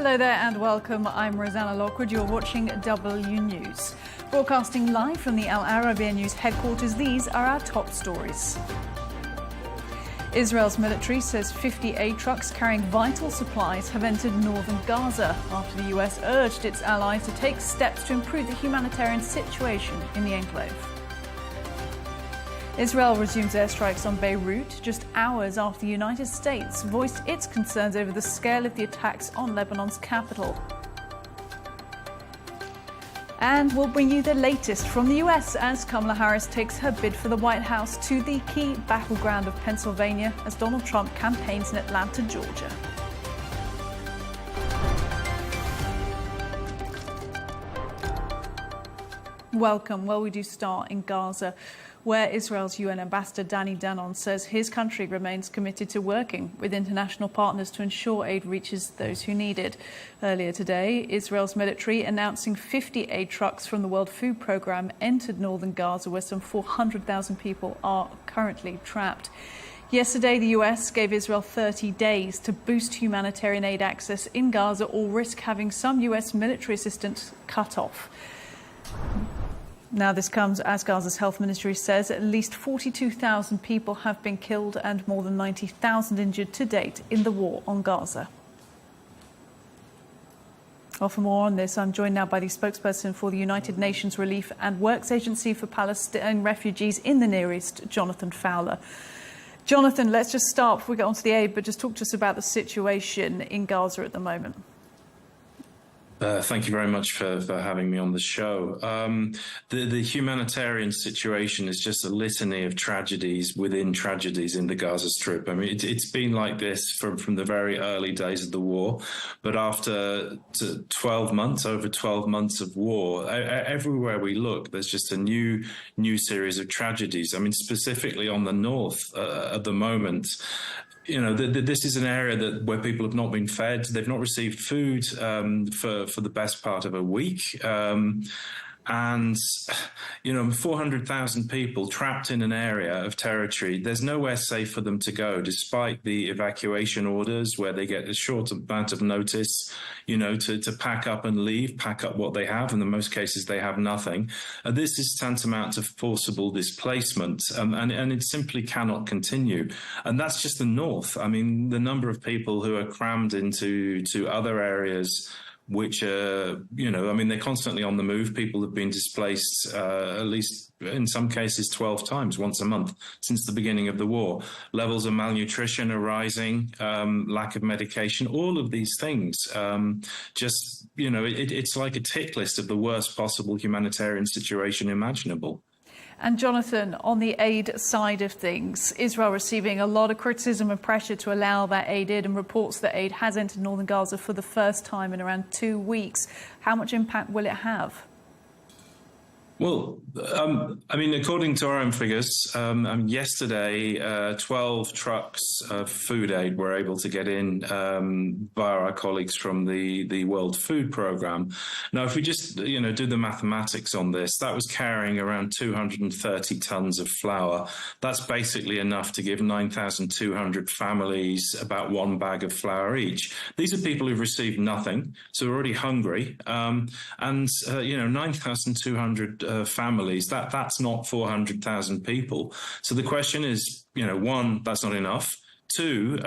Hello there and welcome. I'm Rosanna Lockwood. You're watching W News. Broadcasting live from the Arabiya News headquarters, these are our top stories. Israel's military says 50 aid trucks carrying vital supplies have entered northern Gaza after the US urged its allies to take steps to improve the humanitarian situation in the enclave. Israel resumes airstrikes on Beirut just hours after the United States voiced its concerns over the scale of the attacks on Lebanon's capital. And we'll bring you the latest from the US as Kamala Harris takes her bid for the White House to the key battleground of Pennsylvania as Donald Trump campaigns in Atlanta, Georgia. Welcome. Well, we do start in Gaza, where Israel's UN ambassador Danny Danon says his country remains committed to working with international partners to ensure aid reaches those who need it. Earlier today, Israel's military announcing 50 aid trucks from the World Food Programme entered northern Gaza, where some 400,000 people are currently trapped. Yesterday, the US gave Israel 30 days to boost humanitarian aid access in Gaza or risk having some US military assistance cut off. Now, this comes as Gaza's health ministry says at least 42,000 people have been killed and more than 90,000 injured to date in the war on Gaza. Well, for more on this, I'm joined now by the spokesperson for the United Nations Relief and Works Agency for Palestinian Refugees in the Near East, Jonathan Fowler. Jonathan, let's just start before we get on to the aid, but just talk to us about the situation in Gaza at the moment. Thank you very much for having me on the show. The humanitarian situation is just a litany of tragedies within tragedies in the Gaza Strip. I mean, it's been like this from the very early days of the war. But after 12 months, over 12 months of war, everywhere we look, there's just a new series of tragedies. I mean, specifically on the north at the moment, you know, this is an area where people have not been fed. They've not received food for the best part of a week. And, you know, 400,000 people trapped in an area of territory. There's nowhere safe for them to go, despite the evacuation orders where they get a short amount of notice, you know, to pack up and leave, pack up what they have. And in most cases, they have nothing. This is tantamount to forcible displacement, and it simply cannot continue. And that's just the north. I mean, the number of people who are crammed into other areas which you know, I mean, they're constantly on the move. People have been displaced at least in some cases 12 times, once a month, since the beginning of the war. Levels of malnutrition are rising, lack of medication, all of these things. Just, you know, it's like a tick list of the worst possible humanitarian situation imaginable. And Jonathan, on the aid side of things, Israel receiving a lot of criticism and pressure to allow that aid in, and reports that aid has entered northern Gaza for the first time in around 2 weeks. How much impact will it have? Well, I mean, according to our own figures, yesterday, 12 trucks of food aid were able to get in via our colleagues from the World Food Programme. Now, if we just, you know, do the mathematics on this, that was carrying around 230 tons of flour. That's basically enough to give 9,200 families about one bag of flour each. These are people who've received nothing, so already hungry. You know, 9,200 families, that's not 400,000 people. So the question is, you know, one, that's not enough. Two,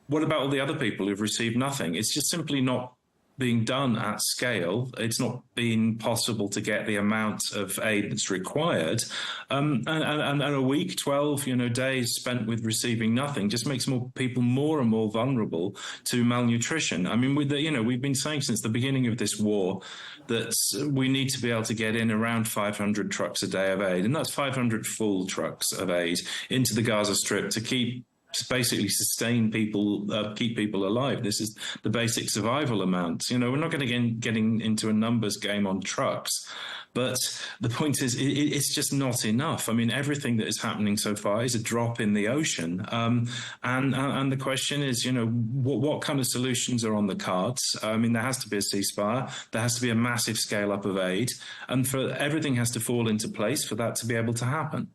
what about all the other people who've received nothing? It's just simply not being done at scale. It's not been possible to get the amount of aid that's required. And a week, 12, you know, days spent with receiving nothing just makes more people more and more vulnerable to malnutrition. I mean, you know, we've been saying since the beginning of this war that we need to be able to get in around 500 trucks a day of aid, and that's 500 full trucks of aid into the Gaza Strip to basically sustain people, keep people alive. This is the basic survival amount. You know, we're not going to getting into a numbers game on trucks, but the point is it's just not enough. I mean, everything that is happening so far is a drop in the ocean. And the question is, you know, what kind of solutions are on the cards? I mean, there has to be a ceasefire. There has to be a massive scale up of aid, and for everything has to fall into place for that to be able to happen.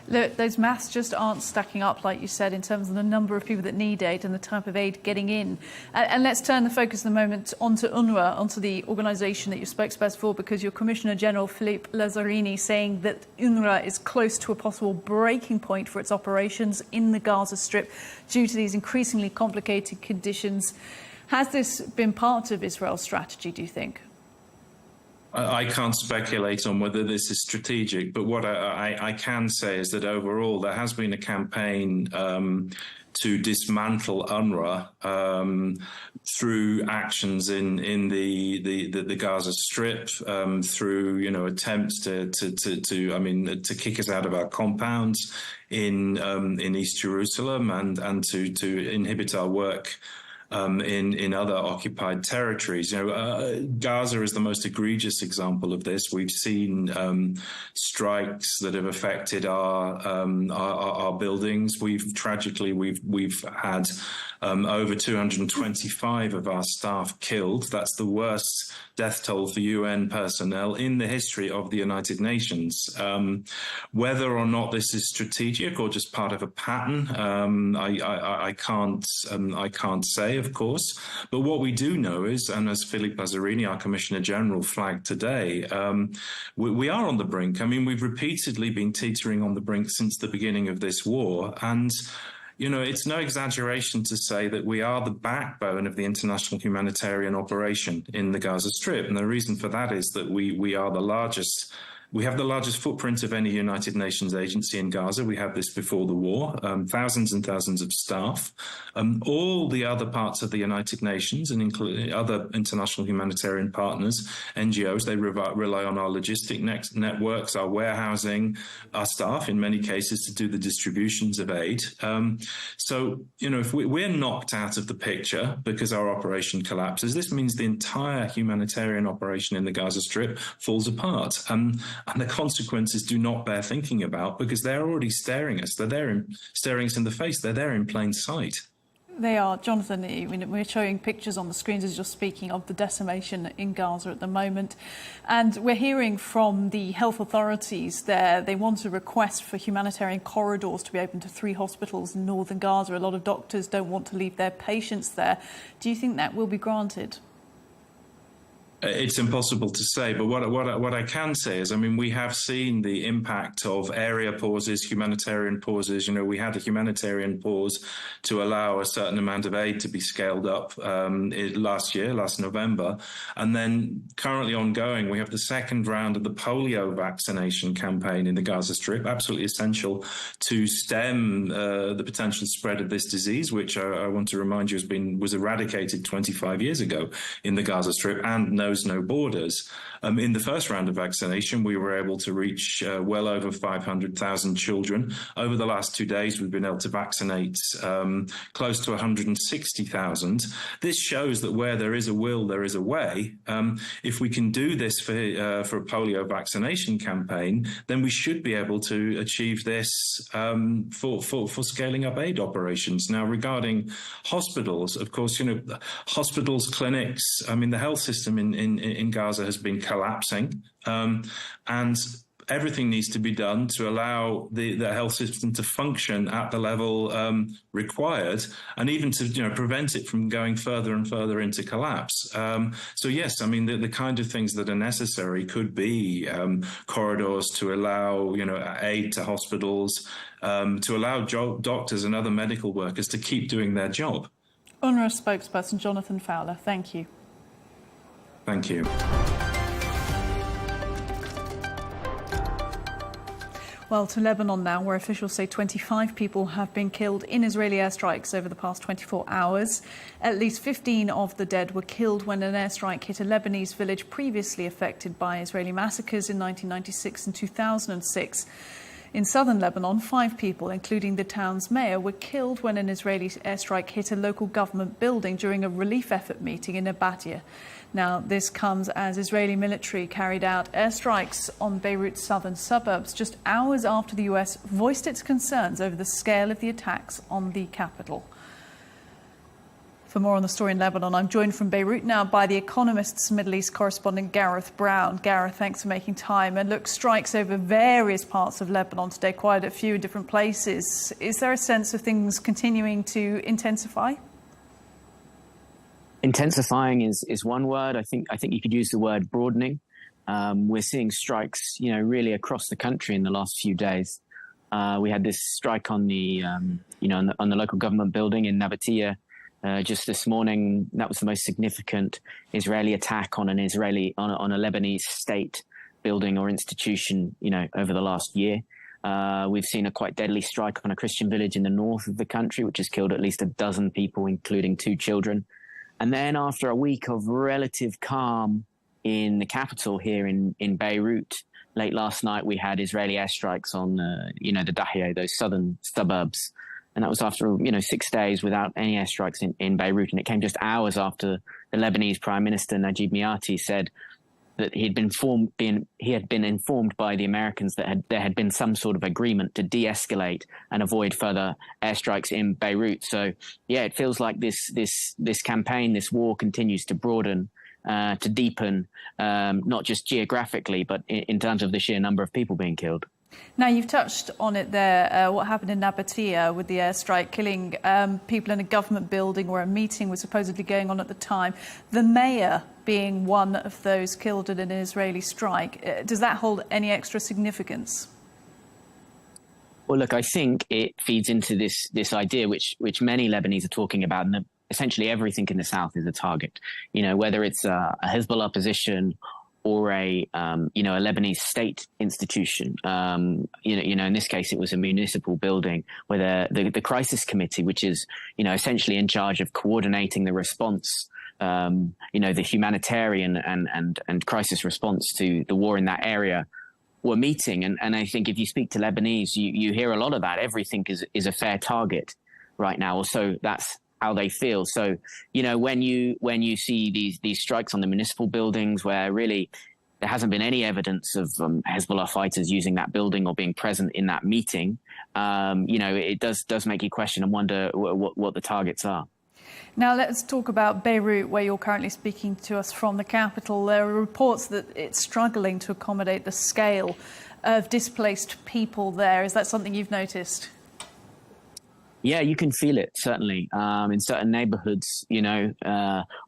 Those maths just aren't stacking up, like you said, in terms of the number of people that need aid and the type of aid getting in. And let's turn the focus at the moment onto UNRWA, onto the organisation that you're spokesperson for, because your Commissioner General, Philippe Lazzarini, saying that UNRWA is close to a possible breaking point for its operations in the Gaza Strip due to these increasingly complicated conditions. Has this been part of Israel's strategy, do you think? I can't speculate on whether this is strategic, but what I can say is that overall there has been a campaign to dismantle UNRWA through actions in the Gaza Strip, through attempts to kick us out of our compounds in East Jerusalem and to inhibit our work in other occupied territories. Gaza is the most egregious example of this. We've seen strikes that have affected our buildings. We've had over 225 of our staff killed. That's the worst death toll for UN personnel in the history of the United Nations. Whether or not this is strategic or just part of a pattern, I can't say, of course. But what we do know is, and as Philippe Lazzarini, our Commissioner General, flagged today, we are on the brink. I mean, we've repeatedly been teetering on the brink since the beginning of this war, and it's no exaggeration to say that we are the backbone of the international humanitarian operation in the Gaza Strip. And the reason for that is that we are the largest. We have the largest footprint of any United Nations agency in Gaza. We had this before the war, thousands and thousands of staff. All the other parts of the United Nations, and including other international humanitarian partners, NGOs, they rely on our logistic networks, our warehousing, our staff, in many cases, to do the distributions of aid. So, if we're knocked out of the picture because our operation collapses, this means the entire humanitarian operation in the Gaza Strip falls apart. And the consequences do not bear thinking about, because they're already staring us. They're there, staring us in the face. They're there in plain sight. They are. Jonathan, we're showing pictures on the screens as you're speaking of the decimation in Gaza at the moment. And we're hearing from the health authorities there. They want a request for humanitarian corridors to be open to 3 hospitals in northern Gaza. A lot of doctors don't want to leave their patients there. Do you think that will be granted? It's impossible to say, but what I can say is, we have seen the impact of area pauses, humanitarian pauses. We had a humanitarian pause to allow a certain amount of aid to be scaled up last November. And then currently ongoing, we have the second round of the polio vaccination campaign in the Gaza Strip, absolutely essential to stem the potential spread of this disease, which I want to remind you was eradicated 25 years ago in the Gaza Strip and knows no borders. In the first round of vaccination, we were able to reach well over 500,000 children. Over the last 2 days, we've been able to vaccinate close to 160,000. This shows that where there is a will, there is a way. If we can do this for a polio vaccination campaign, then we should be able to achieve this for scaling up aid operations. Now, regarding hospitals, of course, hospitals, clinics, the health system in Gaza has been collapsing, and everything needs to be done to allow the health system to function at the level required, and even to prevent it from going further and further into collapse. So yes, the kind of things that are necessary could be corridors to allow aid to hospitals, to allow doctors and other medical workers to keep doing their job. UNRWA spokesperson Jonathan Fowler, thank you. Thank you. Well, to Lebanon now, where officials say 25 people have been killed in Israeli airstrikes over the past 24 hours. At least 15 of the dead were killed when an airstrike hit a Lebanese village previously affected by Israeli massacres in 1996 and 2006. In southern Lebanon, 5 people, including the town's mayor, were killed when an Israeli airstrike hit a local government building during a relief effort meeting in Arabiya. Now, this comes as Israeli military carried out airstrikes on Beirut's southern suburbs just hours after the US voiced its concerns over the scale of the attacks on the capital. For For more on the story in Lebanon, I'm joined from Beirut now by the Economist's Middle East correspondent Gareth Browne. Gareth, thanks for making time. And look, strikes over various parts of Lebanon today, quite a few different places. Is there a sense of things continuing to intensify? Intensifying is one word. I think you could use the word broadening. We're seeing strikes, really across the country in the last few days. We had this strike on the, on the local government building in Nabatea just this morning. That was the most significant Israeli attack on a Lebanese state building or institution, over the last year. We've seen a quite deadly strike on a Christian village in the north of the country, which has killed at least a dozen people, including 2 children. And then after a week of relative calm in the capital here in Beirut, late last night, we had Israeli airstrikes on, the Dahiyeh, those southern suburbs. And that was after, 6 days without any airstrikes in Beirut. And it came just hours after the Lebanese Prime Minister, Najib Mikati, said that he had been informed by the Americans that there had been some sort of agreement to de-escalate and avoid further airstrikes in Beirut. So, yeah, it feels like this campaign, this war continues to broaden, to deepen, not just geographically, but in terms of the sheer number of people being killed. Now, you've touched on it there, what happened in Nabatea with the airstrike, killing people in a government building where a meeting was supposedly going on at the time. The mayor being one of those killed in an Israeli strike. Does that hold any extra significance? Well, look, I think it feeds into this idea which many Lebanese are talking about, and essentially everything in the south is a target. Whether it's a Hezbollah position or a Lebanese state institution. In this case, it was a municipal building where the crisis committee, which is, essentially in charge of coordinating the response, the humanitarian and crisis response to the war in that area, were meeting. And I think if you speak to Lebanese, you hear a lot of that. Everything is a fair target right now. So that's how they feel. So, when you see these strikes on the municipal buildings where really there hasn't been any evidence of Hezbollah fighters using that building or being present in that meeting, it does make you question and wonder what the targets are. Now let's talk about Beirut, where you're currently speaking to us from the capital. There are reports that it's struggling to accommodate the scale of displaced people there. Is that something you've noticed? Yeah, you can feel it, certainly. In certain neighborhoods,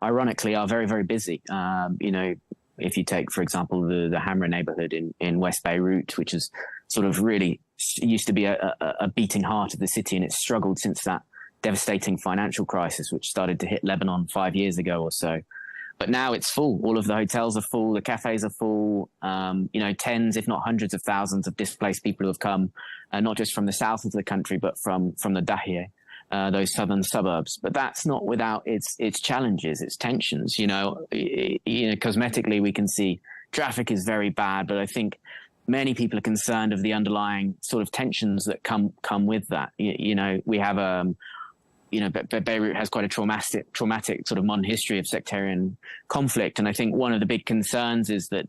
ironically, are very, very busy. If you take, for example, the Hamra neighborhood in West Beirut, which is sort of really used to be a beating heart of the city, and it's struggled since that devastating financial crisis, which started to hit Lebanon 5 years ago or so. But now it's full. All of the hotels are full. The cafes are full. Tens, if not hundreds of thousands of displaced people who have come, not just from the south of the country, but from the Dahiyeh, those southern suburbs. But that's not without its challenges, its tensions. Cosmetically, we can see traffic is very bad, but I think many people are concerned of the underlying sort of tensions that come with that. We have Beirut has quite a traumatic sort of modern history of sectarian conflict. And I think one of the big concerns is that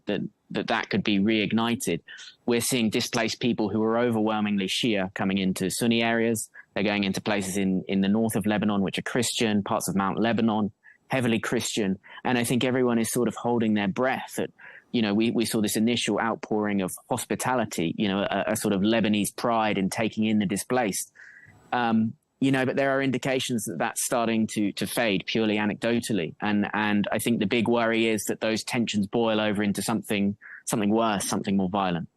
could be reignited. We're seeing displaced people who are overwhelmingly Shia coming into Sunni areas. They're going into places in the north of Lebanon, which are Christian, parts of Mount Lebanon, heavily Christian. And I think everyone is sort of holding their breath at, we saw this initial outpouring of hospitality, a sort of Lebanese pride in taking in the displaced. But there are indications that that's starting to fade purely anecdotally. And I think the big worry is that those tensions boil over into something worse, something more violent.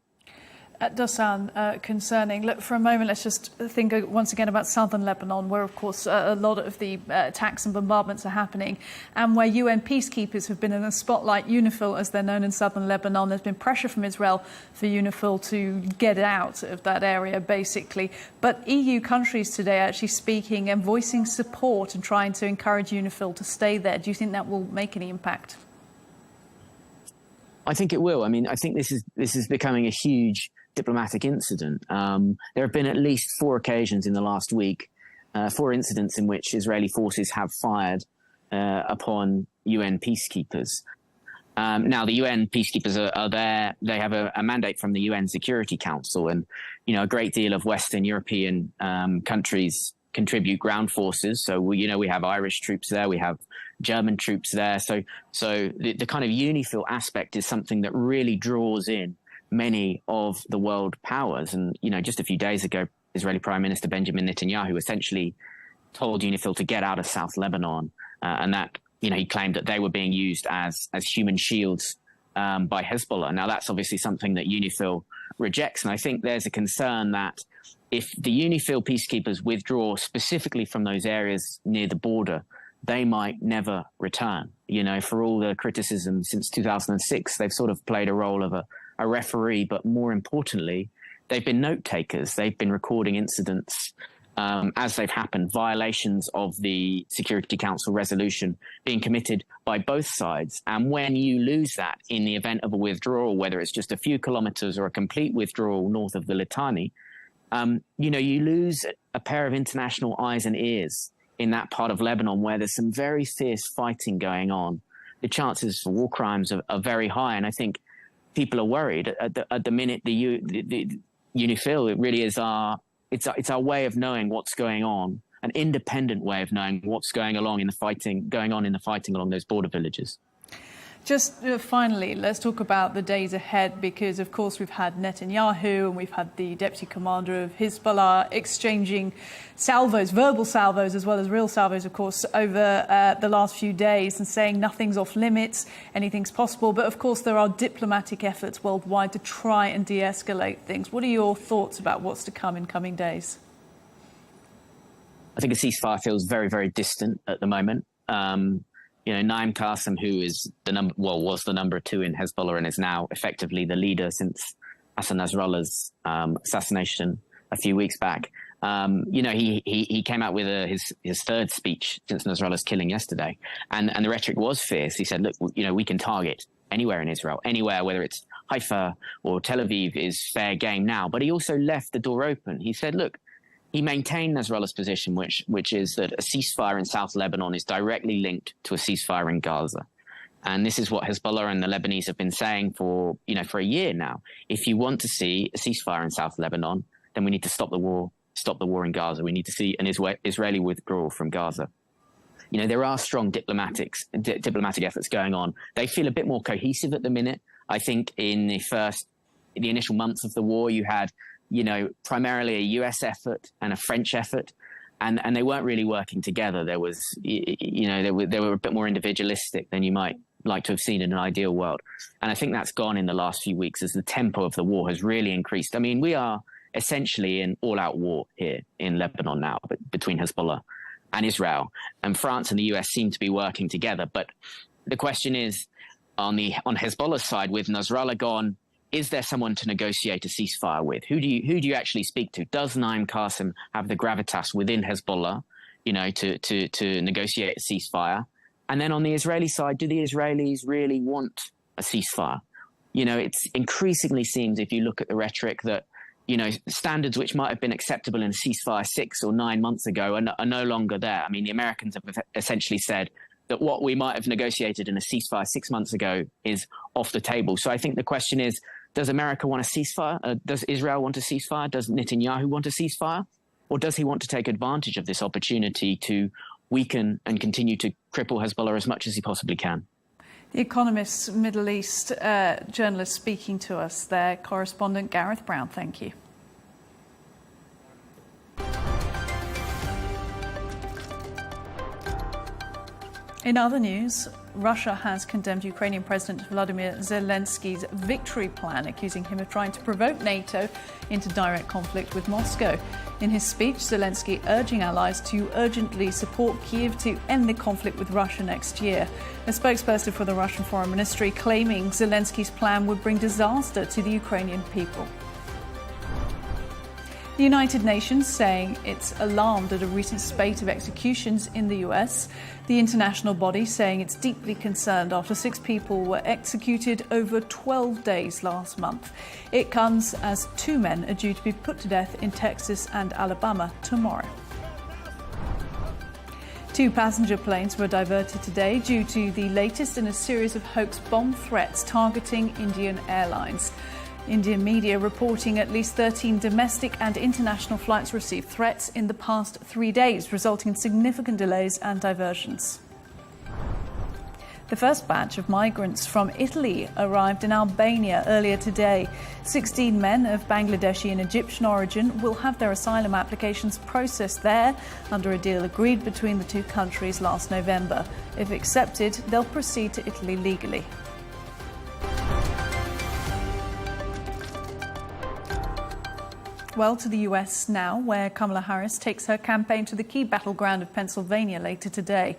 That does sound concerning. Look, for a moment, let's just think once again about southern Lebanon, where, of course, a lot of the attacks and bombardments are happening, and where UN peacekeepers have been in the spotlight. UNIFIL, as they're known in southern Lebanon, there's been pressure from Israel for UNIFIL to get out of that area, basically. But EU countries today are actually speaking and voicing support and trying to encourage UNIFIL to stay there. Do you think that will make any impact? I think it will. I mean, I think this is becoming a huge diplomatic incident. There have been at least 4 occasions in the last week, 4 incidents in which Israeli forces have fired upon UN peacekeepers. Now, the UN peacekeepers are there. They have a mandate from the UN Security Council, and a great deal of Western European countries contribute ground forces. So we have Irish troops there, we have German troops there. So the kind of UNIFIL aspect is something that really draws in many of the world powers. And, just a few days ago, Israeli Prime Minister Benjamin Netanyahu essentially told UNIFIL to get out of South Lebanon. And that, he claimed that they were being used as human shields by Hezbollah. Now, that's obviously something that UNIFIL rejects. And I think there's a concern that if the UNIFIL peacekeepers withdraw specifically from those areas near the border, they might never return. For all the criticism since 2006, they've sort of played a role of a referee, but more importantly, they've been note takers. They've been recording incidents as they've happened, violations of the Security Council resolution being committed by both sides. And when you lose that in the event of a withdrawal, whether it's just a few kilometers or a complete withdrawal north of the Litani, you lose a pair of international eyes and ears in that part of Lebanon where there's some very fierce fighting going on. The chances for war crimes are very high. And I think people are worried at the minute the UNIFIL, it really is it's our way of knowing what's going on, an independent way of knowing what's going on in the fighting along those border villages. Just finally, let's talk about the days ahead, because, of course, we've had Netanyahu and we've had the deputy commander of Hezbollah exchanging salvos, verbal salvos, as well as real salvos, of course, over the last few days, and saying nothing's off limits, anything's possible. But, of course, there are diplomatic efforts worldwide to try and de-escalate things. What are your thoughts about what's to come in coming days? I think a ceasefire feels very, very distant at the moment. Naim Qassem, who is was the number 2 in Hezbollah and is now effectively the leader since Hassan Nasrallah's assassination a few weeks back. He came out with his third speech since Nasrallah's killing yesterday, and the rhetoric was fierce. He said, "Look, we can target anywhere in Israel, anywhere, whether it's Haifa or Tel Aviv, is fair game now." But he also left the door open. He said, "Look." He maintained Nasrallah's position, which is that a ceasefire in South Lebanon is directly linked to a ceasefire in Gaza. And this is what Hezbollah and the Lebanese have been saying for a year now. If you want to see a ceasefire in South Lebanon, then we need to stop the war in Gaza. We need to see an Israeli withdrawal from Gaza. There are strong diplomatic efforts going on. They feel a bit more cohesive at the minute. I think in the initial months of the war, you had primarily a US effort and a French effort, and they weren't really working together. There was, they were a bit more individualistic than you might like to have seen in an ideal world. And I think that's gone in the last few weeks as the tempo of the war has really increased. I mean, we are essentially in all-out war here in Lebanon now, but between Hezbollah and Israel, and France and the US seem to be working together. But the question is, on Hezbollah's side, with Nasrallah gone, is there someone to negotiate a ceasefire with? Who do you actually speak to? Does Naim Qassem have the gravitas within Hezbollah, to negotiate a ceasefire? And then on the Israeli side, do the Israelis really want a ceasefire? It's increasingly seems, if you look at the rhetoric, that standards which might have been acceptable in a ceasefire 6 or 9 months ago are no longer there. I mean, the Americans have essentially said that what we might have negotiated in a ceasefire 6 months ago is off the table. So I think the question is, does America want a ceasefire? Does Israel want a ceasefire? Does Netanyahu want a ceasefire? Or does he want to take advantage of this opportunity to weaken and continue to cripple Hezbollah as much as he possibly can? The Economist's Middle East journalist speaking to us there, correspondent Gareth Browne. Thank you. In other news, Russia has condemned Ukrainian President Vladimir Zelensky's victory plan, accusing him of trying to provoke NATO into direct conflict with Moscow. In his speech, Zelensky urging allies to urgently support Kyiv to end the conflict with Russia next year. A spokesperson for the Russian Foreign Ministry claiming Zelensky's plan would bring disaster to the Ukrainian people. The United Nations saying it's alarmed at a recent spate of executions in the US. The international body saying it's deeply concerned after 6 people were executed over 12 days last month. It comes as 2 men are due to be put to death in Texas and Alabama tomorrow. 2 passenger planes were diverted today due to the latest in a series of hoax bomb threats targeting Indian Airlines. Indian media reporting at least 13 domestic and international flights received threats in the past 3 days, resulting in significant delays and diversions. The first batch of migrants from Italy arrived in Albania earlier today. 16 men of Bangladeshi and Egyptian origin will have their asylum applications processed there under a deal agreed between the two countries last November. If accepted, they'll proceed to Italy legally. Well, to the US now, where Kamala Harris takes her campaign to the key battleground of Pennsylvania later today.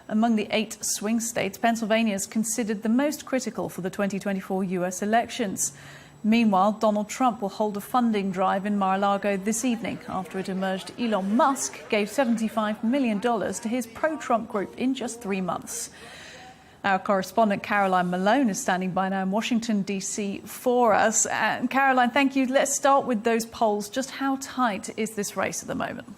Among the 8 swing states, Pennsylvania is considered the most critical for the 2024 US elections. Meanwhile, Donald Trump will hold a funding drive in Mar-a-Lago this evening after it emerged Elon Musk gave $75 million to his pro-Trump group in just 3 months. Our correspondent Caroline Malone is standing by now in Washington, D.C. for us. And Caroline, thank you. Let's start with those polls. Just how tight is this race at the moment?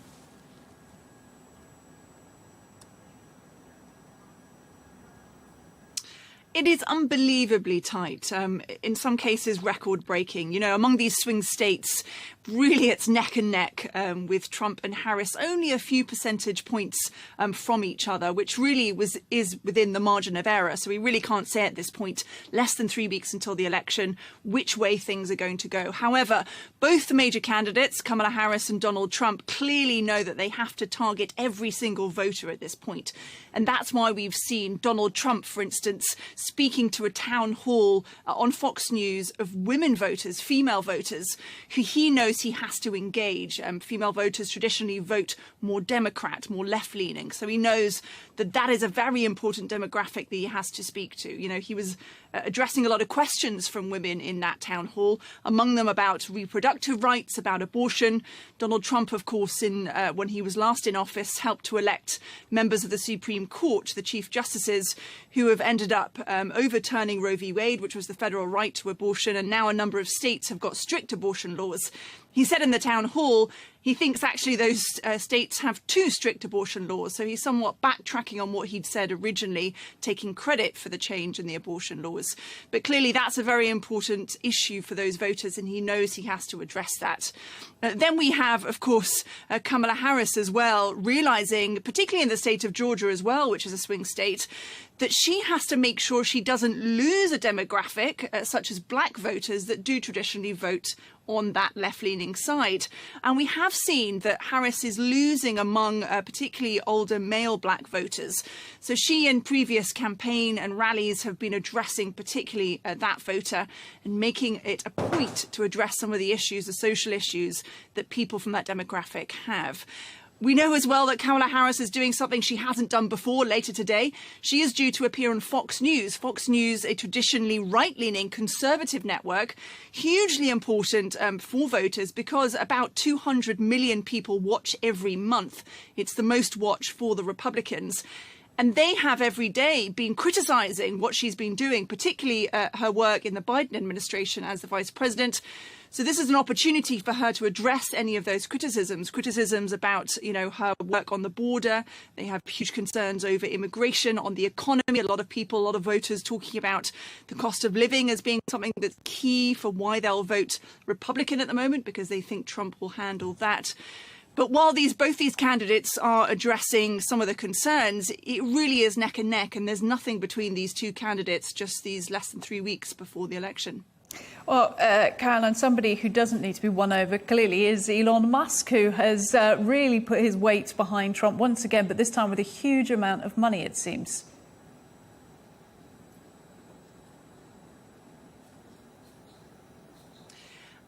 It is unbelievably tight, in some cases record-breaking. You know, among these swing states, really it's neck and neck with Trump and Harris, only a few percentage points from each other, which really is within the margin of error. So we really can't say at this point, less than 3 weeks until the election, which way things are going to go. However, both the major candidates, Kamala Harris and Donald Trump, clearly know that they have to target every single voter at this point. And that's why we've seen Donald Trump, for instance, speaking to a town hall on Fox News of women voters, female voters, who he knows he has to engage. Female voters traditionally vote more Democrat, more left-leaning. So he knows that that is a very important demographic that he has to speak to. You know, he was addressing a lot of questions from women in that town hall, among them about reproductive rights, about abortion. Donald Trump, of course, when he was last in office, helped to elect members of the Supreme Court, the Chief Justices, who have ended up overturning Roe v. Wade, which was the federal right to abortion. And now a number of states have got strict abortion laws. He said in the town hall he thinks actually those states have too strict abortion laws. So he's somewhat backtracking on what he'd said originally, taking credit for the change in the abortion laws. But clearly that's a very important issue for those voters, and he knows he has to address that. Then we have, of course, Kamala Harris as well, realizing, particularly in the state of Georgia as well, which is a swing state, that she has to make sure she doesn't lose a demographic such as black voters that do traditionally vote on that left-leaning side. And we have seen that Harris is losing among particularly older male black voters. So she in previous campaign and rallies have been addressing particularly that voter and making it a point to address some of the issues, the social issues that people from that demographic have. We know as well that Kamala Harris is doing something she hasn't done before later today. She is due to appear on Fox News. Fox News, a traditionally right-leaning conservative network, hugely important for voters because about 200 million people watch every month. It's the most watched for the Republicans. And they have every day been criticizing what she's been doing, particularly her work in the Biden administration as the vice president. So this is an opportunity for her to address any of those criticisms about, you know, her work on the border. They have huge concerns over immigration, on the economy. A lot of people, a lot of voters talking about the cost of living as being something that's key for why they'll vote Republican at the moment, because they think Trump will handle that. But while both these candidates are addressing some of the concerns, it really is neck and neck, and there's nothing between these two candidates just these less than 3 weeks before the election. Well, Caroline, somebody who doesn't need to be won over clearly is Elon Musk, who has really put his weight behind Trump once again, but this time with a huge amount of money, it seems.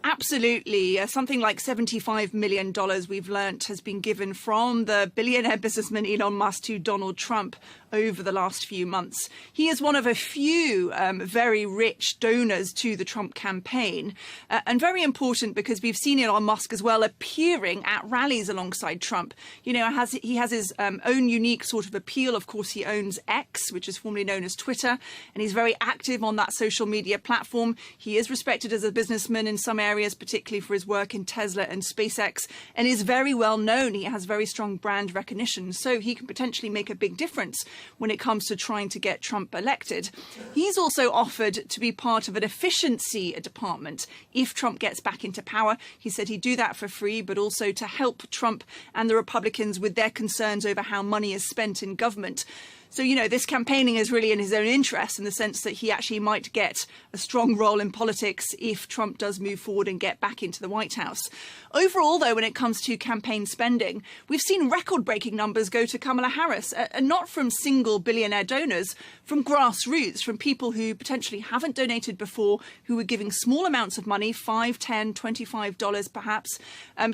Absolutely. Something like $75 million we've learnt has been given from the billionaire businessman Elon Musk to Donald Trump over the last few months. He is one of a few very rich donors to the Trump campaign, and very important because we've seen Elon Musk as well appearing at rallies alongside Trump. You know, he has his own unique sort of appeal. Of course, he owns X, which is formerly known as Twitter, and he's very active on that social media platform. He is respected as a businessman in some areas areas, particularly for his work in Tesla and SpaceX, and is very well known. He has very strong brand recognition, so he can potentially make a big difference when it comes to trying to get Trump elected. He's also offered to be part of an efficiency department if Trump gets back into power. He said he'd do that for free, but also to help Trump and the Republicans with their concerns over how money is spent in government. So, this campaigning is really in his own interest in the sense that he actually might get a strong role in politics if Trump does move forward and get back into the White House. Overall, though, when it comes to campaign spending, we've seen record-breaking numbers go to Kamala Harris, and not from single billionaire donors, from grassroots, from people who potentially haven't donated before, who are giving small amounts of money, $5, $10, $25 perhaps,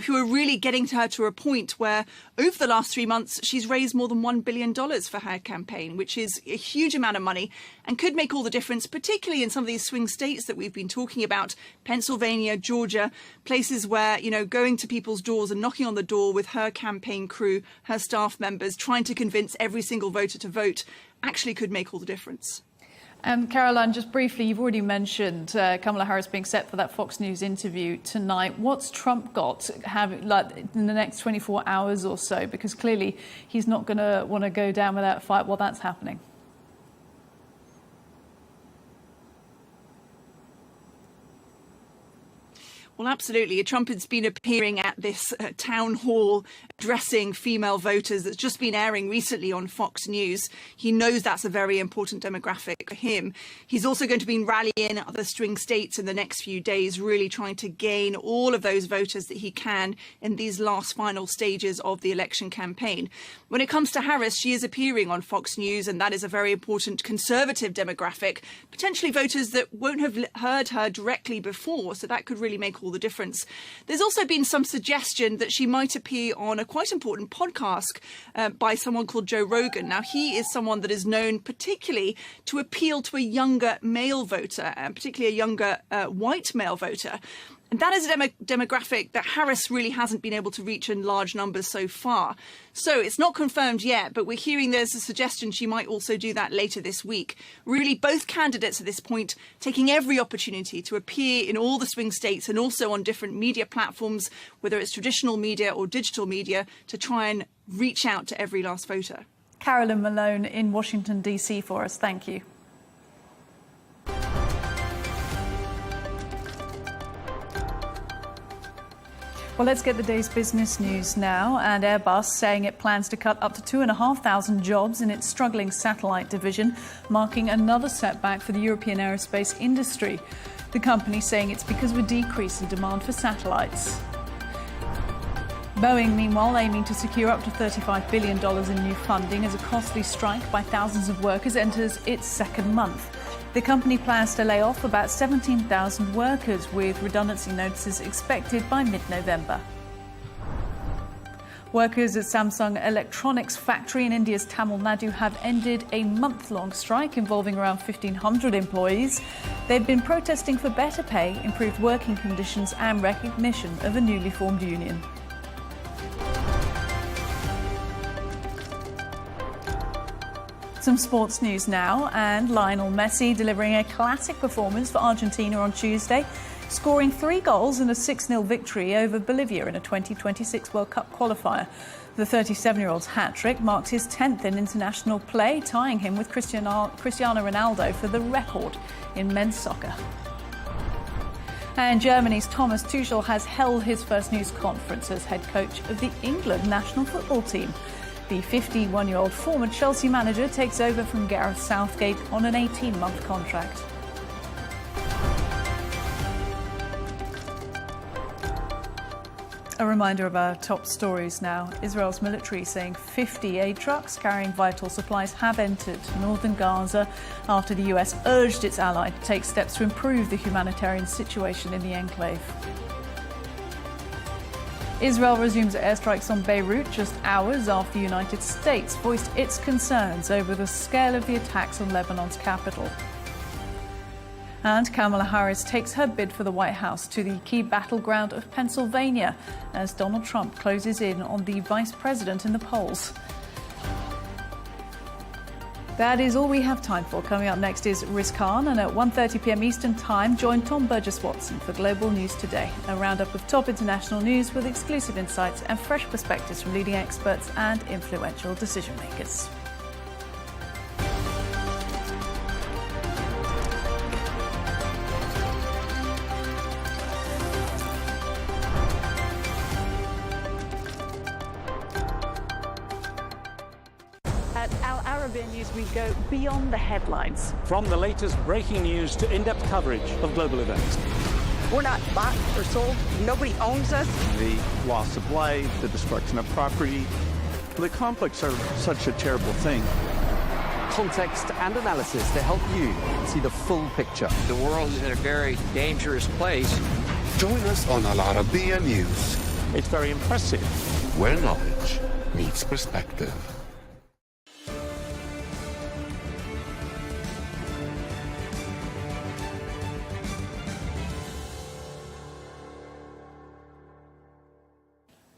who are really getting her to a point where over the last 3 months, she's raised more than $1 billion for her campaign, which is a huge amount of money and could make all the difference, particularly in some of these swing states that we've been talking about, Pennsylvania, Georgia, places where, going to people's doors and knocking on the door with her campaign crew, her staff members, trying to convince every single voter to vote, actually could make all the difference. Caroline, just briefly, you've already mentioned Kamala Harris being set for that Fox News interview tonight. What's Trump got in the next 24 hours or so? Because clearly he's not going to want to go down without a fight while that's happening. Well, absolutely. Trump has been appearing at this town hall addressing female voters that's just been airing recently on Fox News. He knows that's a very important demographic for him. He's also going to be rallying other swing states in the next few days, really trying to gain all of those voters that he can in these last final stages of the election campaign. When it comes to Harris, she is appearing on Fox News, and that is a very important conservative demographic, potentially voters that won't have heard her directly before. So that could really make all the difference. There's also been some suggestion that she might appear on a quite important podcast by someone called Joe Rogan. Now, he is someone that is known particularly to appeal to a younger male voter, and particularly a younger white male voter. And that is a demographic that Harris really hasn't been able to reach in large numbers so far. So it's not confirmed yet, but we're hearing there's a suggestion she might also do that later this week. Really, both candidates at this point taking every opportunity to appear in all the swing states and also on different media platforms, whether it's traditional media or digital media, to try and reach out to every last voter. Carolyn Malone in Washington, D.C. for us. Thank you. Well, let's get the day's business news now. And Airbus saying it plans to cut up to 2,500 jobs in its struggling satellite division, marking another setback for the European aerospace industry. The company saying it's because of a decrease in demand for satellites. Boeing, meanwhile, aiming to secure up to $35 billion in new funding as a costly strike by thousands of workers enters its second month. The company plans to lay off about 17,000 workers, with redundancy notices expected by mid-November. Workers at Samsung Electronics factory in India's Tamil Nadu have ended a month-long strike involving around 1,500 employees. They've been protesting for better pay, improved working conditions and recognition of a newly formed union. Some sports news now, and Lionel Messi delivering a classic performance for Argentina on Tuesday, scoring 3 goals in a 6-0 victory over Bolivia in a 2026 World Cup qualifier. The 37-year-old's hat-trick marks his 10th in international play, tying him with Cristiano Ronaldo for the record in men's soccer. And Germany's Thomas Tuchel has held his first news conference as head coach of the England national football team. The 51-year-old former Chelsea manager takes over from Gareth Southgate on an 18-month contract. A reminder of our top stories now. Israel's military saying 50 aid trucks carrying vital supplies have entered northern Gaza after the US urged its ally to take steps to improve the humanitarian situation in the enclave. Israel resumes airstrikes on Beirut just hours after the United States voiced its concerns over the scale of the attacks on Lebanon's capital. And Kamala Harris takes her bid for the White House to the key battleground of Pennsylvania as Donald Trump closes in on the vice president in the polls. That is all we have time for. Coming up next is Riz Khan, and at 1:30 p.m. Eastern Time, join Tom Burges Watson for Global News Today, a roundup of top international news with exclusive insights and fresh perspectives from leading experts and influential decision makers. At Arabiya News, we go beyond the headlines. From the latest breaking news to in-depth coverage of global events. We're not bought or sold. Nobody owns us. The loss of life, the destruction of property. The conflicts are such a terrible thing. Context and analysis to help you see the full picture. The world is in a very dangerous place. Join us on Al Arabiya News. It's very impressive. Where knowledge meets perspective.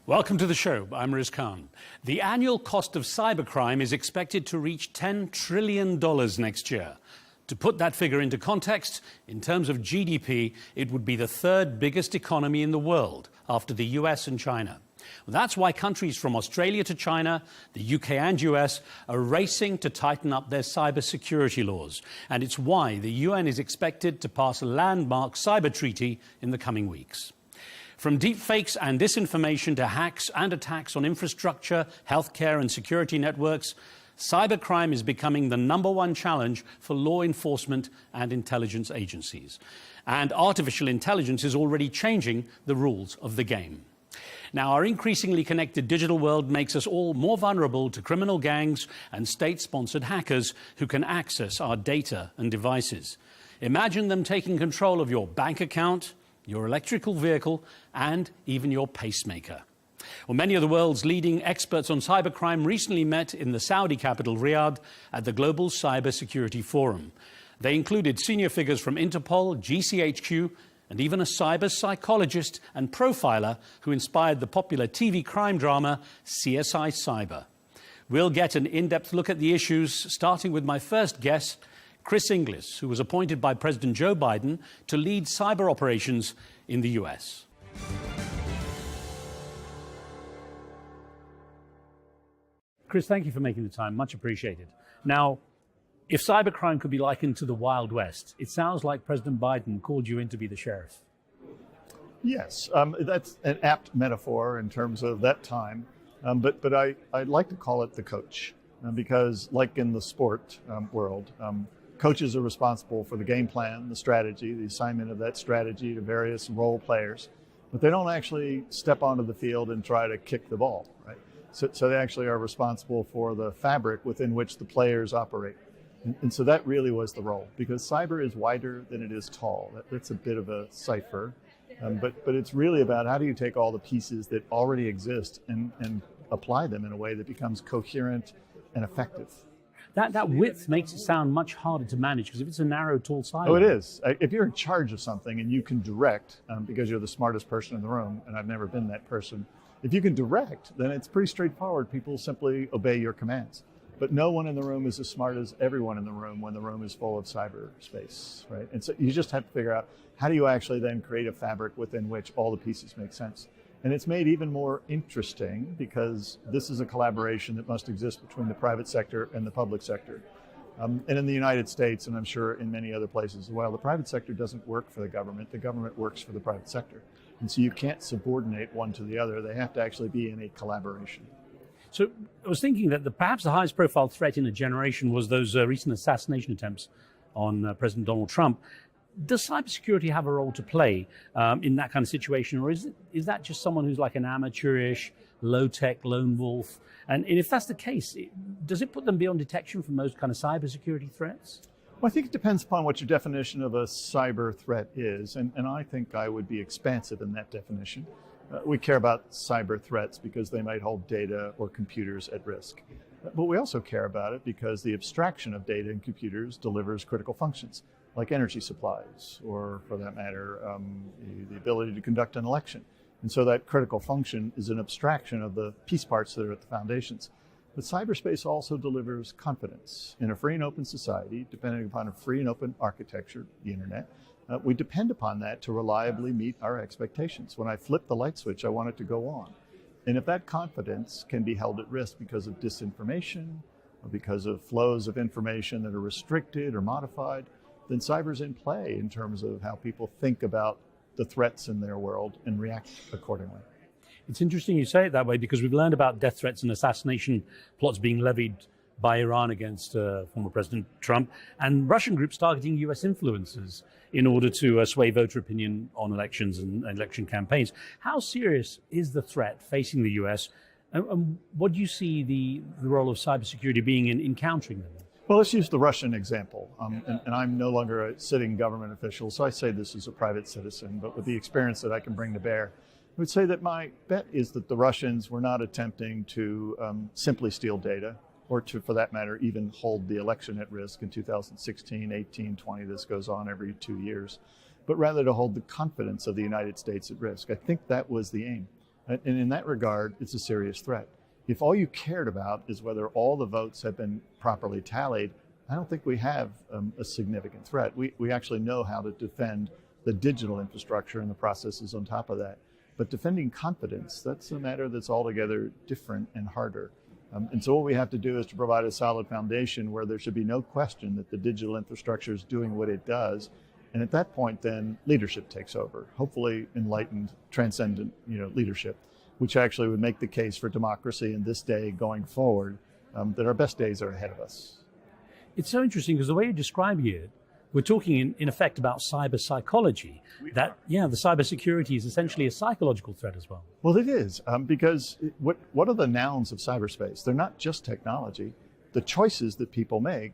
Welcome to the show. I'm Riz Khan. The annual cost of cybercrime is expected to reach $10 trillion next year. To put that figure into context, in terms of GDP, it would be the third biggest economy in the world after the US and China. That's why countries from Australia to China, the UK and US are racing to tighten up their cybersecurity laws. And it's why the UN is expected to pass a landmark cyber treaty in the coming weeks. From deepfakes and disinformation to hacks and attacks on infrastructure, healthcare and security networks, cybercrime is becoming the #1 challenge for law enforcement and intelligence agencies. And artificial intelligence is already changing the rules of the game. Now, our increasingly connected digital world makes us all more vulnerable to criminal gangs and state-sponsored hackers who can access our data and devices. Imagine them taking control of your bank account, your electrical vehicle, and even your pacemaker. Well, many of the world's leading experts on cybercrime recently met in the Saudi capital, Riyadh, at the Global Cybersecurity Forum. They included senior figures from Interpol, GCHQ, and even a cyber psychologist and profiler who inspired the popular TV crime drama CSI Cyber. We'll get an in-depth look at the issues, starting with my first guest, Chris Inglis, who was appointed by President Joe Biden to lead cyber operations in the US. Chris, thank you for making the time. Much appreciated. Now, if cybercrime could be likened to the Wild West, it sounds like President Biden called you in to be the sheriff. Yes, that's an apt metaphor in terms of that time. But I'd like to call it the coach, because like in the sport world, coaches are responsible for the game plan, the strategy, the assignment of that strategy to various role players, but they don't actually step onto the field and try to kick the ball, right? So they actually are responsible for the fabric within which the players operate. And so that really was the role, because cyber is wider than it is tall. That's a bit of a cipher, but it's really about how do you take all the pieces that already exist and apply them in a way that becomes coherent and effective. That width makes it sound much harder to manage, because if it's a narrow, tall silo. Oh, it is. If you're in charge of something and you can direct, because you're the smartest person in the room, and I've never been that person, if you can direct, then it's pretty straightforward. People simply obey your commands. But no one in the room is as smart as everyone in the room when the room is full of cyberspace, right? And so you just have to figure out, how do you actually then create a fabric within which all the pieces make sense? And it's made even more interesting because this is a collaboration that must exist between the private sector and the public sector. And in the United States, and I'm sure in many other places as well, the private sector doesn't work for the government works for the private sector. And so you can't subordinate one to the other. They have to actually be in a collaboration. So I was thinking that perhaps the highest profile threat in a generation was those recent assassination attempts on President Donald Trump. Does cybersecurity have a role to play in that kind of situation, or is that just someone who's like an amateurish, low-tech lone wolf? And if that's the case, does it put them beyond detection from those kind of cybersecurity threats? Well, I think it depends upon what your definition of a cyber threat is, and I think I would be expansive in that definition. We care about cyber threats because they might hold data or computers at risk. But we also care about it because the abstraction of data and computers delivers critical functions, like energy supplies, or for that matter, the ability to conduct an election. And so that critical function is an abstraction of the piece parts that are at the foundations. But cyberspace also delivers confidence. In a free and open society, depending upon a free and open architecture, the internet, we depend upon that to reliably meet our expectations. When I flip the light switch, I want it to go on. And if that confidence can be held at risk because of disinformation, or because of flows of information that are restricted or modified, then cyber's in play in terms of how people think about the threats in their world and react accordingly. It's interesting you say it that way, because we've learned about death threats and assassination plots being levied by Iran against former President Trump, and Russian groups targeting US influencers in order to sway voter opinion on elections and election campaigns. How serious is the threat facing the US, and what do you see the role of cybersecurity being in countering them? Well, let's use the Russian example. And I'm no longer a sitting government official, so I say this as a private citizen, but with the experience that I can bring to bear, I would say that my bet is that the Russians were not attempting to simply steal data, or to, for that matter, even hold the election at risk in 2016, 18, 20, this goes on every 2 years, but rather to hold the confidence of the United States at risk. I think that was the aim. And in that regard, it's a serious threat. If all you cared about is whether all the votes have been properly tallied, I don't think we have a significant threat. We actually know how to defend the digital infrastructure and the processes on top of that. But defending confidence, that's a matter that's altogether different and harder. And so what we have to do is to provide a solid foundation where there should be no question that the digital infrastructure is doing what it does. And at that point, then leadership takes over, hopefully enlightened, transcendent, leadership, which actually would make the case for democracy in this day going forward, that our best days are ahead of us. It's so interesting because the way you describe it, we're talking in effect about cyber psychology. The cybersecurity is essentially a psychological threat as well. Well, it is, because what are the nouns of cyberspace? They're not just technology. The choices that people make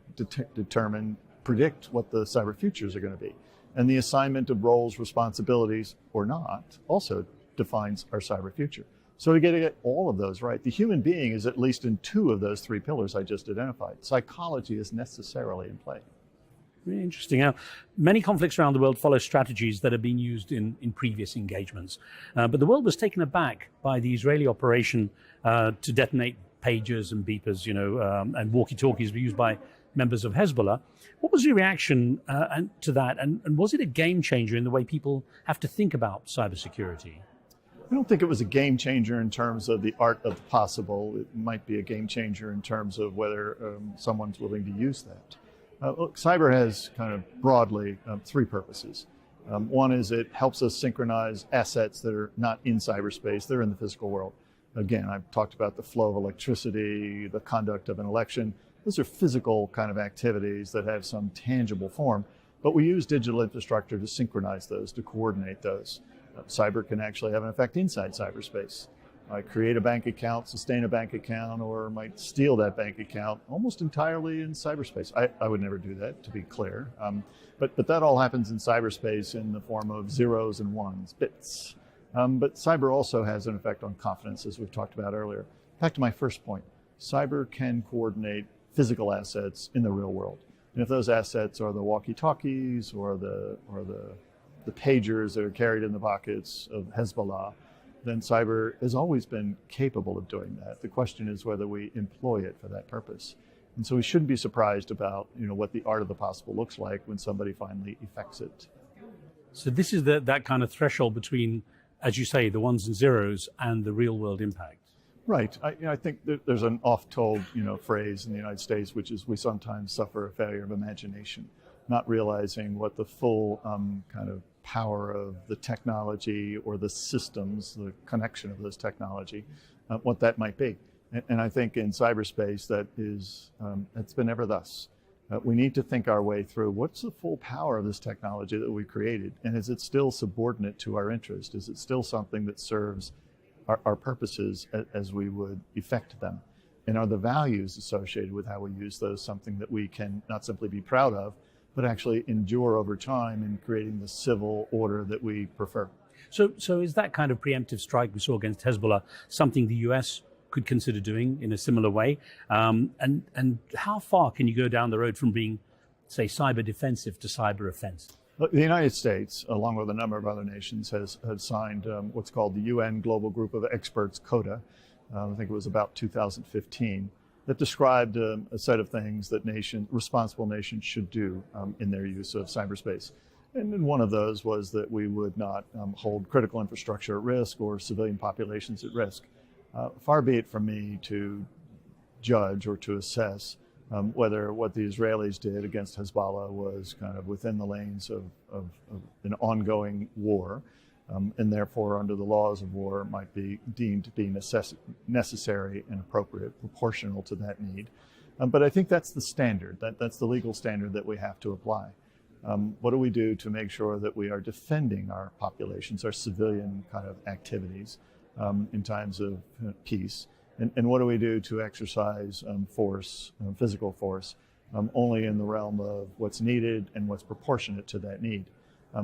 predict what the cyber futures are going to be. And the assignment of roles, responsibilities, or not, also defines our cyber future. So we got to get all of those right. The human being is at least in 2 of those 3 pillars I just identified. Psychology is necessarily in play. Really interesting. Now, many conflicts around the world follow strategies that have been used in previous engagements. But the world was taken aback by the Israeli operation to detonate pagers and beepers, and walkie-talkies were used by members of Hezbollah. What was your reaction to that? And was it a game changer in the way people have to think about cybersecurity? I don't think it was a game changer in terms of the art of the possible. It might be a game changer in terms of whether someone's willing to use that. Look, cyber has kind of broadly 3 purposes. One is it helps us synchronize assets that are not in cyberspace, they're in the physical world. Again, I've talked about the flow of electricity, the conduct of an election. Those are physical kind of activities that have some tangible form, but we use digital infrastructure to synchronize those, to coordinate those. Cyber can actually have an effect inside cyberspace. I create a bank account, sustain a bank account, or might steal that bank account almost entirely in cyberspace. I would never do that, to be clear. But that all happens in cyberspace in the form of zeros and ones, bits. But cyber also has an effect on confidence, as we've talked about earlier. Back to my first point, cyber can coordinate physical assets in the real world. And if those assets are the walkie-talkies or the pagers that are carried in the pockets of Hezbollah, then cyber has always been capable of doing that. The question is whether we employ it for that purpose. And so we shouldn't be surprised about what the art of the possible looks like when somebody finally effects it. So this is that kind of threshold between, as you say, the ones and zeros and the real world impact. Right. I think there's an oft-told phrase in the United States, which is we sometimes suffer a failure of imagination, not realizing what the full kind of power of the technology or the systems, the connection of this technology, what that might be. And I think in cyberspace that's been ever thus. We need to think our way through what's the full power of this technology that we created, and is it still subordinate to our interest? Is it still something that serves our purposes as we would effect them? And are the values associated with how we use those something that we can not simply be proud of, but actually endure over time in creating the civil order that we prefer? So is that kind of preemptive strike we saw against Hezbollah something the US could consider doing in a similar way? And how far can you go down the road from being, say, cyber defensive to cyber offensive? The United States, along with a number of other nations, has signed what's called the UN Global Group of Experts, CODA. I think it was about 2015. that described a set of things that responsible nations should do in their use of cyberspace. And one of those was that we would not hold critical infrastructure at risk or civilian populations at risk. Far be it from me to judge or to assess whether what the Israelis did against Hezbollah was kind of within the lanes of an ongoing war, and therefore under the laws of war might be deemed to be necessary and appropriate, proportional to that need. But I think that's the standard, that's the legal standard that we have to apply. What do we do to make sure that we are defending our populations, our civilian kind of activities in times of peace? And what do we do to exercise force, physical force, only in the realm of what's needed and what's proportionate to that need?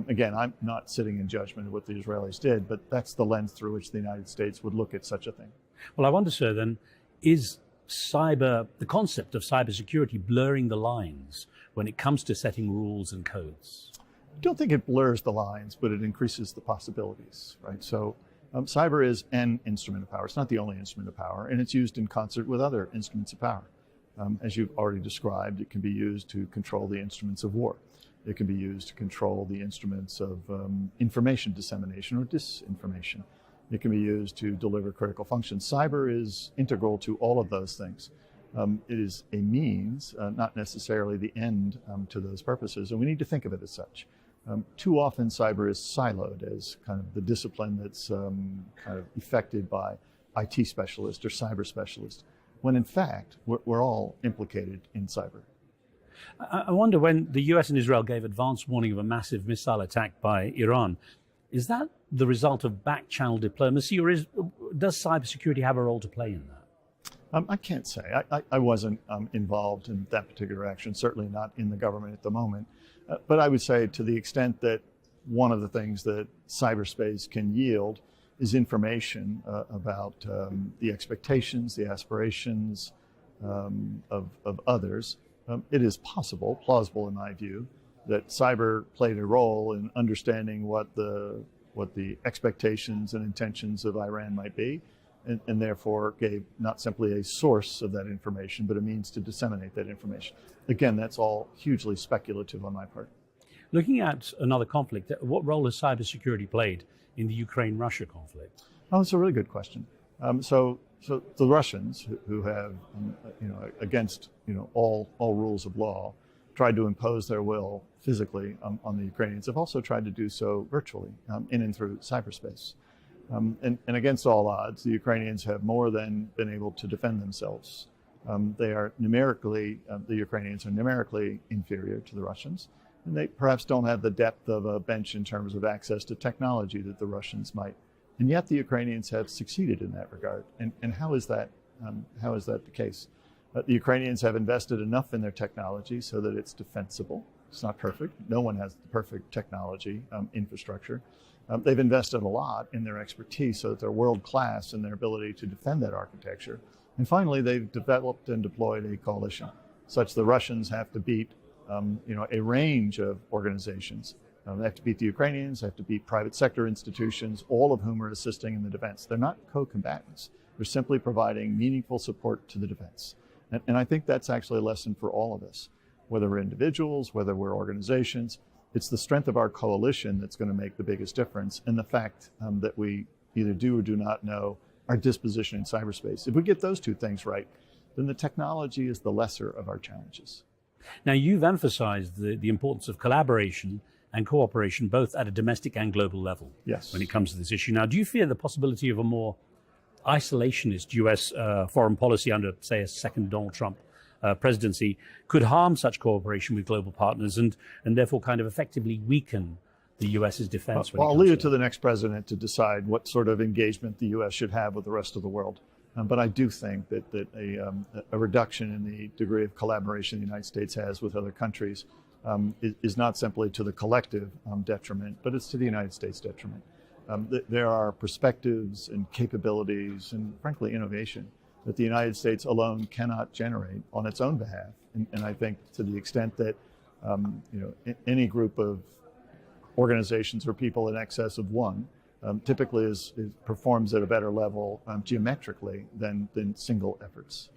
Again, I'm not sitting in judgment of what the Israelis did, but that's the lens through which the United States would look at such a thing. Well, I wonder, sir, then, is the concept of cybersecurity blurring the lines when it comes to setting rules and codes? I don't think it blurs the lines, but it increases the possibilities, right? So cyber is an instrument of power. It's not the only instrument of power, and it's used in concert with other instruments of power. As you've already described, it can be used to control the instruments of war. It can be used to control the instruments of information dissemination or disinformation. It can be used to deliver critical functions. Cyber is integral to all of those things. It is a means, not necessarily the end to those purposes, and we need to think of it as such. Too often cyber is siloed as kind of the discipline that's kind of effected by IT specialists or cyber specialists, when in fact we're all implicated in cyber. I wonder, when the US and Israel gave advance warning of a massive missile attack by Iran, is that the result of back-channel diplomacy, or does cybersecurity have a role to play in that? I can't say. I wasn't involved in that particular action, certainly not in the government at the moment. But I would say, to the extent that one of the things that cyberspace can yield is information about the expectations, the aspirations of others, it is possible, plausible in my view, that cyber played a role in understanding what the expectations and intentions of Iran might be, and therefore gave not simply a source of that information, but a means to disseminate that information. Again, that's all hugely speculative on my part. Looking at another conflict, what role has cybersecurity played in the Ukraine-Russia conflict? Oh, it's a really good question. So the Russians, who have, against all rules of law, tried to impose their will physically on the Ukrainians, have also tried to do so virtually in and through cyberspace. And against all odds, the Ukrainians have more than been able to defend themselves. The Ukrainians are numerically inferior to the Russians, and they perhaps don't have the depth of a bench in terms of access to technology that the Russians might. And yet the Ukrainians have succeeded in that regard. And how is that the case? The Ukrainians have invested enough in their technology so that it's defensible. It's not perfect. No one has the perfect technology infrastructure. They've invested a lot in their expertise so that they're world-class in their ability to defend that architecture. And finally, they've developed and deployed a coalition, such the Russians have to beat a range of organizations. They have to beat the Ukrainians, they have to beat private sector institutions, all of whom are assisting in the defense. They're not co-combatants. They're simply providing meaningful support to the defense. And I think that's actually a lesson for all of us, whether we're individuals, whether we're organizations. It's the strength of our coalition that's going to make the biggest difference, and the fact that we either do or do not know our disposition in cyberspace. If we get those two things right, then the technology is the lesser of our challenges. Now, you've emphasized the importance of collaboration and cooperation, both at a domestic and global level, yes, when it comes to this issue. Now, do you fear the possibility of a more isolationist U.S. Foreign policy under, say, a second Donald Trump presidency could harm such cooperation with global partners and therefore kind of effectively weaken the U.S.'s defense? Well, I'll leave it to the next president to decide what sort of engagement the U.S. should have with the rest of the world. But I do think that a reduction in the degree of collaboration the United States has with other countries is not simply to the collective detriment, but it's to the United States' detriment. There are perspectives and capabilities and, frankly, innovation that the United States alone cannot generate on its own behalf. And I think to the extent that any group of organizations or people in excess of one typically performs at a better level geometrically than single efforts.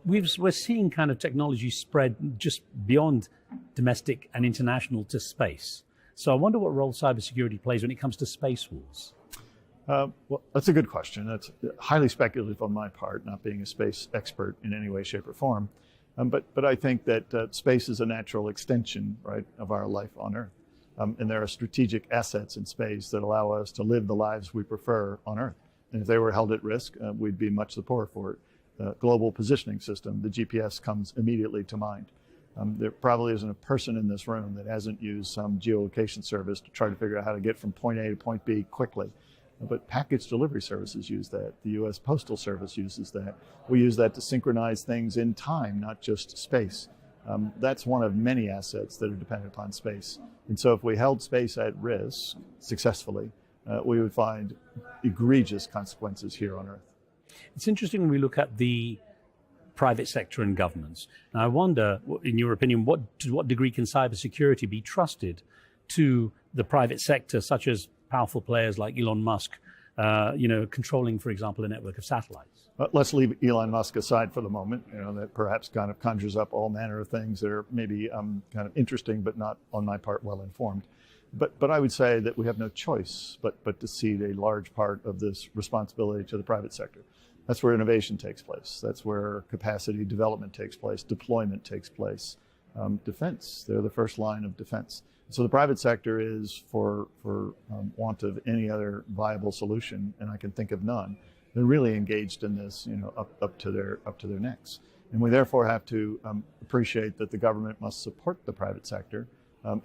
we're seeing kind of technology spread just beyond domestic and international to space. So I wonder what role cybersecurity plays when it comes to space wars. Well, that's a good question. That's highly speculative on my part, not being a space expert in any way, shape, or form. But I think that space is a natural extension, right, of our life on Earth. And there are strategic assets in space that allow us to live the lives we prefer on Earth. And if they were held at risk, we'd be much the poorer for it. Global positioning system, the GPS comes immediately to mind. There probably isn't a person in this room that hasn't used some geolocation service to try to figure out how to get from point A to point B quickly. But package delivery services use that. The U.S. Postal Service uses that. We use that to synchronize things in time, not just space. That's one of many assets that are dependent upon space. And so if we held space at risk successfully, we would find egregious consequences here on Earth. It's interesting when we look at the private sector and governments. And I wonder, in your opinion, to what degree can cybersecurity be trusted to the private sector, such as powerful players like Elon Musk, controlling, for example, a network of satellites? Let's leave Elon Musk aside for the moment. That perhaps kind of conjures up all manner of things that are maybe kind of interesting, but not on my part well informed. But I would say that we have no choice but to cede a large part of this responsibility to the private sector. That's where innovation takes place. That's where capacity development takes place, deployment takes place. Defense, they're the first line of defense. So the private sector is, for want of any other viable solution, and I can think of none, they're really engaged in this, up to their necks. And we therefore have to appreciate that the government must support the private sector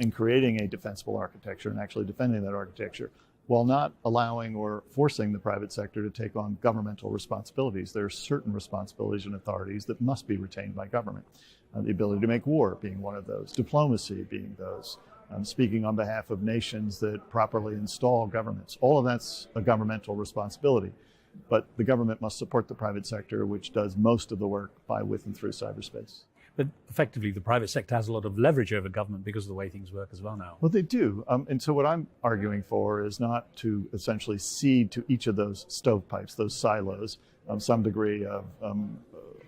in creating a defensible architecture and actually defending that architecture, while not allowing or forcing the private sector to take on governmental responsibilities. There are certain responsibilities and authorities that must be retained by government. The ability to make war being one of those, diplomacy being those, speaking on behalf of nations that properly install governments. All of that's a governmental responsibility. But the government must support the private sector, which does most of the work by, with, and through cyberspace. But effectively, the private sector has a lot of leverage over government because of the way things work as well now. Well, they do. And so what I'm arguing for is not to essentially cede to each of those stovepipes, those silos, some degree of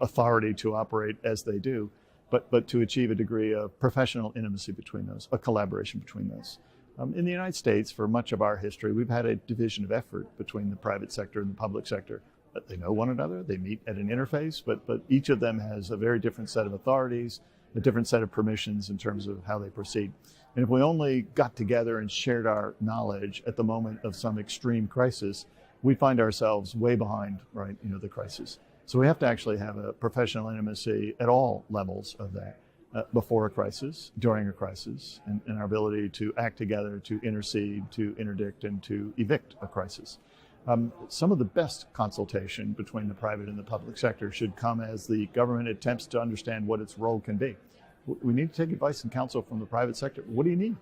authority to operate as they do, but to achieve a degree of professional intimacy between those, a collaboration between those. In the United States, for much of our history, we've had a division of effort between the private sector and the public sector. They know one another, they meet at an interface, but each of them has a very different set of authorities, a different set of permissions in terms of how they proceed. And if we only got together and shared our knowledge at the moment of some extreme crisis, we find ourselves way behind, right, the crisis. So we have to actually have a professional intimacy at all levels of that, before a crisis, during a crisis, and our ability to act together, to intercede, to interdict, and to evict a crisis. Some of the best consultation between the private and the public sector should come as the government attempts to understand what its role can be. We need to take advice and counsel from the private sector. What do you need?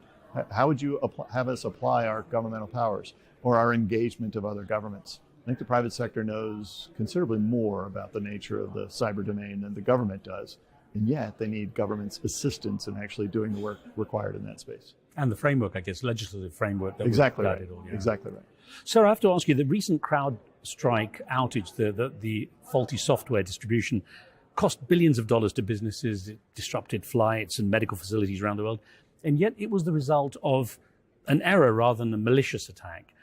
How would you have us apply our governmental powers or our engagement of other governments? I think the private sector knows considerably more about the nature of the cyber domain than the government does. And yet they need government's assistance in actually doing the work required in that space. And the framework, I guess, legislative framework. That exactly would right. it all, yeah. Exactly right. Sir, I have to ask you, the recent CrowdStrike outage, the faulty software distribution, cost billions of dollars to businesses. It disrupted flights and medical facilities around the world. And yet it was the result of an error rather than a malicious attack.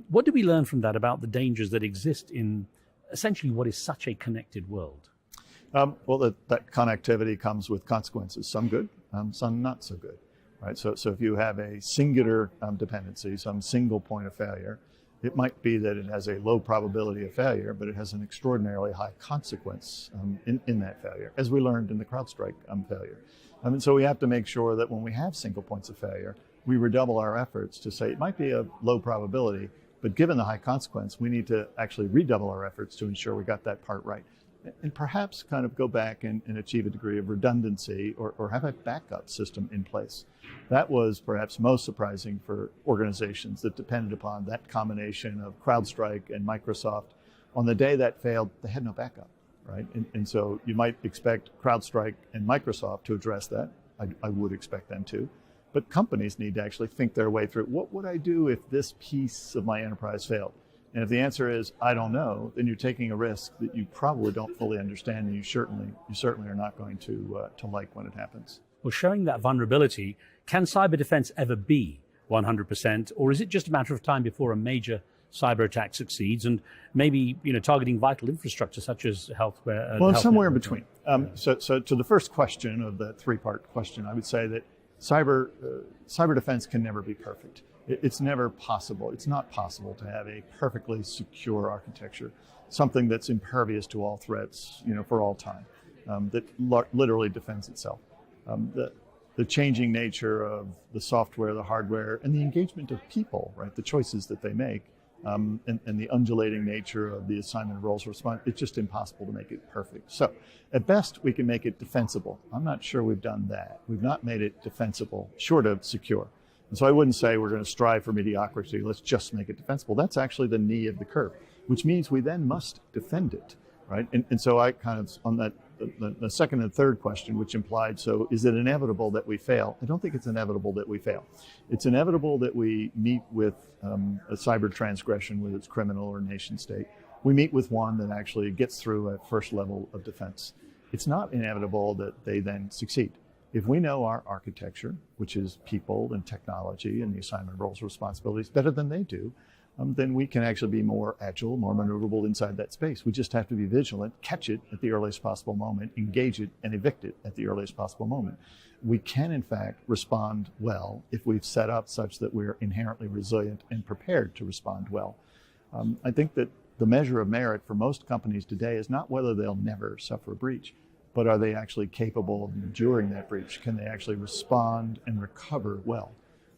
What do we learn from that about the dangers that exist in essentially what is such a connected world? Well, that connectivity comes with consequences, some good, some not so good, right? So if you have a singular dependency, some single point of failure, it might be that it has a low probability of failure, but it has an extraordinarily high consequence in that failure, as we learned in the CrowdStrike failure. And so we have to make sure that when we have single points of failure, we redouble our efforts to say it might be a low probability, but given the high consequence, we need to actually redouble our efforts to ensure we got that part right. And perhaps kind of go back and achieve a degree of redundancy or have a backup system in place. That was perhaps most surprising for organizations that depended upon that combination of CrowdStrike and Microsoft. On the day that failed, they had no backup, right? And so you might expect CrowdStrike and Microsoft to address that. I would expect them to. But companies need to actually think their way through, what would I do if this piece of my enterprise failed? And if the answer is, I don't know, then you're taking a risk that you probably don't fully understand, and you certainly are not going to like when it happens. Well, showing that vulnerability, can cyber defense ever be 100%, or is it just a matter of time before a major cyber attack succeeds, and maybe targeting vital infrastructure such as healthcare? Well, somewhere in between. So to the first question of the three-part question, I would say that cyber defense can never be perfect. It's never possible. It's not possible to have a perfectly secure architecture, something that's impervious to all threats, for all time, that literally defends itself. The changing nature of the software, the hardware, and the engagement of people, right? The choices that they make, and the undulating nature of the assignment of roles response, it's just impossible to make it perfect. So at best, we can make it defensible. I'm not sure we've done that. We've not made it defensible, short of secure. And so I wouldn't say we're going to strive for mediocrity. Let's just make it defensible. That's actually the knee of the curve, which means we then must defend it, right? And so I kind of, on that, the second and third question, which implied, so is it inevitable that we fail? I don't think it's inevitable that we fail. It's inevitable that we meet with a cyber transgression with its criminal or nation state. We meet with one that actually gets through a first level of defense. It's not inevitable that they then succeed. If we know our architecture, which is people and technology and the assignment of roles and responsibilities better than they do, then we can actually be more agile, more maneuverable inside that space. We just have to be vigilant, catch it at the earliest possible moment, engage it, and evict it at the earliest possible moment. We can, in fact, respond well if we've set up such that we're inherently resilient and prepared to respond well. I think that the measure of merit for most companies today is not whether they'll never suffer a breach, but are they actually capable of enduring that breach? Can they actually respond and recover well?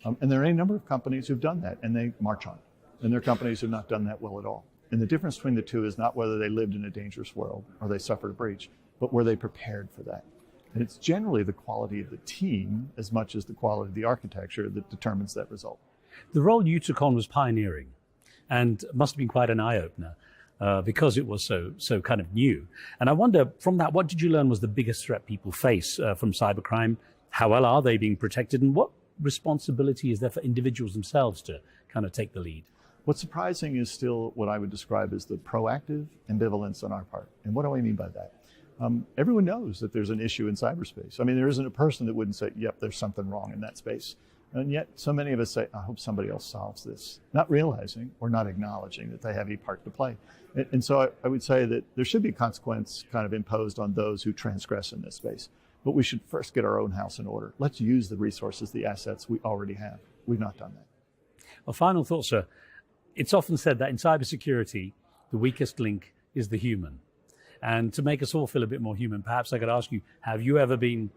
And there are any number of companies who've done that, and they march on. And there are companies who've not done that well at all. And the difference between the two is not whether they lived in a dangerous world or they suffered a breach, but were they prepared for that? And it's generally the quality of the team as much as the quality of the architecture that determines that result. The role you took on was pioneering, and must have been quite an eye-opener because it was so kind of new. And I wonder, from that, what did you learn was the biggest threat people face from cybercrime? How well are they being protected? And what responsibility is there for individuals themselves to kind of take the lead? What's surprising is still what I would describe as the proactive ambivalence on our part. And what do I mean by that? Everyone knows that there's an issue in cyberspace. I mean, there isn't a person that wouldn't say, yep, there's something wrong in that space. And yet so many of us say, I hope somebody else solves this, not realizing or not acknowledging that they have a part to play. And so I would say that there should be a consequence kind of imposed on those who transgress in this space. But we should first get our own house in order. Let's use the resources, the assets we already have. We've not done that. A final thought, sir. It's often said that in cybersecurity, the weakest link is the human. And to make us all feel a bit more human, perhaps I could ask you, have you ever been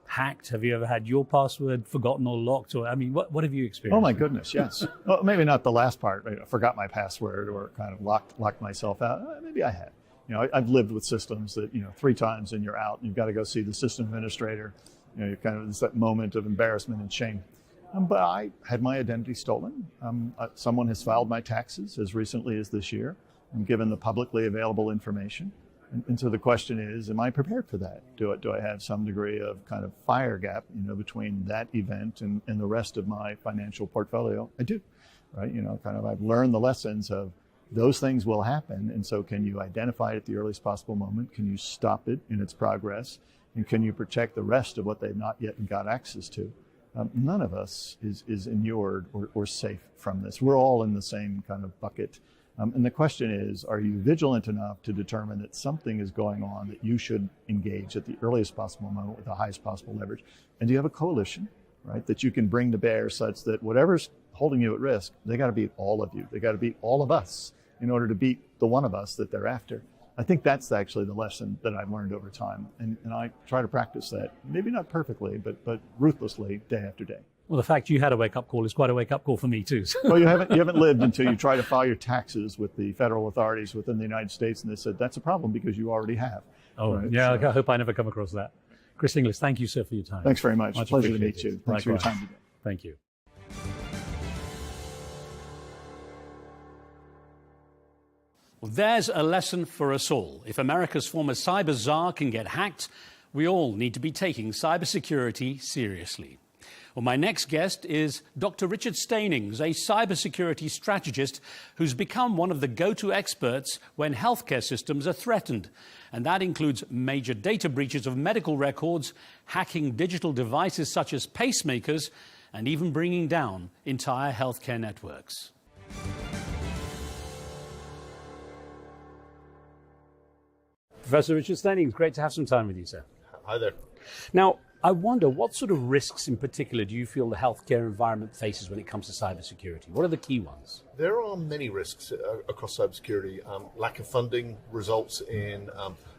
hacked? Have you ever had your password forgotten or locked? Or, I mean, what have you experienced? Oh, my goodness, yes. Well, maybe not the last part. I forgot my password or kind of locked myself out. Maybe I have. I've lived with systems that, 3 times and you're out. And you've got to go see the system administrator. You kind of, it's that moment of embarrassment and shame. But I had my identity stolen. Someone has filed my taxes as recently as this year and given the publicly available information. And so the question is, am I prepared for that? Do I have some degree of kind of fire gap, between that event and the rest of my financial portfolio? I do, right? I've learned the lessons of those things will happen. And so can you identify it at the earliest possible moment? Can you stop it in its progress? And can you protect the rest of what they've not yet got access to? None of us is inured or safe from this. We're all in the same kind of bucket. And the question is, are you vigilant enough to determine that something is going on that you should engage at the earliest possible moment with the highest possible leverage? And do you have a coalition, right, that you can bring to bear such that whatever's holding you at risk, they got to beat all of you. They got to beat all of us in order to beat the one of us that they're after. I think that's actually the lesson that I've learned over time. And I try to practice that, maybe not perfectly, but ruthlessly day after day. Well, the fact you had a wake-up call is quite a wake-up call for me too. Well, you haven't lived until you try to file your taxes with the federal authorities within the United States, and they said that's a problem because you already have. Oh, right? Yeah, so I hope I never come across that. Chris Inglis, thank you, sir, for your time. Thanks very much. Pleasure to meet you. Thanks for your time today. Thank you. Well, there's a lesson for us all. If America's former cyber czar can get hacked, we all need to be taking cybersecurity seriously. Well, my next guest is Dr. Richard Stainings, a cybersecurity strategist who's become one of the go-to experts when healthcare systems are threatened. And that includes major data breaches of medical records, hacking digital devices such as pacemakers, and even bringing down entire healthcare networks. Professor Richard Stainings, great to have some time with you, sir. Hi there. Now, I wonder, what sort of risks in particular do you feel the healthcare environment faces when it comes to cybersecurity? What are the key ones? There are many risks across cybersecurity. Lack of funding results in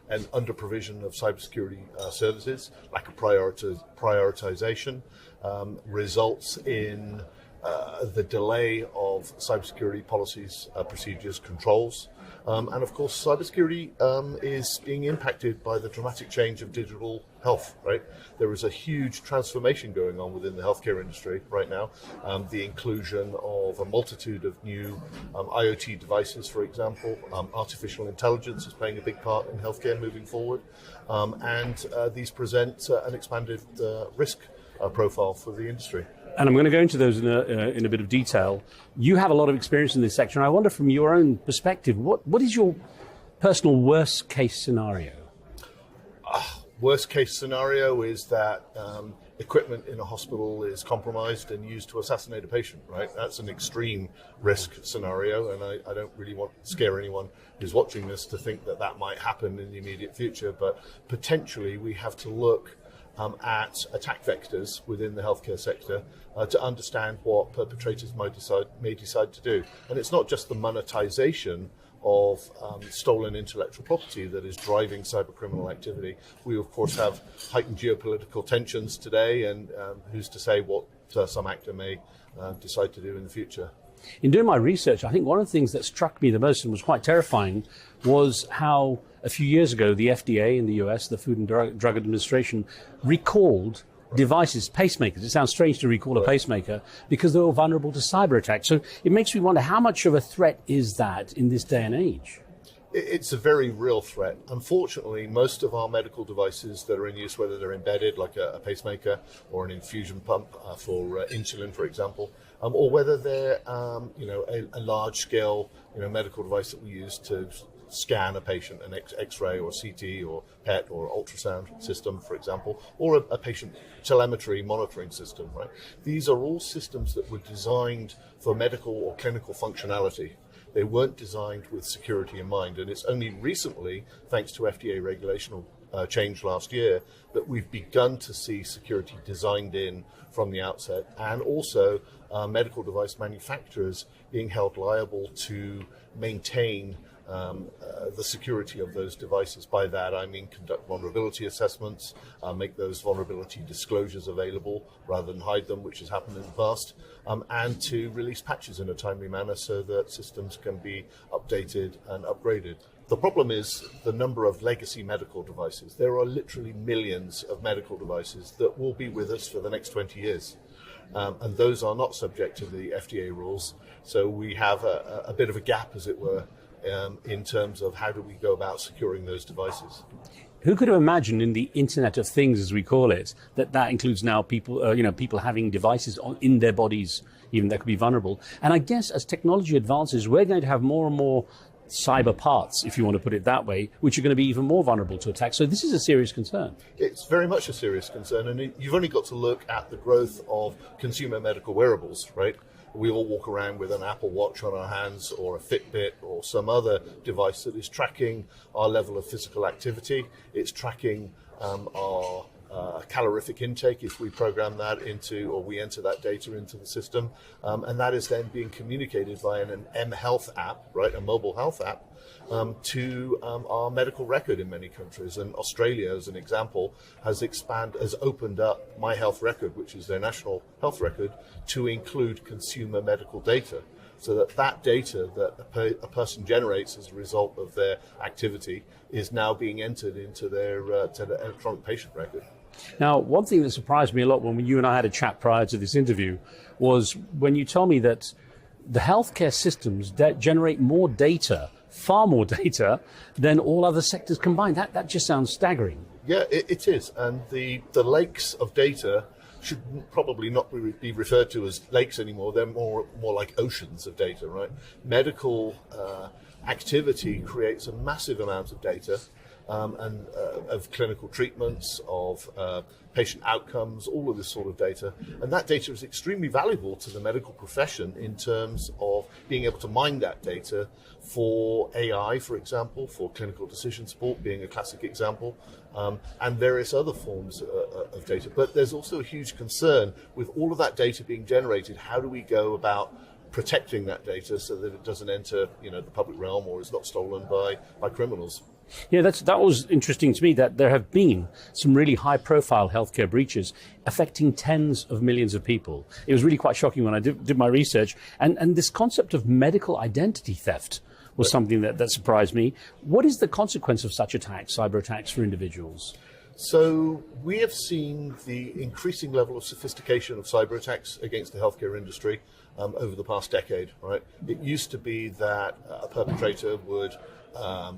an under-provision of cybersecurity services. Lack of prioritization results in the delay of cybersecurity policies, procedures, controls. And of course, cybersecurity is being impacted by the dramatic change of digital health, right? There is a huge transformation going on within the healthcare industry right now. The inclusion of a multitude of new IoT devices, for example. Artificial intelligence is playing a big part in healthcare moving forward. And these present an expanded risk profile for the industry. And I'm going to go into those in a bit of detail. You have a lot of experience in this sector, and I wonder from your own perspective, what is your personal worst case scenario? Worst case scenario is that equipment in a hospital is compromised and used to assassinate a patient, right? That's an extreme risk scenario, and I don't really want to scare anyone who's watching this to think that that might happen in the immediate future, but potentially we have to look at attack vectors within the healthcare sector to understand what perpetrators may decide to do. And it's not just the monetization of stolen intellectual property that is driving cybercriminal activity. We, of course, have heightened geopolitical tensions today, and who's to say what some actor may decide to do in the future. In doing my research, I think one of the things that struck me the most and was quite terrifying was how a few years ago the FDA in the US, the Food and Drug Administration, recalled devices, pacemakers. It sounds strange to recall a pacemaker because they were vulnerable to cyber attacks. So it makes me wonder, how much of a threat is that in this day and age? It's a very real threat. Unfortunately, most of our medical devices that are in use, whether they're embedded like a pacemaker or an infusion pump for insulin, for example, or whether they're a large-scale medical device that we use to scan a patient, an X-ray or CT or PET or ultrasound system, for example, or a patient telemetry monitoring system, right? These are all systems that were designed for medical or clinical functionality. They weren't designed with security in mind, and it's only recently, thanks to FDA regulational change last year, that we've begun to see security designed in from the outset, and also medical device manufacturers being held liable to maintain the security of those devices. By that I mean conduct vulnerability assessments, make those vulnerability disclosures available rather than hide them, which has happened in the past, and to release patches in a timely manner so that systems can be updated and upgraded. The problem is the number of legacy medical devices. There are literally millions of medical devices that will be with us for the next 20 years. And those are not subject to the FDA rules. So we have a bit of a gap, as it were, in terms of how do we go about securing those devices. Who could have imagined in the Internet of Things, as we call it, that includes now people, people having devices in their bodies, even that could be vulnerable. And I guess as technology advances, we're going to have more and more cyber parts, if you want to put it that way, which are going to be even more vulnerable to attack. So this is a serious concern. It's very much a serious concern, and you've only got to look at the growth of consumer medical wearables, right? We all walk around with an Apple Watch on our hands, or a Fitbit, or some other device that is tracking our level of physical activity. It's tracking our calorific intake if we program that into, or we enter that data into the system, and that is then being communicated via an mHealth app, right, a mobile health app, to our medical record in many countries. And Australia, as an example, has opened up My Health Record, which is their national health record, to include consumer medical data, so that data that a person generates as a result of their activity is now being entered into their electronic patient record. Now, one thing that surprised me a lot when you and I had a chat prior to this interview was when you told me that the healthcare systems generate more data, far more data, than all other sectors combined. That just sounds staggering. Yeah, it is. And the lakes of data should probably not be referred to as lakes anymore. They're more like oceans of data, right? Medical activity creates a massive amount of data, and of clinical treatments, of patient outcomes, all of this sort of data. And that data is extremely valuable to the medical profession in terms of being able to mine that data for AI, for example, for clinical decision support being a classic example, and various other forms of data. But there's also a huge concern with all of that data being generated. How do we go about protecting that data so that it doesn't enter, the public realm or is not stolen by criminals? Yeah, that was interesting to me, that there have been some really high-profile healthcare breaches affecting tens of millions of people. It was really quite shocking when I did my research. And this concept of medical identity theft was something that surprised me. What is the consequence of such attacks, cyber attacks, for individuals? So we have seen the increasing level of sophistication of cyber attacks against the healthcare industry over the past decade, right? It used to be that a perpetrator would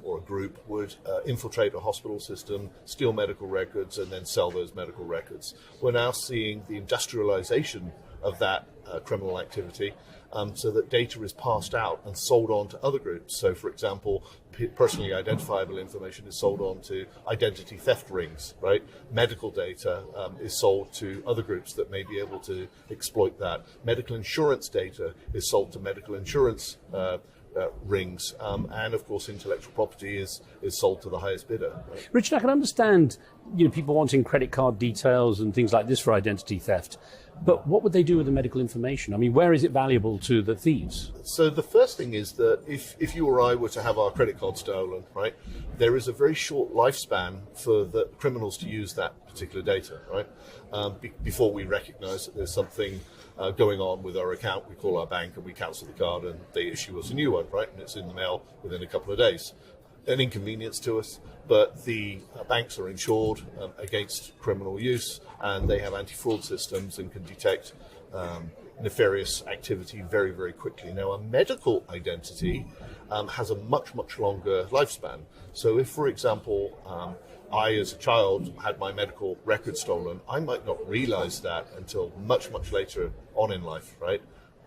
or a group would infiltrate a hospital system, steal medical records, and then sell those medical records. We're now seeing the industrialization of that criminal activity, so that data is passed out and sold on to other groups. So, for example, personally identifiable information is sold on to identity theft rings, right? Medical data is sold to other groups that may be able to exploit that. Medical insurance data is sold to medical insurance rings, and of course intellectual property is sold to the highest bidder. Right? Richard, I can understand people wanting credit card details and things like this for identity theft, but what would they do with the medical information? I mean, where is it valuable to the thieves? So the first thing is that if you or I were to have our credit card stolen, right, there is a very short lifespan for the criminals to use that particular data, right? Before we recognize that there's something going on with our account, we call our bank and we cancel the card and they issue us a new one, right? And it's in the mail within a couple of days. An inconvenience to us, but the banks are insured against criminal use, and they have anti-fraud systems and can detect nefarious activity very, very quickly. Now, a medical identity has a much, much longer lifespan. So if, for example, I, as a child, had my medical record stolen, I might not realize that until much, much later on in life, right?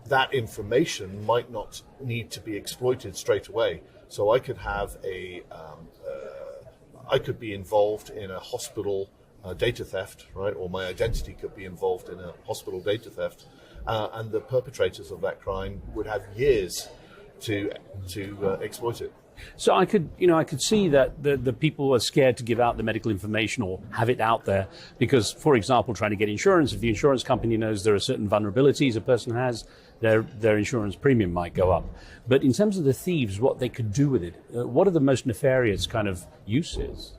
That information might not need to be exploited straight away. So I could have I could be involved in a hospital data theft, right? Or my identity could be involved in a hospital data theft, and the perpetrators of that crime would have years to exploit it. So I could see that the people are scared to give out the medical information or have it out there because, for example, trying to get insurance, if the insurance company knows there are certain vulnerabilities a person has, their insurance premium might go up. But in terms of the thieves, what they could do with it, what are the most nefarious kind of uses?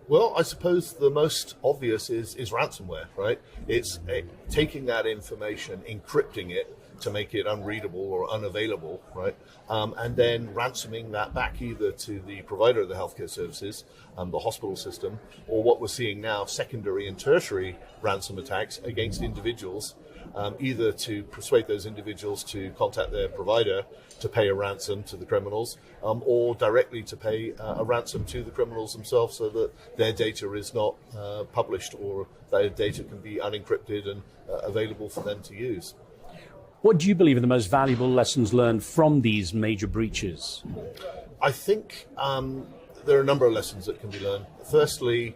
Well, I suppose the most obvious is ransomware, right? It's taking that information, encrypting it, to make it unreadable or unavailable, right? And then ransoming that back either to the provider of the healthcare services, the hospital system, or what we're seeing now, secondary and tertiary ransom attacks against individuals, either to persuade those individuals to contact their provider to pay a ransom to the criminals, or directly to pay a ransom to the criminals themselves so that their data is not published or their data can be unencrypted and available for them to use. What do you believe are the most valuable lessons learned from these major breaches? I think there are a number of lessons that can be learned. Firstly,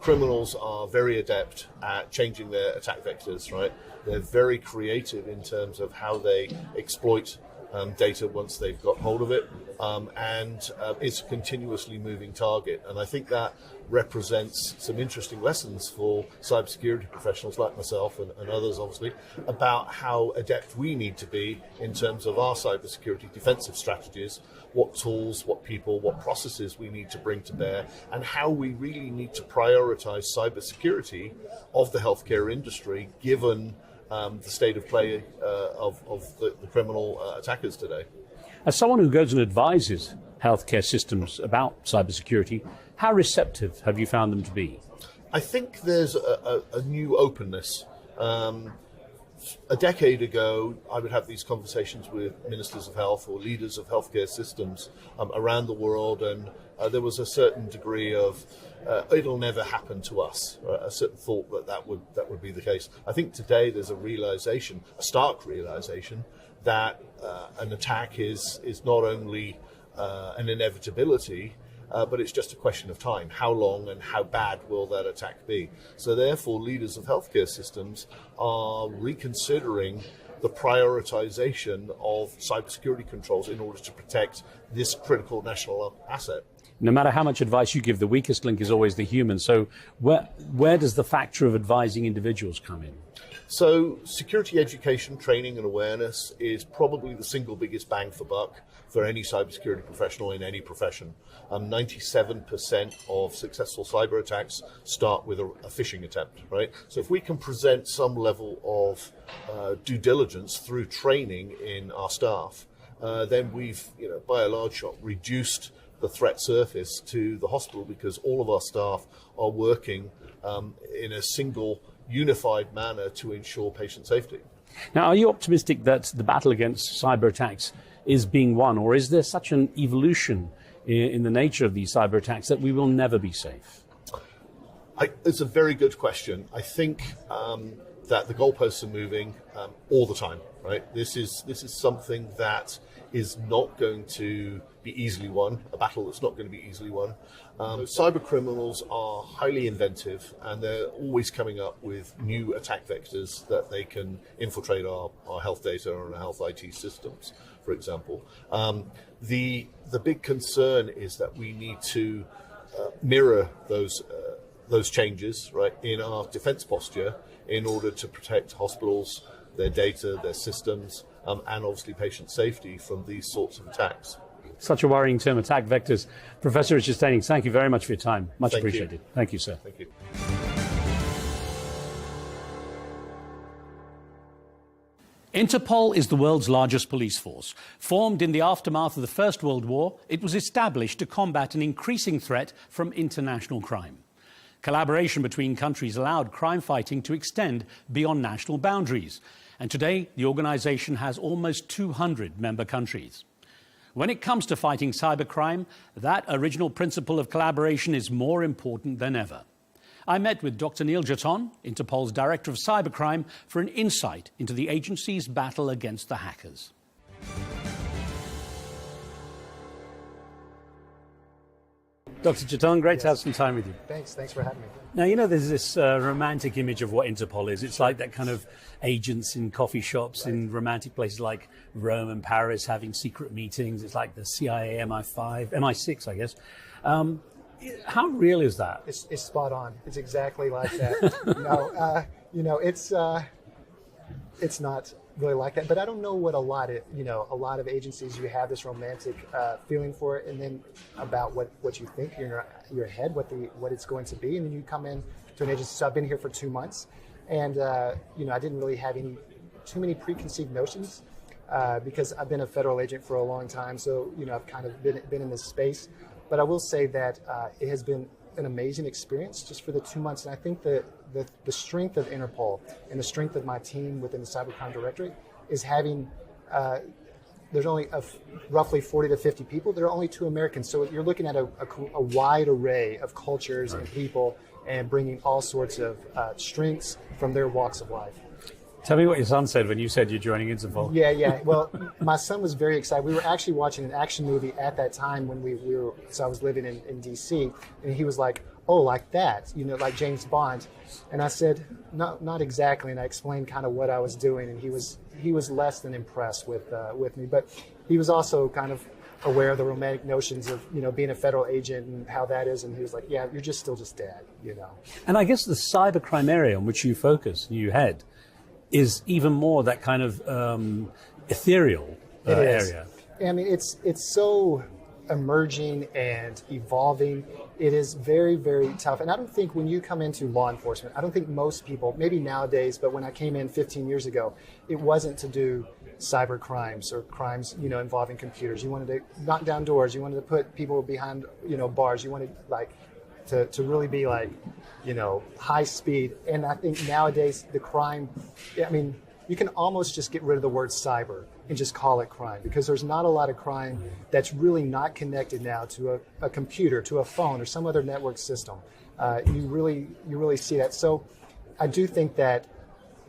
criminals are very adept at changing their attack vectors, right? They're very creative in terms of how they exploit data once they've got hold of it, and it's a continuously moving target. And I think that represents some interesting lessons for cybersecurity professionals like myself and others, obviously, about how adept we need to be in terms of our cybersecurity defensive strategies, what tools, what people, what processes we need to bring to bear, and how we really need to prioritize cybersecurity of the healthcare industry, given the state of play of the criminal attackers today. As someone who goes and advises healthcare systems about cybersecurity, how receptive have you found them to be? I think there's a new openness. a decade ago, I would have these conversations with ministers of health or leaders of healthcare systems around the world, and there was a certain degree of it'll never happen to us, a certain thought that would be the case. I think today there's a stark realization that an attack is not only an inevitability, but it's just a question of time. How long and how bad will that attack be? So therefore, leaders of healthcare systems are reconsidering the prioritization of cybersecurity controls in order to protect this critical national asset. No matter how much advice you give, the weakest link is always the human. So where does the factor of advising individuals come in? So security education, training and awareness is probably the single biggest bang for buck for any cybersecurity professional in any profession. 97% of successful cyber attacks start with a phishing attempt, right? So if we can present some level of due diligence through training in our staff, then we've, by a large shot, reduced the threat surface to the hospital, because all of our staff are working in a single unified manner to ensure patient safety. Now, are you optimistic that the battle against cyber attacks is being won, or is there such an evolution in the nature of these cyber attacks that we will never be safe? It's a very good question. I think that the goalposts are moving all the time, right? This is something that is not going to be easily won, a battle that's not going to be easily won. Cyber criminals are highly inventive, and they're always coming up with new attack vectors that they can infiltrate our health data and our health IT systems, for example. The big concern is that we need to mirror those changes, right, in our defense posture in order to protect hospitals, their data, their systems, and obviously patient safety from these sorts of attacks. Such a worrying term, attack vectors. Professor Richard Steinings, thank you very much for your time. Much appreciated. Thank you, sir. Thank you. Interpol is the world's largest police force. Formed in the aftermath of the First World War, it was established to combat an increasing threat from international crime. Collaboration between countries allowed crime fighting to extend beyond national boundaries. And today, the organization has almost 200 member countries. When it comes to fighting cybercrime, that original principle of collaboration is more important than ever. I met with Dr. Neil Jaton, Interpol's Director of Cybercrime, for an insight into the agency's battle against the hackers. Dr. Jaton, great to have some time with you. Thanks for having me. Now, there's this romantic image of what Interpol is. It's like that kind of agents in coffee shops in romantic places like Rome and Paris having secret meetings. It's like the CIA, MI6, I guess. How real is that? It's spot on. It's exactly like that. It's not really like that. But I don't know what a lot of agencies, you have this romantic feeling for it, and then about what you think in your head, what it's going to be, and then you come in to an agency. So I've been here for 2 months, and I didn't really have too many preconceived notions because I've been a federal agent for a long time. So I've kind of been in this space. But I will say that it has been an amazing experience just for the 2 months, and I think the strength of Interpol and the strength of my team within the Cybercrime Directorate is having, there's only roughly 40 to 50 people. There are only 2 Americans, so you're looking at a wide array of cultures and people, and bringing all sorts of strengths from their walks of life. Tell me what your son said when you said you're joining Interpol. Yeah. Well, my son was very excited. We were actually watching an action movie at that time when so I was living in D.C., and he was like, oh, like that, like James Bond. And I said, no, not exactly. And I explained kind of what I was doing, and he was less than impressed with me. But he was also kind of aware of the romantic notions of, being a federal agent and how that is. And he was like, yeah, you're still just dad, And I guess the cybercrime area on which you focus, you head, is even more that kind of ethereal area. I mean, it's so emerging and evolving. It is very, very tough. And I don't think when you come into law enforcement, I don't think most people, maybe nowadays, but when I came in 15 years ago, it wasn't to do cyber crimes or crimes, involving computers. You wanted to knock down doors. You wanted to put people behind, bars. You wanted to really be high speed. And I think nowadays the crime, you can almost just get rid of the word cyber and just call it crime, because there's not a lot of crime that's really not connected now to a computer, to a phone, or some other network system. You really see that. So I do think that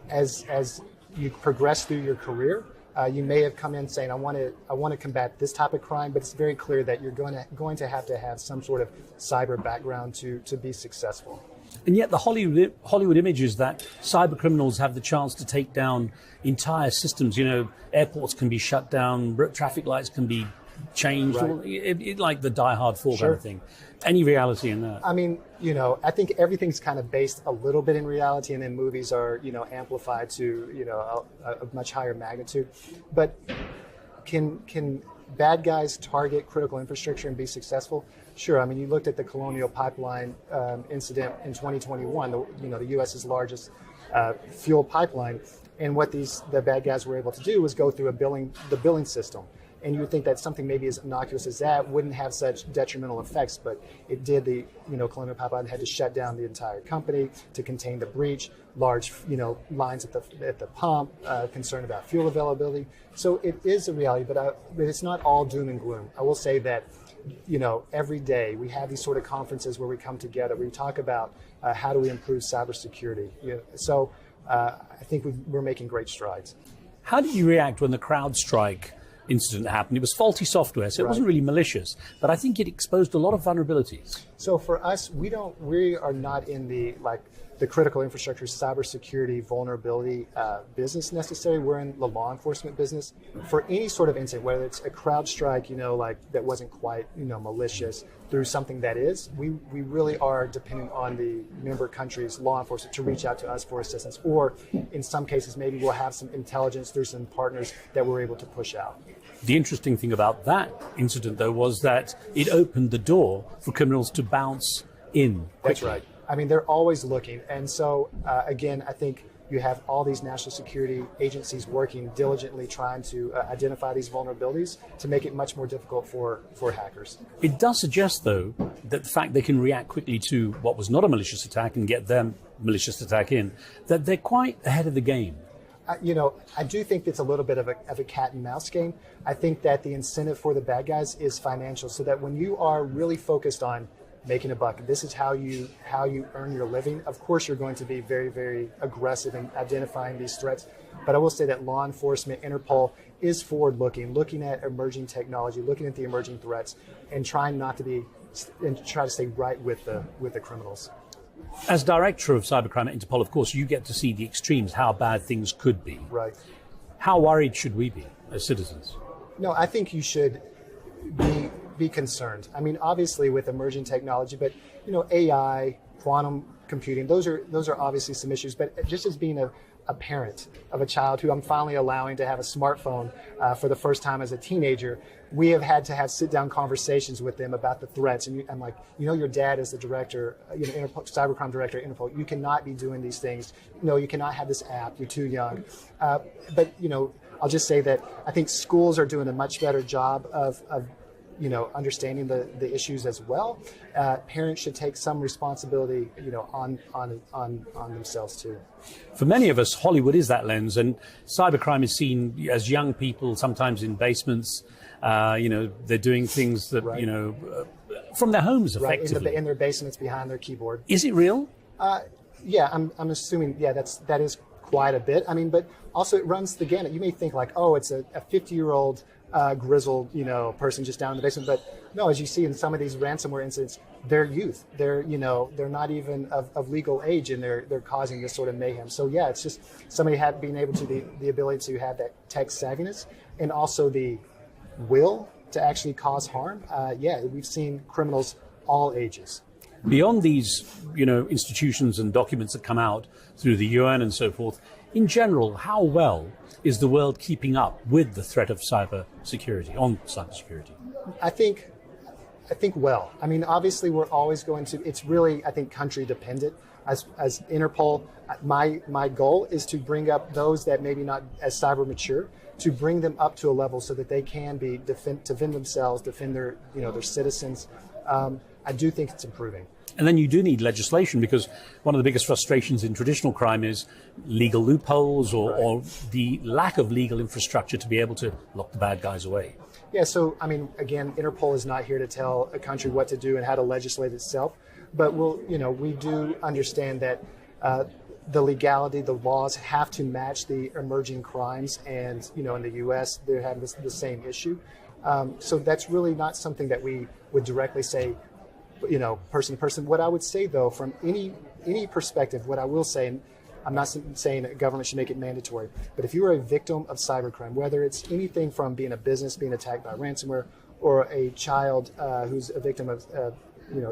as you progress through your career, you may have come in saying, I want to combat this type of crime, but it's very clear that you're going to have some sort of cyber background to be successful. And yet the Hollywood image is that cyber criminals have the chance to take down entire systems. You know, airports can be shut down, traffic lights can be changed, Right. like the Die Hard 4 kind of thing. Any reality in that? I mean, you know, I think everything's kind of based a little bit in reality, and then movies are, you know, amplified to, you know, a much higher magnitude. But can bad guys target critical infrastructure and be successful? Sure. I mean, you looked at the Colonial Pipeline incident in 2021, the U.S.'s largest fuel pipeline, and what the bad guys were able to do was go through the billing system. And you would think that something maybe as innocuous as that wouldn't have such detrimental effects, but it did. The Colonial Pipeline had to shut down the entire company to contain the breach. Large lines at the pump, concern about fuel availability. So it is a reality, but it's not all doom and gloom. I will say that every day we have these sort of conferences where we come together. We talk about how do we improve cybersecurity. So I think we're making great strides. How did you react when the CrowdStrike incident happened? It was faulty software, so it wasn't really malicious, but I think it exposed a lot of vulnerabilities. So for us, we are not in the critical infrastructure cybersecurity vulnerability business necessarily. We're in the law enforcement business. For any sort of incident, whether it's a CrowdStrike, that wasn't quite, malicious, through something that is, we really are dependent on the member countries' law enforcement to reach out to us for assistance, or in some cases, maybe we'll have some intelligence through some partners that we're able to push out. The interesting thing about that incident, though, was that it opened the door for criminals to bounce in quickly. That's right. I mean, they're always looking. And so, again, I think you have all these national security agencies working diligently trying to identify these vulnerabilities to make it much more difficult for hackers. It does suggest, though, that the fact they can react quickly to what was not a malicious attack and get their malicious attack in, that they're quite ahead of the game. I do think it's a little bit of a cat and mouse game. I think that the incentive for the bad guys is financial, so that when you are really focused on making a buck, this is how you earn your living. Of course, you're going to be very, very aggressive in identifying these threats. But I will say that law enforcement, Interpol, is forward-looking, looking at emerging technology, looking at the emerging threats, and trying and try to stay right with the criminals. As director of cybercrime at Interpol, of course, you get to see the extremes, how bad things could be. Right. How worried should we be as citizens? No, I think you should be concerned. I mean, obviously with emerging technology, but AI, quantum computing, those are obviously some issues. But just as being a parent of a child who I'm finally allowing to have a smartphone for the first time as a teenager, we have had to have sit-down conversations with them about the threats. And I'm like, your dad is the director, cybercrime director at Interpol. You cannot be doing these things. You cannot have this app. You're too young. But I'll just say that I think schools are doing a much better job of understanding the issues as well. Parents should take some responsibility, on themselves too. For many of us, Hollywood is that lens, and cybercrime is seen as young people, sometimes in basements. They're doing things that, from their homes, effectively. Right, in their basements behind their keyboard. Is it real? Yeah, I'm assuming, that is quite a bit. I mean, but also it runs the gamut. You may think like, oh, it's a 50-year-old grizzled, person just down in the basement. But no, as you see in some of these ransomware incidents, they're youth. They're not even of legal age, and they're causing this sort of mayhem. So yeah, it's just somebody being able to the ability to have that tech savviness and also the will to actually cause harm. We've seen criminals all ages. Beyond these, institutions and documents that come out through the UN and so forth, in general, how well is the world keeping up with the threat of cybersecurity, on cybersecurity? I think well. I mean, obviously, we're always going to. It's really, I think, country dependent. As Interpol, my goal is to bring up those that maybe not as cyber mature, to bring them up to a level so that they can defend themselves, defend their their citizens. I do think it's improving. And then you do need legislation, because one of the biggest frustrations in traditional crime is legal loopholes or the lack of legal infrastructure to be able to lock the bad guys away. Yeah, so, I mean, again, Interpol is not here to tell a country what to do and how to legislate itself, but we do understand that the legality, the laws have to match the emerging crimes, and, in the U.S., they're having the same issue. So that's really not something that we would directly say, person to person. What I would say, though, from any perspective, what I will say, and I'm not saying that government should make it mandatory, but if you are a victim of cybercrime, whether it's anything from being a business being attacked by ransomware, or a child who's a victim of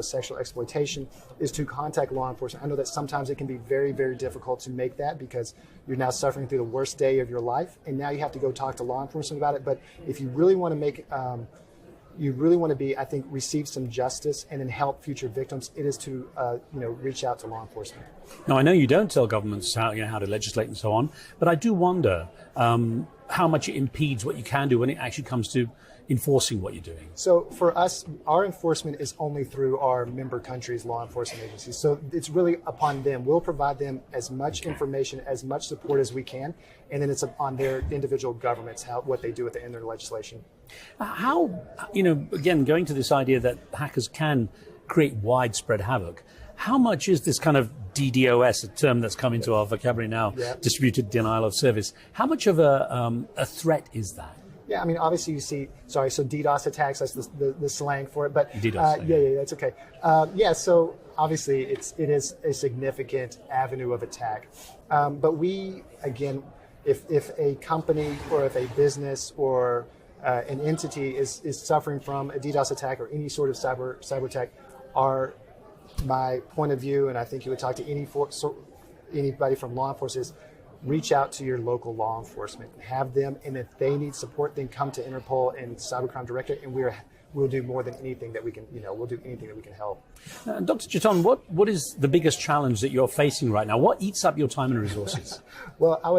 sexual exploitation, is to contact law enforcement. I know that sometimes it can be very, very difficult to make that, because you're now suffering through the worst day of your life, and now you have to go talk to law enforcement about it. But if you really want to make I think, receive some justice and then help future victims, it is to, reach out to law enforcement. Now, I know you don't tell governments how to legislate and so on, but I do wonder how much it impedes what you can do when it actually comes to enforcing what you're doing. So for us, our enforcement is only through our member countries' law enforcement agencies. So it's really upon them. We'll provide them as much information, as much support as we can, and then it's on their individual governments what they do with the end of their legislation. How, again, going to this idea that hackers can create widespread havoc, how much is this kind of DDoS, a term that's come into our vocabulary now, distributed denial of service, how much of a threat is that? Yeah, I mean, obviously you see, so DDoS attacks, that's the slang for it, but DDoS, yeah, that's okay. So obviously it is a significant avenue of attack. But we, again, if a company or if a business or an entity is suffering from a DDoS attack or any sort of cyber attack, my point of view, and I think you would talk to anybody from law enforcement, is reach out to your local law enforcement, have them, and if they need support, then come to Interpol and Cybercrime Directorate, and we'll do more than anything that we can, we'll do anything that we can help. Dr. Chiton, what is the biggest challenge that you're facing right now? What eats up your time and resources? Well, I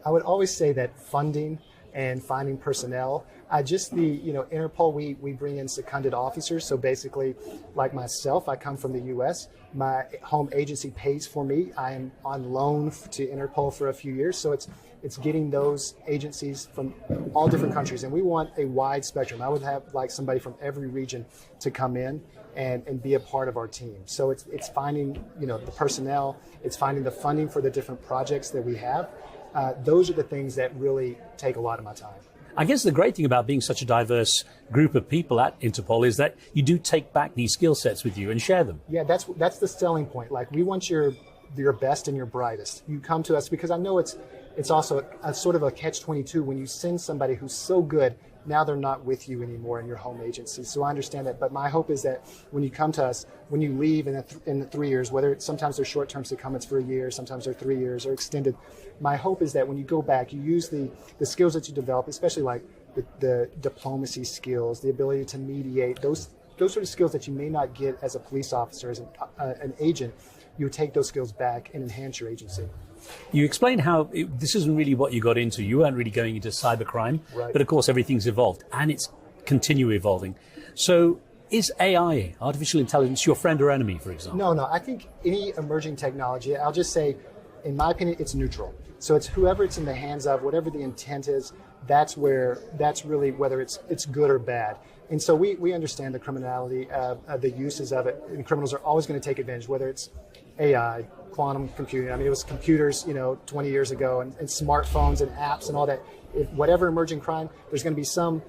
would always say that funding and finding personnel. Interpol, we bring in seconded officers. So basically, like myself, I come from the U.S. My home agency pays for me. I am on loan to Interpol for a few years. So it's getting those agencies from all different countries. And we want a wide spectrum. I would have like somebody from every region to come in and be a part of our team. So it's finding, the personnel, it's finding the funding for the different projects that we have. Those are the things that really take a lot of my time. I guess the great thing about being such a diverse group of people at Interpol is that you do take back these skill sets with you and share them. Yeah, that's the selling point. Like, we want your best and your brightest. You come to us because I know it's also a sort of a catch-22 when you send somebody who's so good. Now they're not with you anymore in your home agency. So I understand that. But my hope is that when you come to us, when you leave in the 3 years, whether sometimes they're short-term secondments for a year, sometimes they're 3 years or extended, my hope is that when you go back, you use the skills that you develop, especially like the diplomacy skills, the ability to mediate, those sort of skills that you may not get as a police officer, as an agent. You take those skills back and enhance your agency. You explained how this isn't really what you got into. You weren't really going into cybercrime, right. But of course everything's evolved and it's continually evolving. So is AI, artificial intelligence, your friend or enemy, for example? No. I think any emerging technology, I'll just say, in my opinion, it's neutral. So it's whoever it's in the hands of, whatever the intent is, that's really whether it's good or bad. And so we understand the criminality, the uses of it, and criminals are always going to take advantage, whether it's AI, quantum computing. I mean, it was computers, 20 years ago, and smartphones and apps and all that. Whatever emerging crime, there's going to be some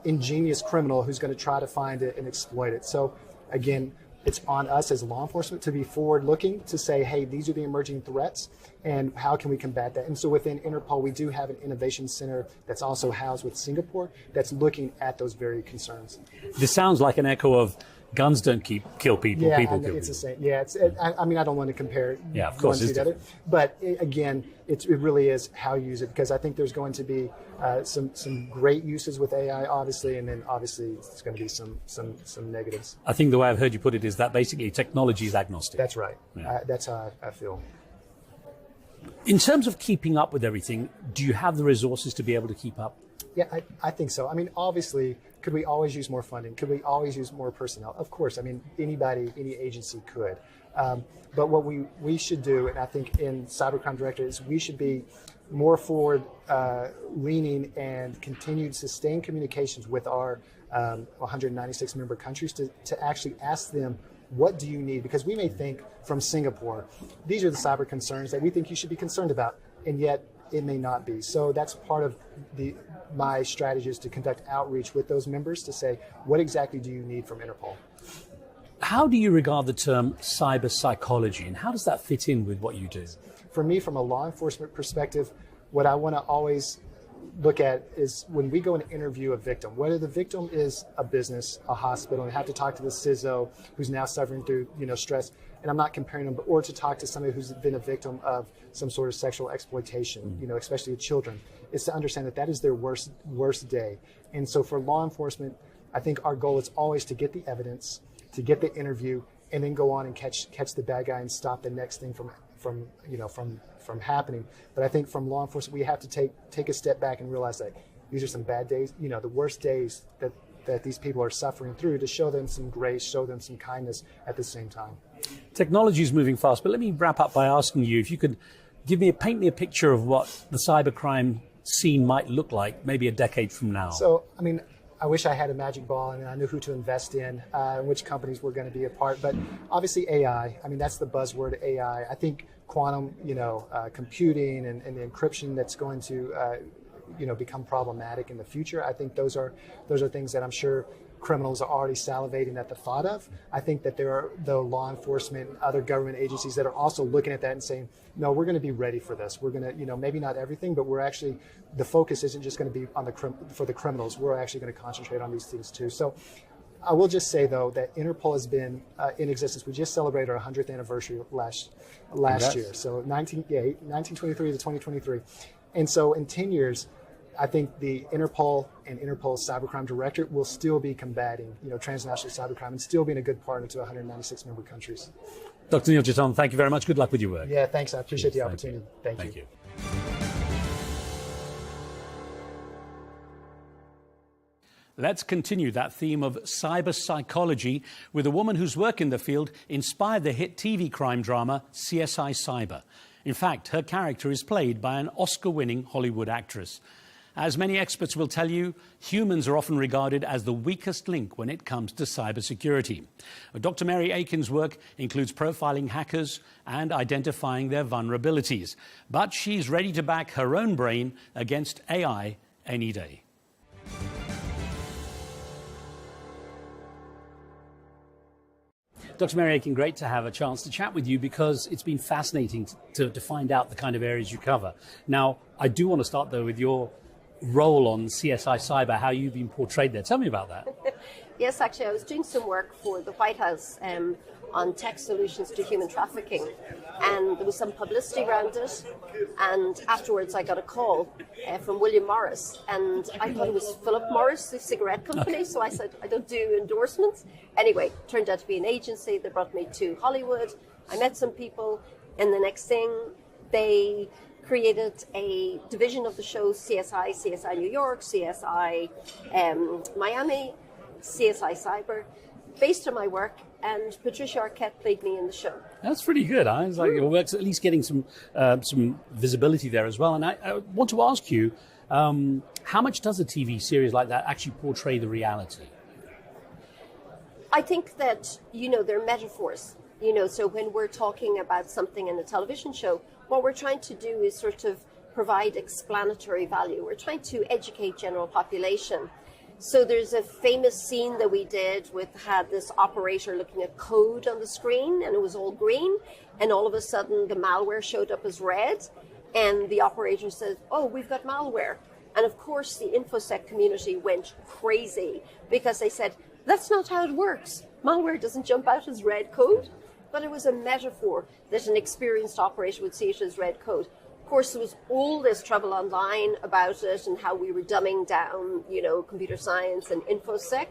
ingenious criminal who's going to try to find it and exploit it. So again, it's on us as law enforcement to be forward-looking, to say, hey, these are the emerging threats, and how can we combat that? And so within Interpol, we do have an innovation center that's also housed with Singapore that's looking at those very concerns. This sounds like an echo of guns don't kill people, yeah, people kill it's people. the same. Yeah, I mean, I don't want to compare one to the other, but again, it really is how you use it, because I think there's going to be some great uses with AI, obviously, and then obviously there's going to be some negatives. I think the way I've heard you put it is that basically technology is agnostic. That's right. Yeah. That's how I feel. In terms of keeping up with everything, do you have the resources to be able to keep up? Yeah, I think so. I mean, obviously, could we always use more funding? Could we always use more personnel? Of course. I mean, anybody, any agency could. But what we should do, and I think in Cybercrime Directorate, is we should be more forward leaning and continued sustained communications with our 196 member countries to actually ask them, what do you need? Because we may think from Singapore, these are the cyber concerns that we think you should be concerned about, and yet it may not be. So that's part of my strategy, is to conduct outreach with those members to say, what exactly do you need from Interpol? How do you regard the term cyber psychology, and how does that fit in with what you do? For me, from a law enforcement perspective, what I want to always look at is when we go and interview a victim, whether the victim is a business, a hospital, and have to talk to the CISO who's now suffering through stress, and I'm not comparing them, or to talk to somebody who's been a victim of some sort of sexual exploitation, especially with children, is to understand that is their worst day. And so for law enforcement, I think our goal is always to get the evidence, to get the interview, and then go on and catch the bad guy and stop the next thing from happening. But I think from law enforcement, we have to take a step back and realize that these are some bad days, the worst days that these people are suffering through, to show them some grace, show them some kindness at the same time. Technology is moving fast, but let me wrap up by asking you if you could paint me a picture of what the cybercrime scene might look like maybe a decade from now. So, I mean, I wish I had a magic ball and I knew who to invest in, which companies were going to be a part. But obviously AI, I mean, that's the buzzword, AI. I think quantum, computing and the encryption that's going to, become problematic in the future. I think those are things that I'm sure criminals are already salivating at the thought of. I think that there are the law enforcement, other government agencies that are also looking at that and saying, no, we're going to be ready for this. We're going to, maybe not everything, but we're actually, the focus isn't just going to be on for the criminals. We're actually going to concentrate on these things too. So I will just say, though, that Interpol has been in existence. We just celebrated our 100th anniversary last year. So 1923 to 2023. And so in 10 years, I think the Interpol and Interpol's Cybercrime Directorate will still be combating, transnational cybercrime and still being a good partner to 196 member countries. Dr. Neil Jaton, thank you very much. Good luck with your work. Yeah, thanks. I appreciate the opportunity. Thank you. Let's continue that theme of cyber psychology with a woman whose work in the field inspired the hit TV crime drama CSI Cyber. In fact, her character is played by an Oscar-winning Hollywood actress. As many experts will tell you, humans are often regarded as the weakest link when it comes to cybersecurity. Dr. Mary Aiken's work includes profiling hackers and identifying their vulnerabilities. But she's ready to back her own brain against AI any day. Dr. Mary Aiken, great to have a chance to chat with you because it's been fascinating to find out the kind of areas you cover. Now, I do want to start, though, with your role on CSI Cyber, how you've been portrayed there. Tell me about that. Yes, actually, I was doing some work for the White House on tech solutions to human trafficking, and there was some publicity around it, and afterwards I got a call from William Morris, and I thought it was Philip Morris, the cigarette company, so I said, I don't do endorsements. Anyway, turned out to be an agency. They brought me to Hollywood. I met some people, and the next thing, they created a division of the show, CSI New York, CSI Miami, CSI Cyber, based on my work, and Patricia Arquette played me in the show. That's pretty good. Huh? It's like your work's at least getting some visibility there as well. And I want to ask you, how much does a TV series like that actually portray the reality? I think that, they're metaphors. So when we're talking about something in a television show, what we're trying to do is sort of provide explanatory value. We're trying to educate general population. So there's a famous scene that we did had this operator looking at code on the screen, and it was all green, and all of a sudden the malware showed up as red, and the operator said, oh, we've got malware. And of course the InfoSec community went crazy because they said, that's not how it works. Malware doesn't jump out as red code. But it was a metaphor that an experienced operator would see it as red code. Of course, there was all this trouble online about it and how we were dumbing down, computer science and InfoSec.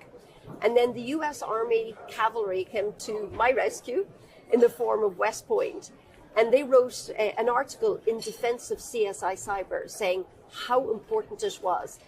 And then the US Army cavalry came to my rescue in the form of West Point. And they wrote an article in defense of CSI Cyber saying how important it was.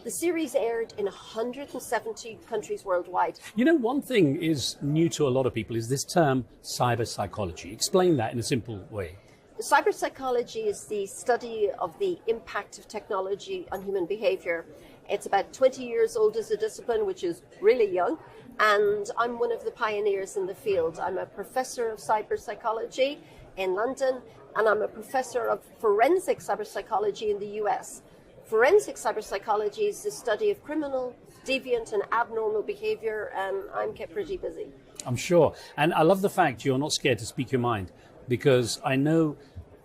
The series aired in 170 countries worldwide. You know, one thing is new to a lot of people is this term cyber psychology. Explain that in a simple way. Cyber psychology is the study of the impact of technology on human behavior. It's about 20 years old as a discipline, which is really young. And I'm one of the pioneers in the field. I'm a professor of cyber psychology in London, and I'm a professor of forensic cyber psychology in the US. Forensic cyber psychology is the study of criminal, deviant, and abnormal behavior, and I'm kept pretty busy. I'm sure. And I love the fact you're not scared to speak your mind, because I know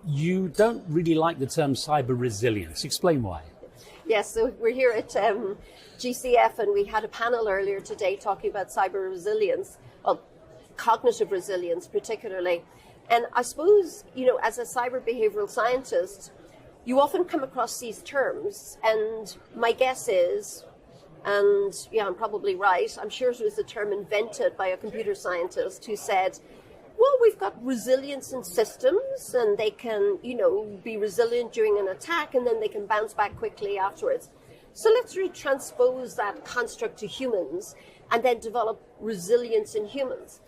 you don't really like the term cyber resilience. Explain why. Yes, so we're here at GCF, and we had a panel earlier today talking about cyber resilience, well, cognitive resilience particularly. And I suppose, you know, as a cyber behavioral scientist, you often come across these terms, and my guess is, and yeah, I'm probably right, I'm sure it was a term invented by a computer scientist who said, well, we've got resilience in systems, and they can, you know, be resilient during an attack, and then they can bounce back quickly afterwards. So let's retranspose that construct to humans and then develop resilience in humans.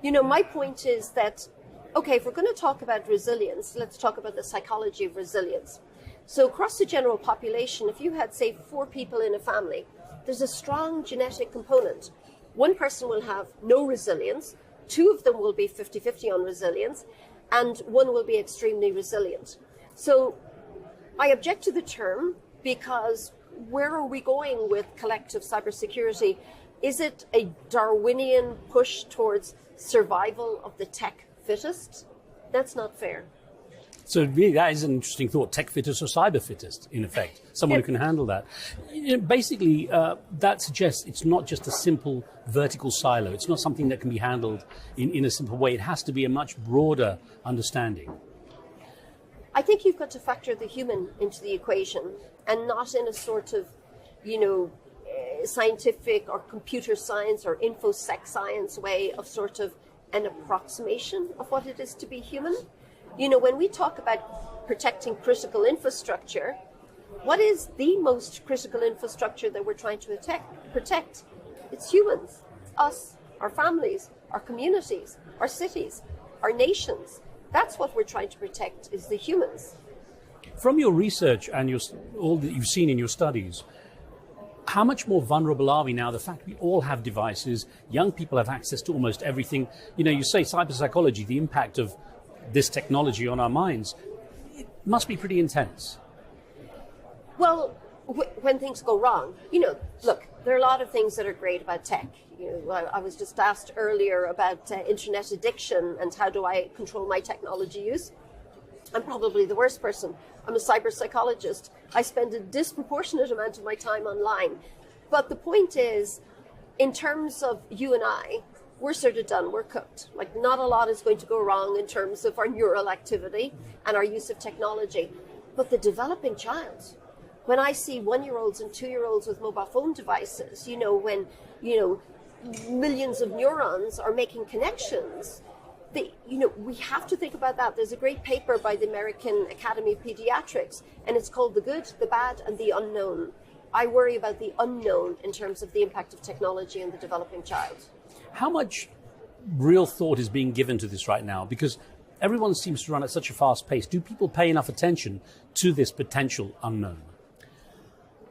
You know, my point is that, okay, if we're going to talk about resilience, let's talk about the psychology of resilience. So across the general population, if you had, say, 4 people in a family, there's a strong genetic component. One person will have no resilience, 2 of them will be 50-50 on resilience, and 1 will be extremely resilient. So I object to the term because where are we going with collective cybersecurity? Is it a Darwinian push towards survival of the tech fittest? That's not fair. So really, that is an interesting thought. Tech fittest or cyber fittest, in effect. Someone who can handle that. You know, basically, that suggests it's not just a simple vertical silo. It's not something that can be handled in a simple way. It has to be a much broader understanding. I think you've got to factor the human into the equation, and not in a sort of, you know, scientific or computer science or infosec science way of sort of an approximation of what it is to be human. You know, when we talk about protecting critical infrastructure, what is the most critical infrastructure that we're trying to protect? It's humans, us, our families, our communities, our cities, our nations. That's what we're trying to protect, is the humans. From your research and all that you've seen in your studies, how much more vulnerable are we now? The fact we all have devices, young people have access to almost everything. You know, you say cyber psychology, the impact of this technology on our minds, it must be pretty intense. Well, when things go wrong, you know, look, there are a lot of things that are great about tech. You know, I was just asked earlier about internet addiction and how do I control my technology use. I'm probably the worst person. I'm a cyber psychologist. I spend a disproportionate amount of my time online. But the point is, in terms of you and I, we're sort of done, we're cooked. Like, not a lot is going to go wrong in terms of our neural activity and our use of technology. But the developing child, when I see 1-year-olds and 2-year-olds with mobile phone devices, you know, when, you know, millions of neurons are making connections, you know, we have to think about that. There's a great paper by the American Academy of Pediatrics, and it's called The Good, the Bad, and the Unknown. I worry about the unknown in terms of the impact of technology on the developing child. How much real thought is being given to this right now? Because everyone seems to run at such a fast pace. Do people pay enough attention to this potential unknown?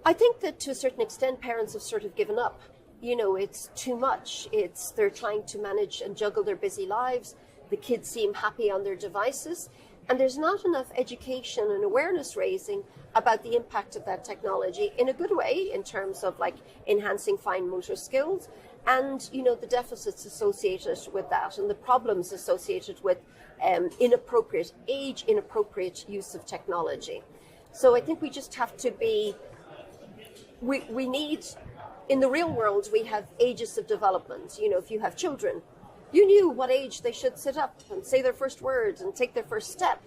I think that to a certain extent, parents have sort of given up. You know, it's too much. They're trying to manage and juggle their busy lives. The kids seem happy on their devices. And there's not enough education and awareness raising about the impact of that technology in a good way, in terms of like enhancing fine motor skills and, you know, the deficits associated with that and the problems associated with inappropriate use of technology. So I think we just have to be, we need, in the real world, we have ages of development. You know, if you have children, you knew what age they should sit up and say their first words and take their first step.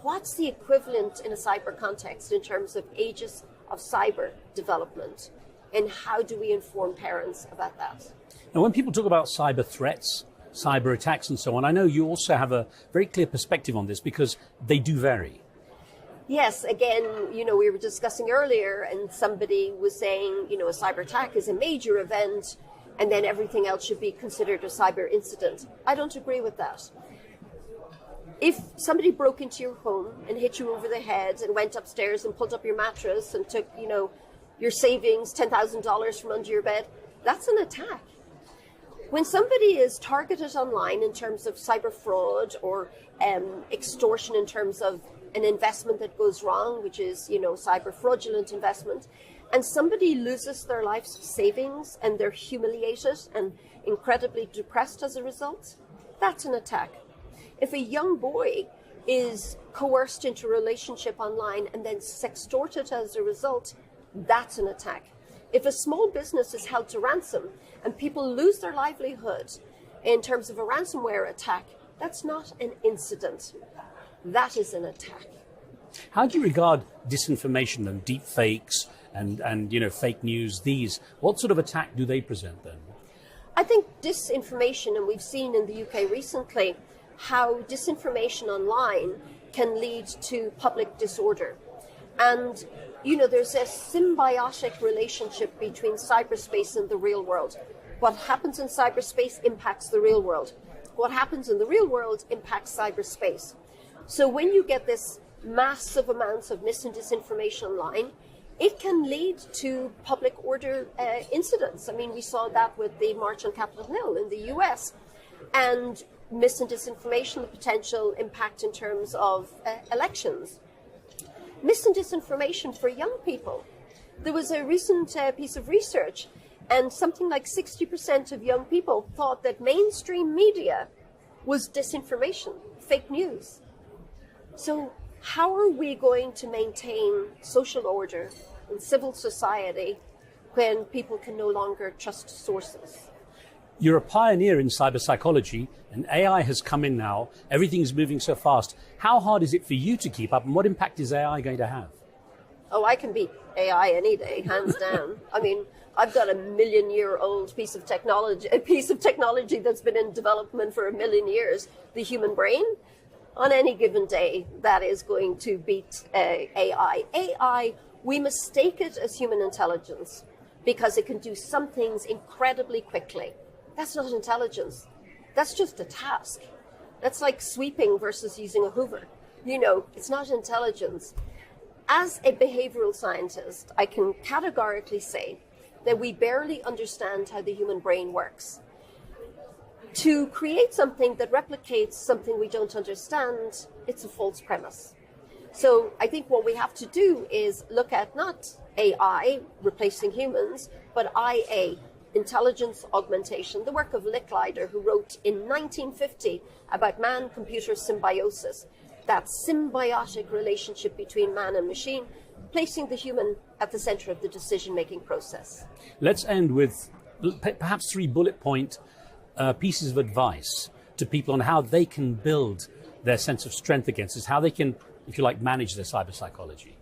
What's the equivalent in a cyber context in terms of ages of cyber development? And how do we inform parents about that? And when people talk about cyber threats, cyber attacks and so on. I know you also have a very clear perspective on this because they do vary. Yes, again, we were discussing earlier and somebody was saying, a cyber attack is a major event and then everything else should be considered a cyber incident. I don't agree with that. If somebody broke into your home and hit you over the head and went upstairs and pulled up your mattress and took, your savings, $10,000 from under your bed, that's an attack. When somebody is targeted online in terms of cyber fraud or extortion in terms of an investment that goes wrong, which is, cyber fraudulent investment, and somebody loses their life's savings and they're humiliated and incredibly depressed as a result, that's an attack. If a young boy is coerced into a relationship online and then sextorted as a result, that's an attack. If a small business is held to ransom and people lose their livelihood in terms of a ransomware attack, that's not an incident. That is an attack. How do you regard disinformation and deep fakes and fake news? What sort of attack do they present then? I think disinformation, and we've seen in the UK recently how disinformation online can lead to public disorder. And, there's a symbiotic relationship between cyberspace and the real world. What happens in cyberspace impacts the real world. What happens in the real world impacts cyberspace. So when you get this massive amounts of mis and disinformation online, it can lead to public order incidents. I mean, we saw that with the March on Capitol Hill in the US. And mis and disinformation, the potential impact in terms of elections. Mis and disinformation for young people. There was a recent piece of research, and something like 60% of young people thought that mainstream media was disinformation, fake news. So how are we going to maintain social order and civil society when people can no longer trust sources? You're a pioneer in cyber psychology, and AI has come in now. Everything's moving so fast. How hard is it for you to keep up, and what impact is AI going to have? Oh, I can beat AI any day, hands down. I mean, I've got a million-year-old piece of technology that's been in development for 1 million years, the human brain. On any given day, that is going to beat AI. AI, we mistake it as human intelligence because it can do some things incredibly quickly. That's not intelligence. That's just a task. That's like sweeping versus using a hoover. It's not intelligence. As a behavioral scientist, I can categorically say that we barely understand how the human brain works. To create something that replicates something we don't understand, it's a false premise. So I think what we have to do is look at not AI replacing humans, but IA, intelligence augmentation, the work of Licklider, who wrote in 1950 about man-computer symbiosis, that symbiotic relationship between man and machine, placing the human at the center of the decision-making process. Let's end with perhaps 3 bullet point pieces of advice to people on how they can build their sense of strength against this, how they can, if you like, manage their cyber psychology.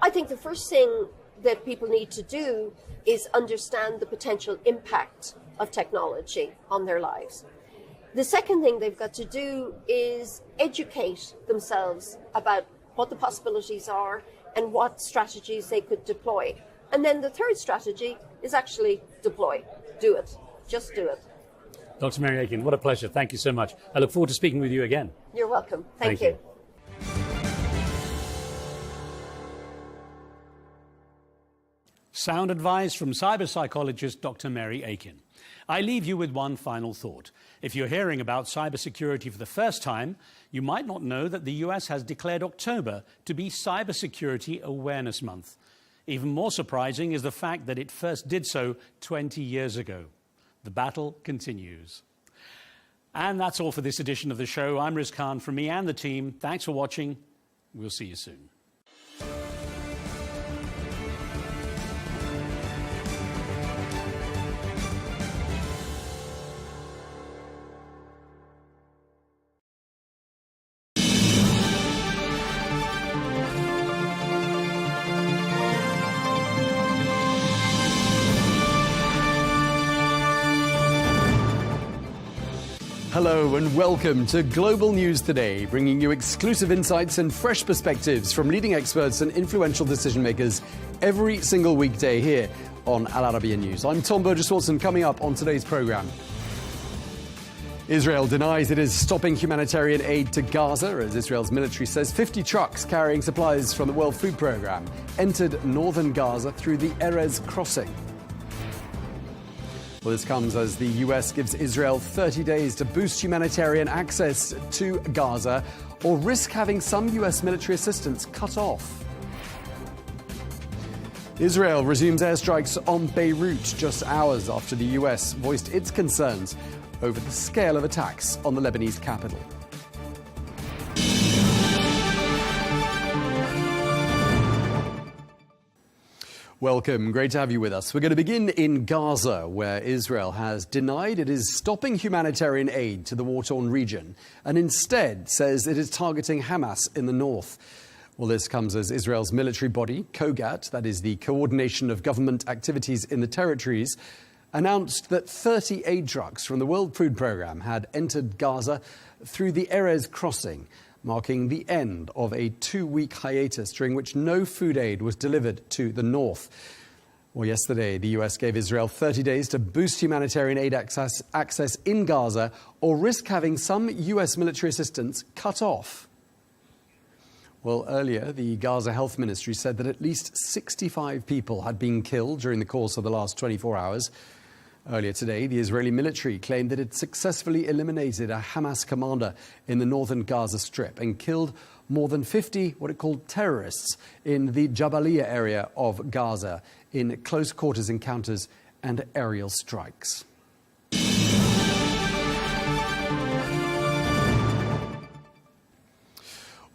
I think the first thing that people need to do is understand the potential impact of technology on their lives. The second thing they've got to do is educate themselves about what the possibilities are and what strategies they could deploy. And then the third strategy is actually deploy. Do it. Just do it. Dr. Mary Aiken, what a pleasure. Thank you so much. I look forward to speaking with you again. You're welcome. Thank you. Sound advice from cyber psychologist Dr. Mary Aiken. I leave you with one final thought. If you're hearing about cybersecurity for the first time, you might not know that the US has declared October to be Cybersecurity Awareness Month. Even more surprising is the fact that it first did so 20 years ago. The battle continues. And that's all for this edition of the show. I'm Riz Khan. From me and the team, thanks for watching. We'll see you soon. Hello and welcome to Global News Today, bringing you exclusive insights and fresh perspectives from leading experts and influential decision makers every single weekday here on Arabiya News. I'm Tom Burges Watson. Coming up on today's programme, Israel denies it is stopping humanitarian aid to Gaza, as Israel's military says 50 trucks carrying supplies from the World Food Programme entered northern Gaza through the Erez crossing. Well, this comes as the US gives Israel 30 days to boost humanitarian access to Gaza or risk having some US military assistance cut off. Israel resumes airstrikes on Beirut just hours after the US voiced its concerns over the scale of attacks on the Lebanese capital. Welcome. Great to have you with us. We're going to begin in Gaza, where Israel has denied it is stopping humanitarian aid to the war-torn region and instead says it is targeting Hamas in the north. Well, this comes as Israel's military body, COGAT, that is the Coordination of Government Activities in the Territories, announced that 30 aid trucks from the World Food Programme had entered Gaza through the Erez crossing, marking the end of a 2-week hiatus during which no food aid was delivered to the north. Well, yesterday, the US gave Israel 30 days to boost humanitarian aid access in Gaza or risk having some US military assistance cut off. Well, earlier, the Gaza Health Ministry said that at least 65 people had been killed during the course of the last 24 hours. Earlier today, the Israeli military claimed that it successfully eliminated a Hamas commander in the northern Gaza Strip and killed more than 50 what it called terrorists in the Jabalia area of Gaza in close quarters encounters and aerial strikes.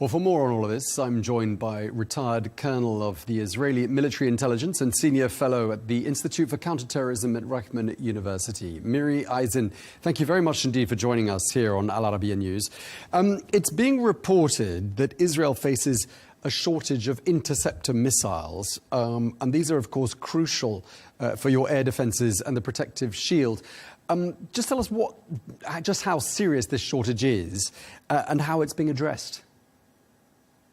Well, for more on all of this, I'm joined by retired colonel of the Israeli military intelligence and senior fellow at the Institute for Counterterrorism at Reichman University, Miri Eisen. Thank you very much indeed for joining us here on Al Arabiya News. It's being reported that Israel faces a shortage of interceptor missiles, and these are, of course, crucial for your air defences and the protective shield. Just tell us just how serious this shortage is and how it's being addressed.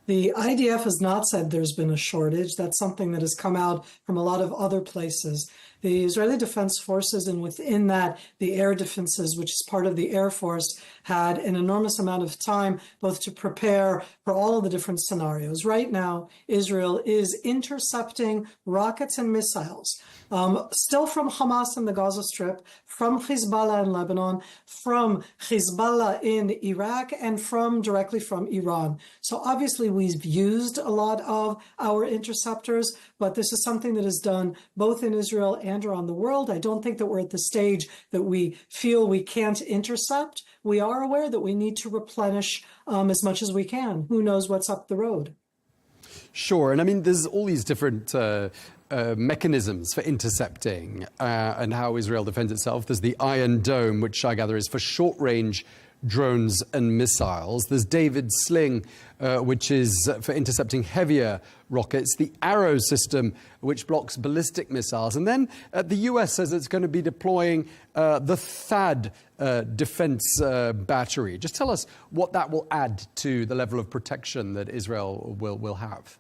The IDF has not said there's been a shortage. That's something that has come out from a lot of other places. The Israeli Defense Forces, and within that, the air defenses, which is part of the Air Force, had an enormous amount of time both to prepare for all of the different scenarios. Right now, Israel is intercepting rockets and missiles, still from Hamas in the Gaza Strip, from Hezbollah in Lebanon, from Hezbollah in Iraq, and directly from Iran. So obviously we've used a lot of our interceptors, but this is something that is done both in Israel and around the world. I don't think that we're at the stage that we feel we can't intercept. We are aware that we need to replenish as much as we can. Who knows what's up the road? Sure. And I mean, there's all these different mechanisms for intercepting and how Israel defends itself. There's the Iron Dome, which I gather is for short-range drones and missiles. There's David Sling, which is for intercepting heavier rockets. The Arrow system, which blocks ballistic missiles. And then the US says it's going to be deploying the THAAD defense battery. Just tell us what that will add to the level of protection that Israel will have.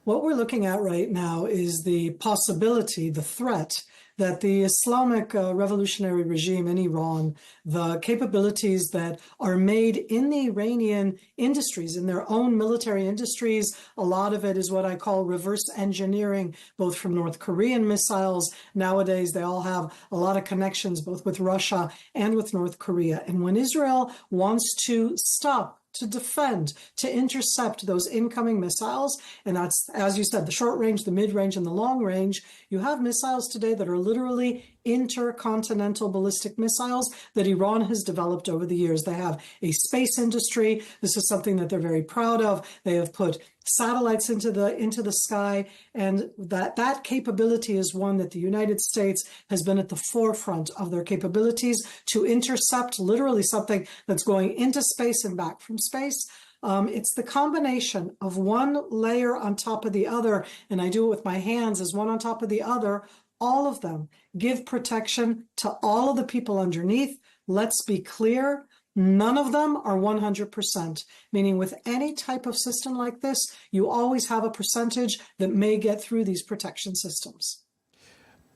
What we're looking at right now is the possibility, the threat, that the Islamic revolutionary regime in Iran, the capabilities that are made in the Iranian industries, in their own military industries, a lot of it is what I call reverse engineering, both from North Korean missiles. Nowadays, they all have a lot of connections, both with Russia and with North Korea. And when Israel wants to stop, to defend, to intercept those incoming missiles, and that's, as you said, the short range, the mid range, and the long range, you have missiles today that are literally intercontinental ballistic missiles that Iran has developed over the years. They have a space industry. This is something that they're very proud of. They have put satellites into the sky, and that capability is one that the United States has been at the forefront of their capabilities to intercept literally something that's going into space and back from space. It's the combination of one layer on top of the other, and I do it with my hands as one on top of the other. All of them give protection to all of the people underneath, let's be clear, none of them are 100%, meaning with any type of system like this, you always have a percentage that may get through these protection systems.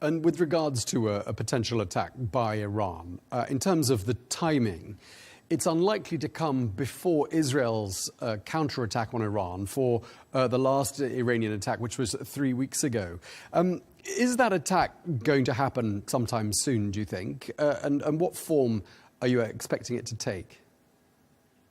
And with regards to a potential attack by Iran, in terms of the timing, it's unlikely to come before Israel's counterattack on Iran for the last Iranian attack, which was 3 weeks ago. Is that attack going to happen sometime soon, do you think? And what form are you expecting it to take?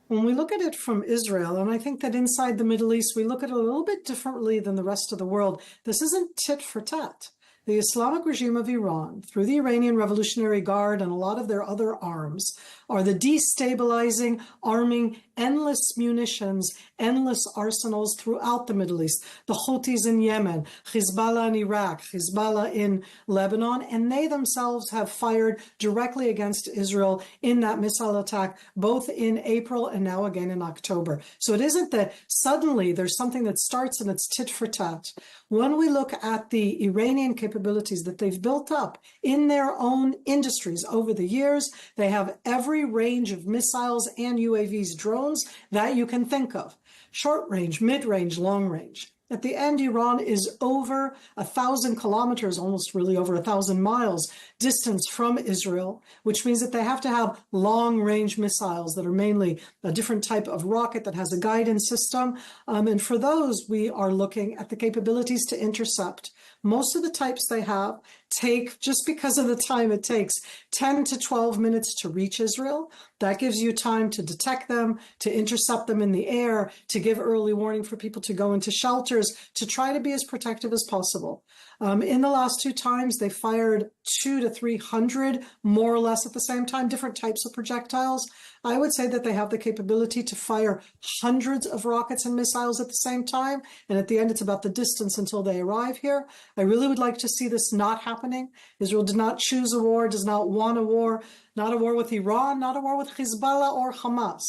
When we look at it from Israel, and I think that inside the Middle East, we look at it a little bit differently than the rest of the world. This isn't tit for tat. The Islamic regime of Iran, through the Iranian Revolutionary Guard and a lot of their other arms, are the destabilizing, arming endless munitions, endless arsenals throughout the Middle East. The Houthis in Yemen, Hezbollah in Iraq, Hezbollah in Lebanon, and they themselves have fired directly against Israel in that missile attack, both in April and now again in October. So it isn't that suddenly there's something that starts and it's tit for tat. When we look at the Iranian capabilities that they've built up in their own industries over the years, they have every range of missiles and UAVs, drones that you can think of. Short range, mid range, long range. At the end, Iran is over 1,000 kilometers, almost really over 1,000 miles distance from Israel, which means that they have to have long-range missiles that are mainly a different type of rocket that has a guidance system. And for those, we are looking at the capabilities to intercept. Most of the types they have take, just because of the time it takes, 10 to 12 minutes to reach Israel. That gives you time to detect them, to intercept them in the air, to give early warning for people to go into shelters, to try to be as protective as possible. In the last 2 times, they fired 200 to 300, more or less at the same time, different types of projectiles. I would say that they have the capability to fire hundreds of rockets and missiles at the same time. And at the end, it's about the distance until they arrive here. I really would like to see this not happening. Israel did not choose a war, does not want a war, not a war with Iran, not a war with Hezbollah or Hamas.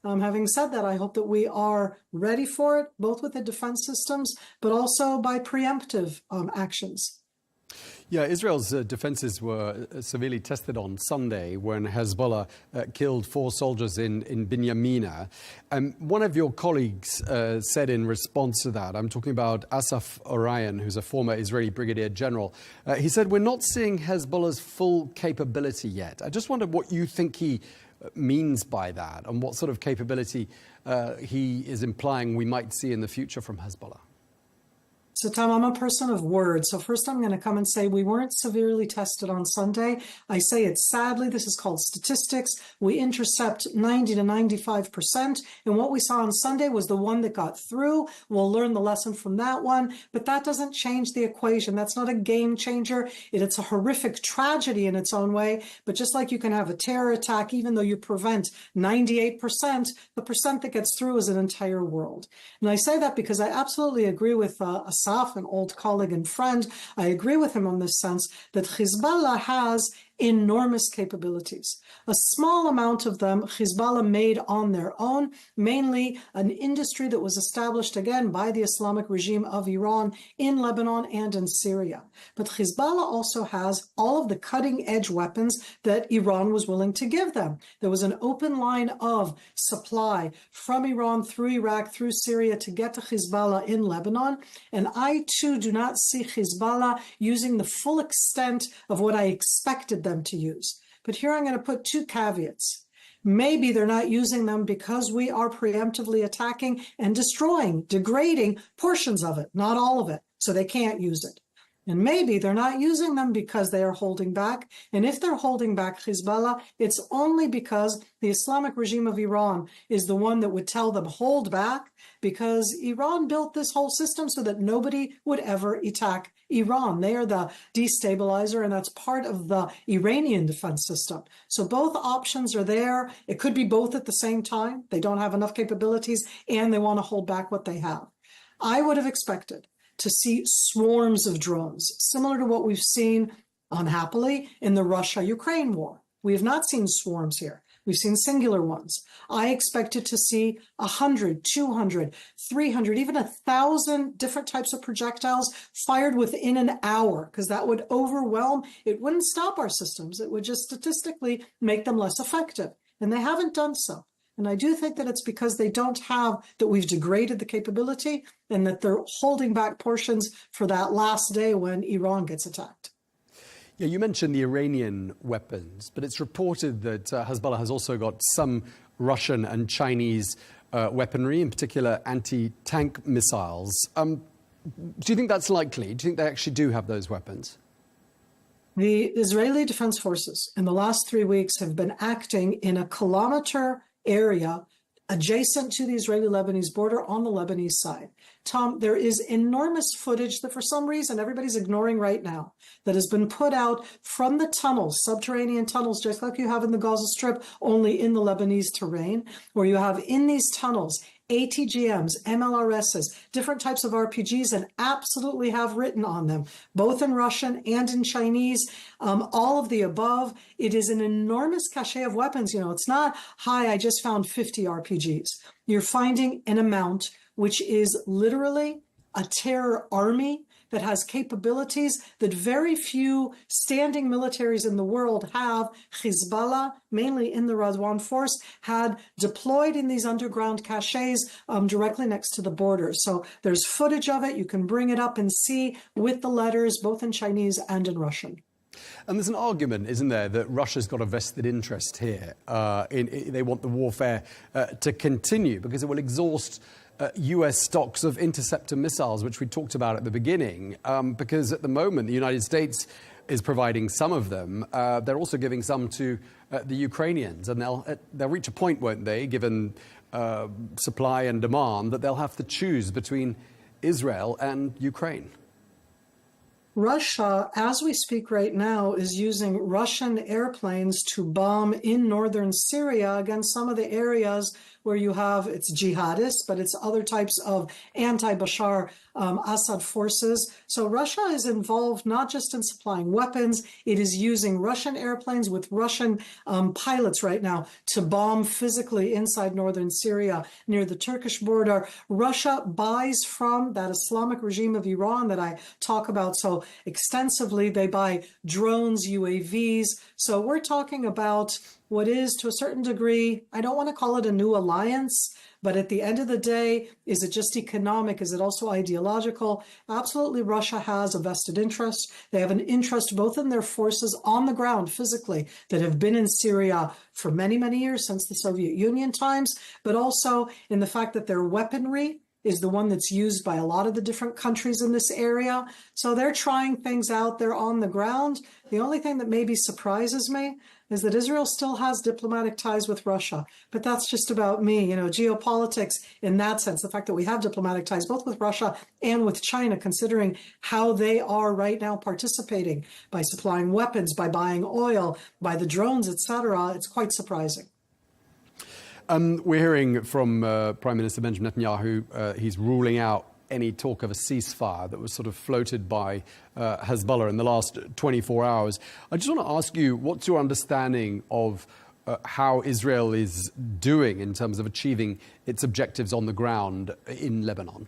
Having said that, I hope that we are ready for it, both with the defense systems, but also by preemptive actions. Yeah, Israel's defenses were severely tested on Sunday when Hezbollah killed 4 soldiers in Binyamina. One of your colleagues said in response to that, I'm talking about Asaf Orion, who's a former Israeli brigadier general, he said, we're not seeing Hezbollah's full capability yet. I just wonder what you think he means by that and what sort of capability he is implying we might see in the future from Hezbollah. So, Tom, I'm a person of words. So first I'm going to come and say we weren't severely tested on Sunday. I say it sadly. This is called statistics. We intercept 90 to 95%. And what we saw on Sunday was the one that got through. We'll learn the lesson from that one. But that doesn't change the equation. That's not a game changer. It's a horrific tragedy in its own way. But just like you can have a terror attack, even though you prevent 98%, the percent that gets through is an entire world. And I say that because I absolutely agree with Asaf, an old colleague and friend. I agree with him on this sense that Hezbollah has enormous capabilities. A small amount of them Hezbollah made on their own, mainly an industry that was established again by the Islamic regime of Iran in Lebanon and in Syria. But Hezbollah also has all of the cutting edge weapons that Iran was willing to give them. There was an open line of supply from Iran through Iraq, through Syria to get to Hezbollah in Lebanon. And I too do not see Hezbollah using the full extent of what I expected them to use. But here I'm going to put 2 caveats. Maybe they're not using them because we are preemptively attacking and destroying, degrading portions of it, not all of it, so they can't use it. And maybe they're not using them because they are holding back. And if they're holding back Hezbollah, it's only because the Islamic regime of Iran is the one that would tell them hold back, because Iran built this whole system so that nobody would ever attack Iran. They are the destabilizer, and that's part of the Iranian defense system. So both options are there. It could be both at the same time. They don't have enough capabilities and they want to hold back what they have. I would have expected to see swarms of drones, similar to what we've seen, unhappily, in the Russia-Ukraine war. We have not seen swarms here. We've seen singular ones. I expected to see 100, 200, 300, even 1,000 different types of projectiles fired within an hour, because that would overwhelm. It wouldn't stop our systems. It would just statistically make them less effective. And they haven't done so. And I do think that it's because they don't have, that we've degraded the capability and that they're holding back portions for that last day when Iran gets attacked. Yeah, you mentioned the Iranian weapons, but it's reported that Hezbollah has also got some Russian and Chinese weaponry, in particular anti-tank missiles. Do you think that's likely? Do you think they actually do have those weapons? The Israeli Defense Forces in the last 3 weeks have been acting in a kilometer area adjacent to the Israeli-Lebanese border on the Lebanese side. Tom, there is enormous footage that for some reason everybody's ignoring right now that has been put out from the tunnels, subterranean tunnels, just like you have in the Gaza Strip, only in the Lebanese terrain, where you have in these tunnels ATGMs, MLRSs, different types of RPGs, and absolutely have written on them, both in Russian and in Chinese, all of the above. It is an enormous cache of weapons. You know, it's not, hi, I just found 50 RPGs. You're finding an amount which is literally a terror army that has capabilities that very few standing militaries in the world have. Hezbollah, mainly in the Radwan force, had deployed in these underground caches directly next to the border. So there's footage of it. You can bring it up and see with the letters, both in Chinese and in Russian. And there's an argument, isn't there, that Russia's got a vested interest here. They want the warfare to continue because it will exhaust US stocks of interceptor missiles, which we talked about at the beginning, because at the moment the United States is providing some of them. They're also giving some to the Ukrainians, and they'll reach a point, won't they, given supply and demand, that they'll have to choose between Israel and Ukraine. Russia, as we speak right now, is using Russian airplanes to bomb in northern Syria against some of the areas where you have, it's jihadists, but it's other types of anti-Bashar Assad forces. So Russia is involved not just in supplying weapons, it is using Russian airplanes with Russian pilots right now to bomb physically inside northern Syria near the Turkish border. Russia buys from that Islamic regime of Iran that I talk about so extensively. They buy drones, UAVs. So we're talking about what is, to a certain degree, I don't want to call it a new alliance, but at the end of the day, is it just economic? Is it also ideological? Absolutely, Russia has a vested interest. They have an interest both in their forces on the ground physically that have been in Syria for many, many years, since the Soviet Union times, but also in the fact that their weaponry is the one that's used by a lot of the different countries in this area. So they're trying things out. They're on the ground. The only thing that maybe surprises me is that Israel still has diplomatic ties with Russia. But that's just about me, you know, geopolitics in that sense, the fact that we have diplomatic ties both with Russia and with China, considering how they are right now participating by supplying weapons, by buying oil, by the drones, etc. It's quite surprising. We're hearing from Prime Minister Benjamin Netanyahu. He's ruling out any talk of a ceasefire that was sort of floated by Hezbollah in the last 24 hours. I just want to ask you, what's your understanding of how Israel is doing in terms of achieving its objectives on the ground in Lebanon?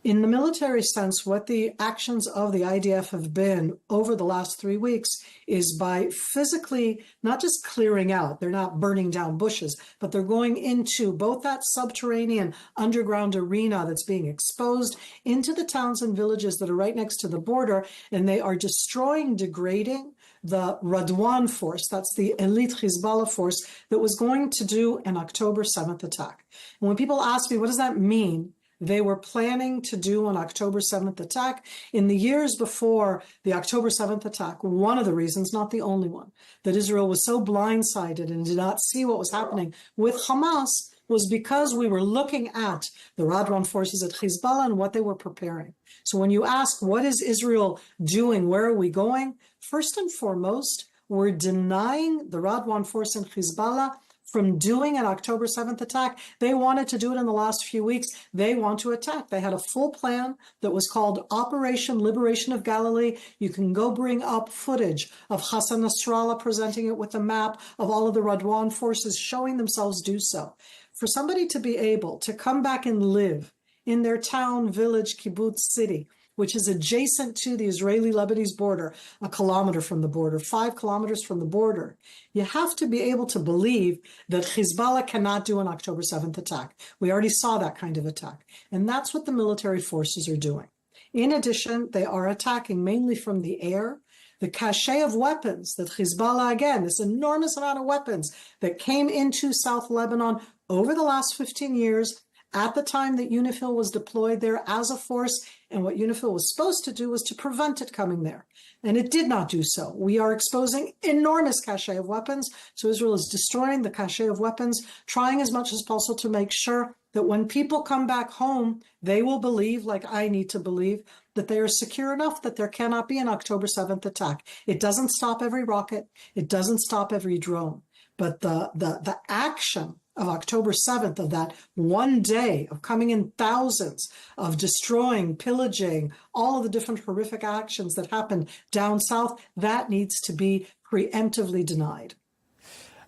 In the military sense, what the actions of the IDF have been over the last 3 weeks is by physically not just clearing out, they're not burning down bushes, but they're going into both that subterranean underground arena that's being exposed into the towns and villages that are right next to the border, and they are destroying, degrading the Radwan force, that's the elite Hezbollah force that was going to do an October 7th attack. And when people ask me, what does that mean? They were planning to do an October 7th attack. In the years before the October 7th attack, one of the reasons, not the only one, that Israel was so blindsided and did not see what was happening with Hamas was because we were looking at the Radwan forces at Hezbollah and what they were preparing. So when you ask, what is Israel doing? Where are we going? First and foremost, we're denying the Radwan force in Hezbollah from doing an October 7th attack. They wanted to do it in the last few weeks. They want to attack. They had a full plan that was called Operation Liberation of Galilee. You can go bring up footage of Hassan Nasrallah presenting it with a map of all of the Radwan forces showing themselves do so. For somebody to be able to come back and live in their town, village, kibbutz, city, which is adjacent to the Israeli-Lebanese border, a kilometer from the border, 5 kilometers from the border, you have to be able to believe that Hezbollah cannot do an October 7th attack. We already saw that kind of attack. And that's what the military forces are doing. In addition, they are attacking mainly from the air. The cache of weapons that Hezbollah, again, this enormous amount of weapons that came into South Lebanon over the last 15 years, at the time that UNIFIL was deployed there as a force, and what UNIFIL was supposed to do was to prevent it coming there. And it did not do so. We are exposing enormous cache of weapons. So Israel is destroying the cache of weapons, trying as much as possible to make sure that when people come back home, they will believe, like I need to believe, that they are secure enough that there cannot be an October 7th attack. It doesn't stop every rocket. It doesn't stop every drone. But the action of October 7th, of that one day of coming in thousands, of destroying, pillaging, all of the different horrific actions that happened down south, that needs to be preemptively denied.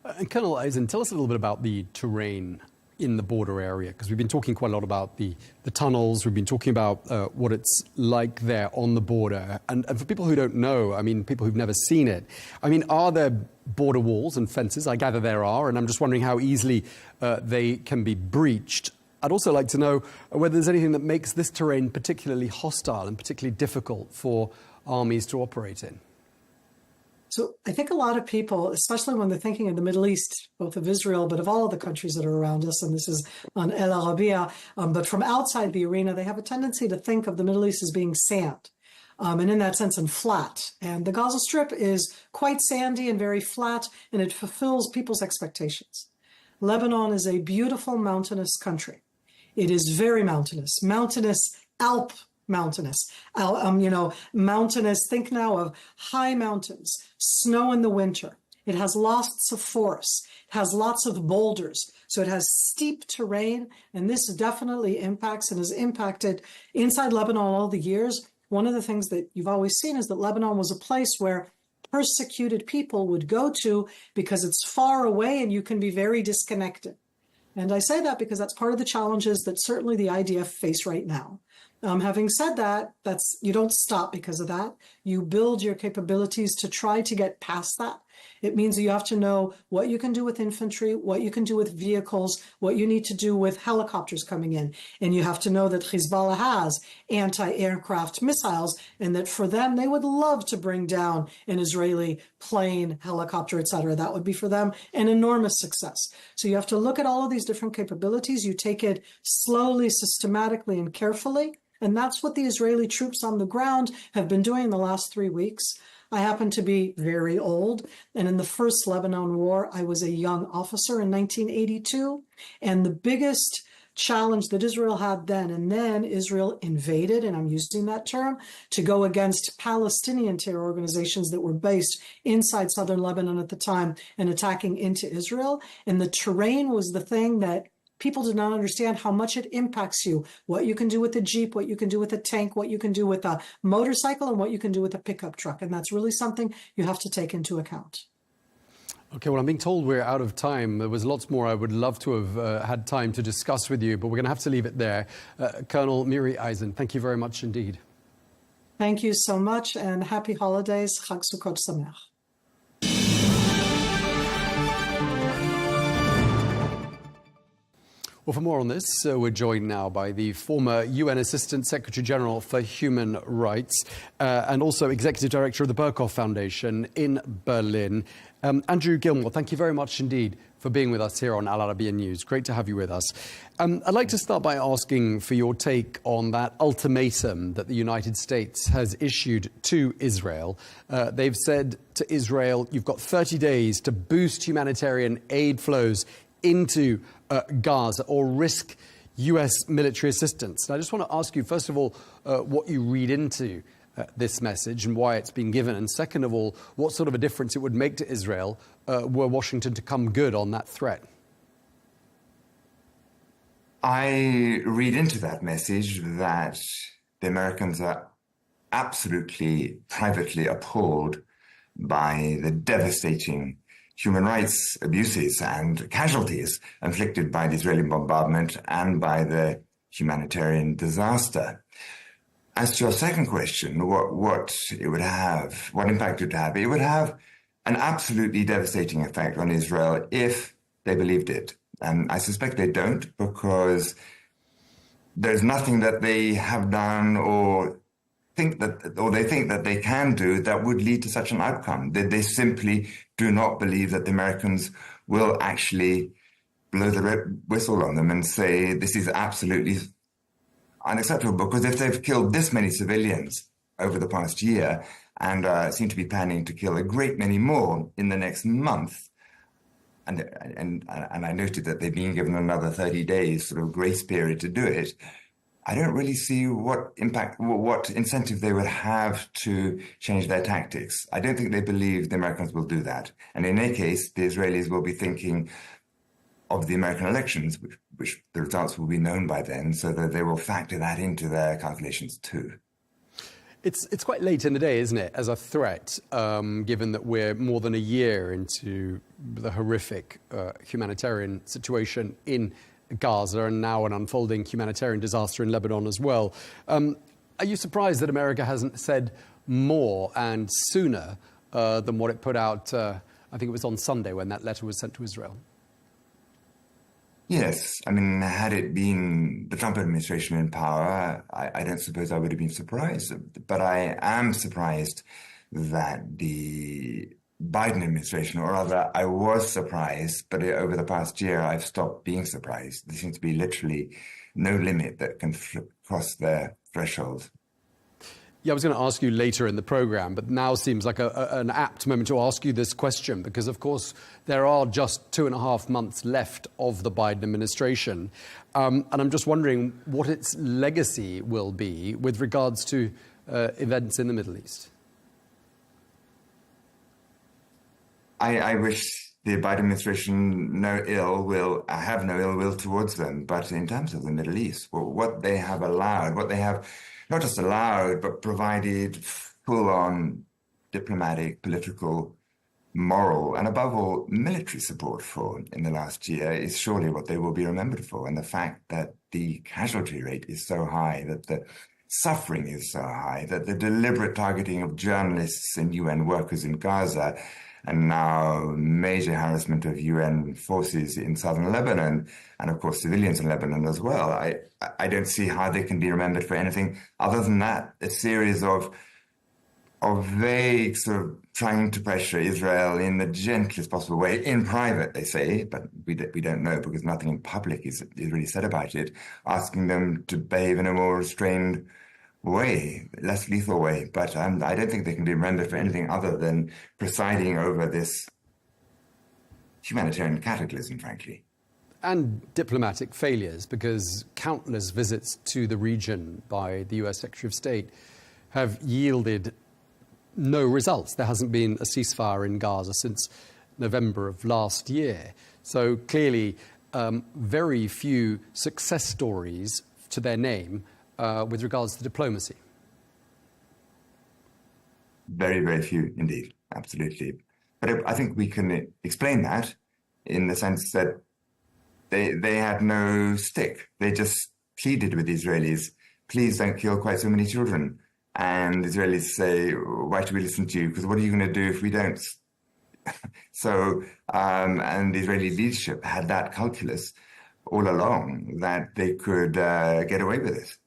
And Colonel Eisen, tell us a little bit about the terrain in the border area, because we've been talking quite a lot about the tunnels, we've been talking about what it's like there on the border. And for people who don't know, I mean, people who've never seen it, I mean, are there border walls and fences? I gather there are, and I'm just wondering how easily they can be breached. I'd also like to know whether there's anything that makes this terrain particularly hostile and particularly difficult for armies to operate in. So I think a lot of people, especially when they're thinking of the Middle East, both of Israel, but of all of the countries that are around us, and this is on El Arabiya, but from outside the arena, they have a tendency to think of the Middle East as being sand. And in that sense, and flat. And the Gaza Strip is quite sandy and very flat, and it fulfills people's expectations. Lebanon is a beautiful mountainous country. It is very mountainous, Alp mountainous, mountainous. Think now of high mountains, snow in the winter. It has lots of forests. It has lots of boulders. So it has steep terrain, and this definitely impacts and has impacted inside Lebanon all the years. One of the things that you've always seen is that Lebanon was a place where persecuted people would go to because it's far away and you can be very disconnected. And I say that because that's part of the challenges that certainly the IDF face right now. Having said that, you don't stop because of that. You build your capabilities to try to get past that. It means that you have to know what you can do with infantry, what you can do with vehicles, what you need to do with helicopters coming in. And you have to know that Hezbollah has anti-aircraft missiles, and that for them, they would love to bring down an Israeli plane, helicopter, etc. That would be for them an enormous success. So you have to look at all of these different capabilities. You take it slowly, systematically, and carefully. And that's what the Israeli troops on the ground have been doing in the last 3 weeks. I happen to be very old, and in the first Lebanon war, I was a young officer in 1982, and the biggest challenge that Israel had then, and then Israel invaded, and I'm using that term, to go against Palestinian terror organizations that were based inside southern Lebanon at the time and attacking into Israel, and the terrain was the thing that people did not understand how much it impacts you, what you can do with a Jeep, what you can do with a tank, what you can do with a motorcycle, and what you can do with a pickup truck. And that's really something you have to take into account. Okay, well, I'm being told we're out of time. There was lots more I would love to have had time to discuss with you, but we're going to have to leave it there. Colonel Miri Eisen, thank you very much indeed. Thank you so much, and happy holidays. Chag Sukkot Sameach. Well, for more on this, we're joined now by the former UN Assistant Secretary General for Human Rights and also Executive Director of the Berghoff Foundation in Berlin. Andrew Gilmore, thank you very much indeed for being with us here on Al Arabiya News. Great to have you with us. I'd like to start by asking for your take on that ultimatum that the United States has issued to Israel. They've said to Israel, you've got 30 days to boost humanitarian aid flows into Gaza or risk US military assistance. And I just want to ask you, first of all, what you read into this message and why it's been given? And second of all, what sort of a difference it would make to Israel were Washington to come good on that threat? I read into that message that the Americans are absolutely privately appalled by the devastating human rights abuses and casualties inflicted by the Israeli bombardment and by the humanitarian disaster. As to your second question, what it would have, what impact it would have an absolutely devastating effect on Israel if they believed it. And I suspect they don't, because there's nothing that they have done or they think that they can do that would lead to such an outcome. They simply do not believe that the Americans will actually blow the whistle on them and say this is absolutely unacceptable, because if they've killed this many civilians over the past year and seem to be planning to kill a great many more in the next month, and I noted that they've been given another 30 days sort of grace period to do it, I don't really see what incentive they would have to change their tactics. I don't think they believe the Americans will do that. And in any case, the Israelis will be thinking of the American elections, which the results will be known by then, so that they will factor that into their calculations too. It's quite late in the day, isn't it, as a threat, given that we're more than a year into the horrific humanitarian situation in Gaza and now an unfolding humanitarian disaster in Lebanon as well. Are you surprised that America hasn't said more and sooner than what it put out, I think it was on Sunday when that letter was sent to Israel? Yes. I mean, had it been the Trump administration in power, I don't suppose I would have been surprised. But I am surprised that the Biden administration, or rather, I was surprised, but over the past year, I've stopped being surprised. There seems to be literally no limit that can cross their threshold. Yeah, I was going to ask you later in the programme, but now seems like an apt moment to ask you this question, because, of course, there are just 2.5 months left of the Biden administration. And I'm just wondering what its legacy will be with regards to events in the Middle East. I wish the Biden administration I have no ill will towards them. But in terms of the Middle East, what they have allowed, what they have not just allowed, but provided full-on diplomatic, political, moral, and above all, military support for in the last year is surely what they will be remembered for. And the fact that the casualty rate is so high, that the suffering is so high, that the deliberate targeting of journalists and UN workers in Gaza, and now major harassment of UN forces in southern Lebanon, and of course civilians in Lebanon as well. I don't see how they can be remembered for anything other than that, a series of vague sort of trying to pressure Israel in the gentlest possible way, in private, they say, but we don't know because nothing in public is really said about it, asking them to behave in a more restrained way, less lethal way. But I don't think they can be remembered for anything other than presiding over this humanitarian cataclysm, frankly. And diplomatic failures, because countless visits to the region by the US Secretary of State have yielded no results. There hasn't been a ceasefire in Gaza since November of last year. So clearly, very few success stories to their name with regards to diplomacy. Very, very few indeed, absolutely. But I think we can explain that in the sense that they had no stick. They just pleaded with the Israelis, please don't kill quite so many children. And the Israelis say, why should we listen to you? Because what are you going to do if we don't? So, and the Israeli leadership had that calculus all along that they could get away with it.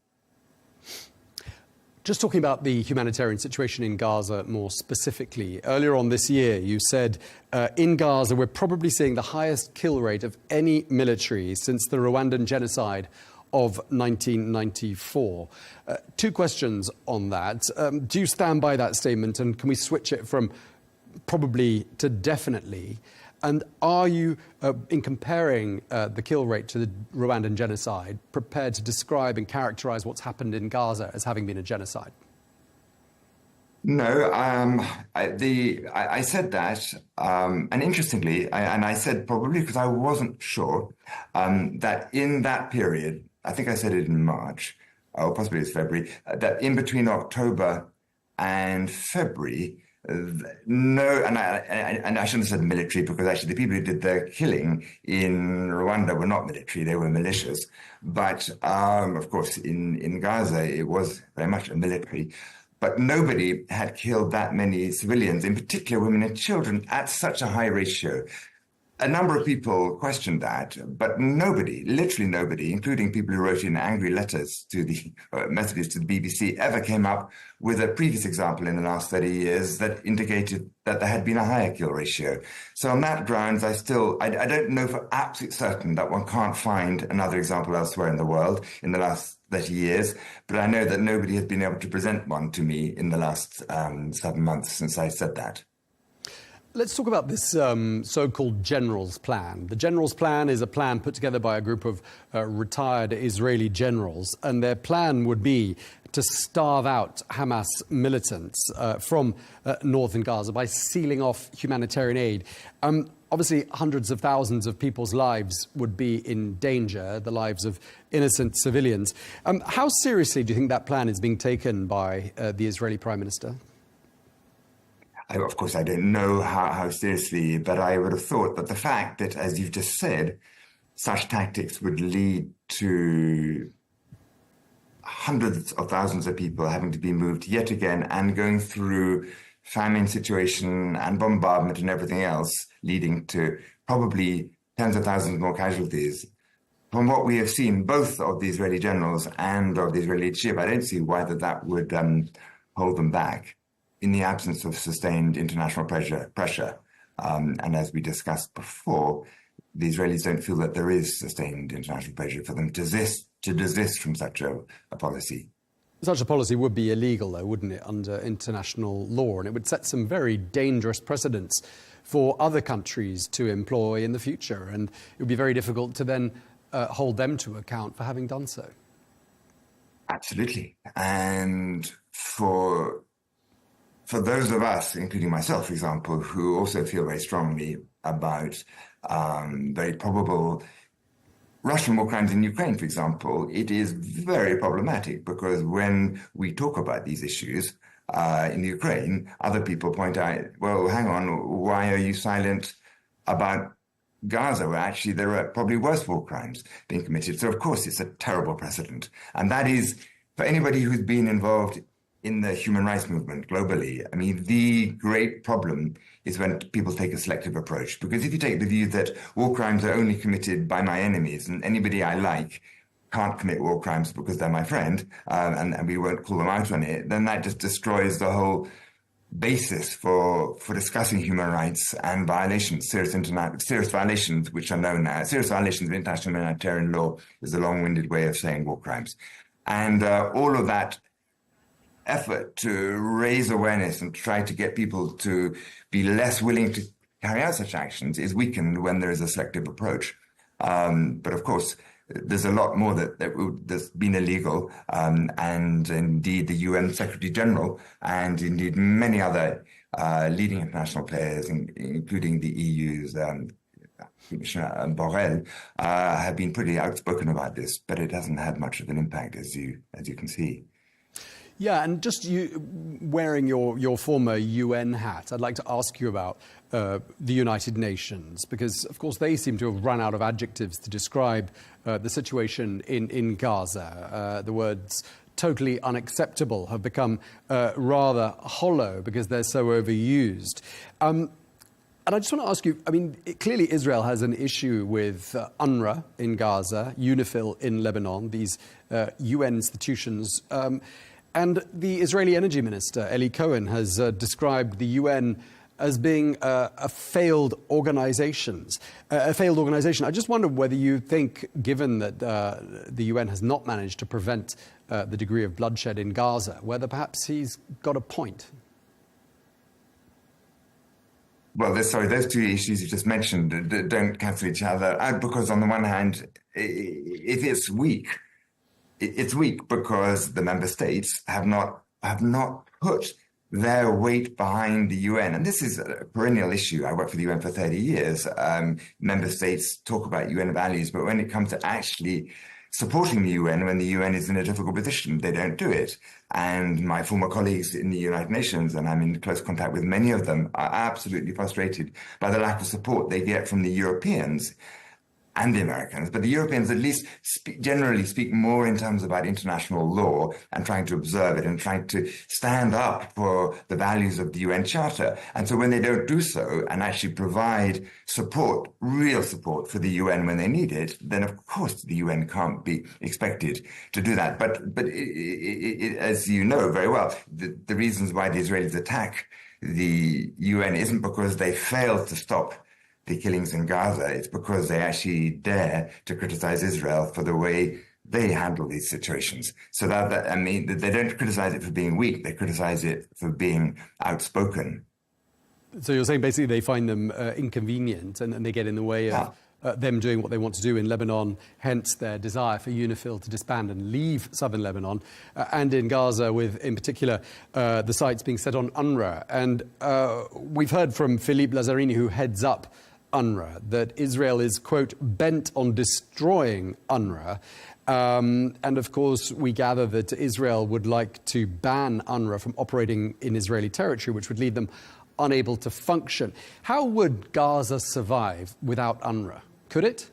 Just talking about the humanitarian situation in Gaza more specifically, earlier on this year you said in Gaza we're probably seeing the highest kill rate of any military since the Rwandan genocide of 1994. Two questions on that. Do you stand by that statement, and can we switch it from probably to definitely? And are you, in comparing the kill rate to the Rwandan genocide, prepared to describe and characterize what's happened in Gaza as having been a genocide? No, I said that, and interestingly, I said probably because I wasn't sure, that in that period, I think I said it in March, or possibly it's February, that in between October and February, no, and I shouldn't have said military, because actually the people who did the killing in Rwanda were not military, they were militias. But of course, in Gaza, it was very much a military. But nobody had killed that many civilians, in particular women and children, at such a high ratio. A number of people questioned that, but nobody, literally nobody, including people who wrote in angry letters to the messages to the BBC, ever came up with a previous example in the last 30 years that indicated that there had been a higher kill ratio. So on that grounds, I don't know for absolute certain that one can't find another example elsewhere in the world in the last 30 years, but I know that nobody has been able to present one to me in the last 7 months since I said that. Let's talk about this so-called General's Plan. The General's Plan is a plan put together by a group of retired Israeli generals, and their plan would be to starve out Hamas militants from northern Gaza by sealing off humanitarian aid. Obviously, hundreds of thousands of people's lives would be in danger, the lives of innocent civilians. How seriously do you think that plan is being taken by the Israeli Prime Minister? Of course, I don't know how seriously, but I would have thought that the fact that, as you've just said, such tactics would lead to hundreds of thousands of people having to be moved yet again and going through famine situation and bombardment and everything else, leading to probably tens of thousands more casualties. From what we have seen, both of the Israeli generals and of the Israeli leadership, I don't see why that would hold them back in the absence of sustained international pressure. And as we discussed before, the Israelis don't feel that there is sustained international pressure for them to desist from such a policy. Such a policy would be illegal, though, wouldn't it, under international law? And it would set some very dangerous precedents for other countries to employ in the future. And it would be very difficult to then hold them to account for having done so. Absolutely. And for those of us, including myself, for example, who also feel very strongly about very probable Russian war crimes in Ukraine, for example, it is very problematic because when we talk about these issues in Ukraine, other people point out, well, hang on, why are you silent about Gaza, where actually there are probably worse war crimes being committed? So, of course, it's a terrible precedent. And that is, for anybody who's been involved in the human rights movement globally, I mean, the great problem is when people take a selective approach. Because if you take the view that war crimes are only committed by my enemies and anybody I like can't commit war crimes because they're my friend, and we won't call them out on it, then that just destroys the whole basis for discussing human rights and violations, serious violations, which are known as serious violations of international humanitarian law, is a long-winded way of saying war crimes. And all of that effort to raise awareness and try to get people to be less willing to carry out such actions is weakened when there is a selective approach. But of course, there's a lot more that's been illegal, and indeed the UN Secretary General and indeed many other leading international players, including the EU's Commissioner Borrell, have been pretty outspoken about this, but it hasn't had much of an impact, as you can see. Yeah, and just you wearing your former UN hat, I'd like to ask you about the United Nations, because, of course, they seem to have run out of adjectives to describe the situation in Gaza. The words totally unacceptable have become rather hollow because they're so overused. And I just want to ask you, I mean, clearly Israel has an issue with UNRWA in Gaza, UNIFIL in Lebanon, these UN institutions. And the Israeli Energy Minister, Eli Cohen, has described the UN as being a failed organization. I just wonder whether you think, given that the UN has not managed to prevent the degree of bloodshed in Gaza, whether perhaps he's got a point. Well, those two issues you just mentioned don't cancel each other out, because on the one hand, if it's weak, it's weak because the member states have not put their weight behind the UN. And this is a perennial issue. I worked for the UN for 30 years. Member states talk about UN values, but when it comes to actually supporting the UN, when the UN is in a difficult position, they don't do it. And my former colleagues in the United Nations, and I'm in close contact with many of them, are absolutely frustrated by the lack of support they get from the Europeans and the Americans. But the Europeans at least generally speak more in terms about international law and trying to observe it and trying to stand up for the values of the UN Charter. And so when they don't do so and actually provide support, real support for the UN when they need it, then of course the UN can't be expected to do that. But as you know very well, the reasons why the Israelis attack the UN isn't because they failed to stop the killings in Gaza. It's because they actually dare to criticize Israel for the way they handle these situations. So I mean, they don't criticize it for being weak. They criticize it for being outspoken. So you're saying basically they find them inconvenient and they get in the way of them doing what they want to do in Lebanon, hence their desire for UNIFIL to disband and leave southern Lebanon, and in Gaza with, in particular, the sights being set on UNRWA. And we've heard from Philippe Lazzarini, who heads up UNRWA, that Israel is, quote, bent on destroying UNRWA. And of course, we gather that Israel would like to ban UNRWA from operating in Israeli territory, which would leave them unable to function. How would Gaza survive without UNRWA? Could it?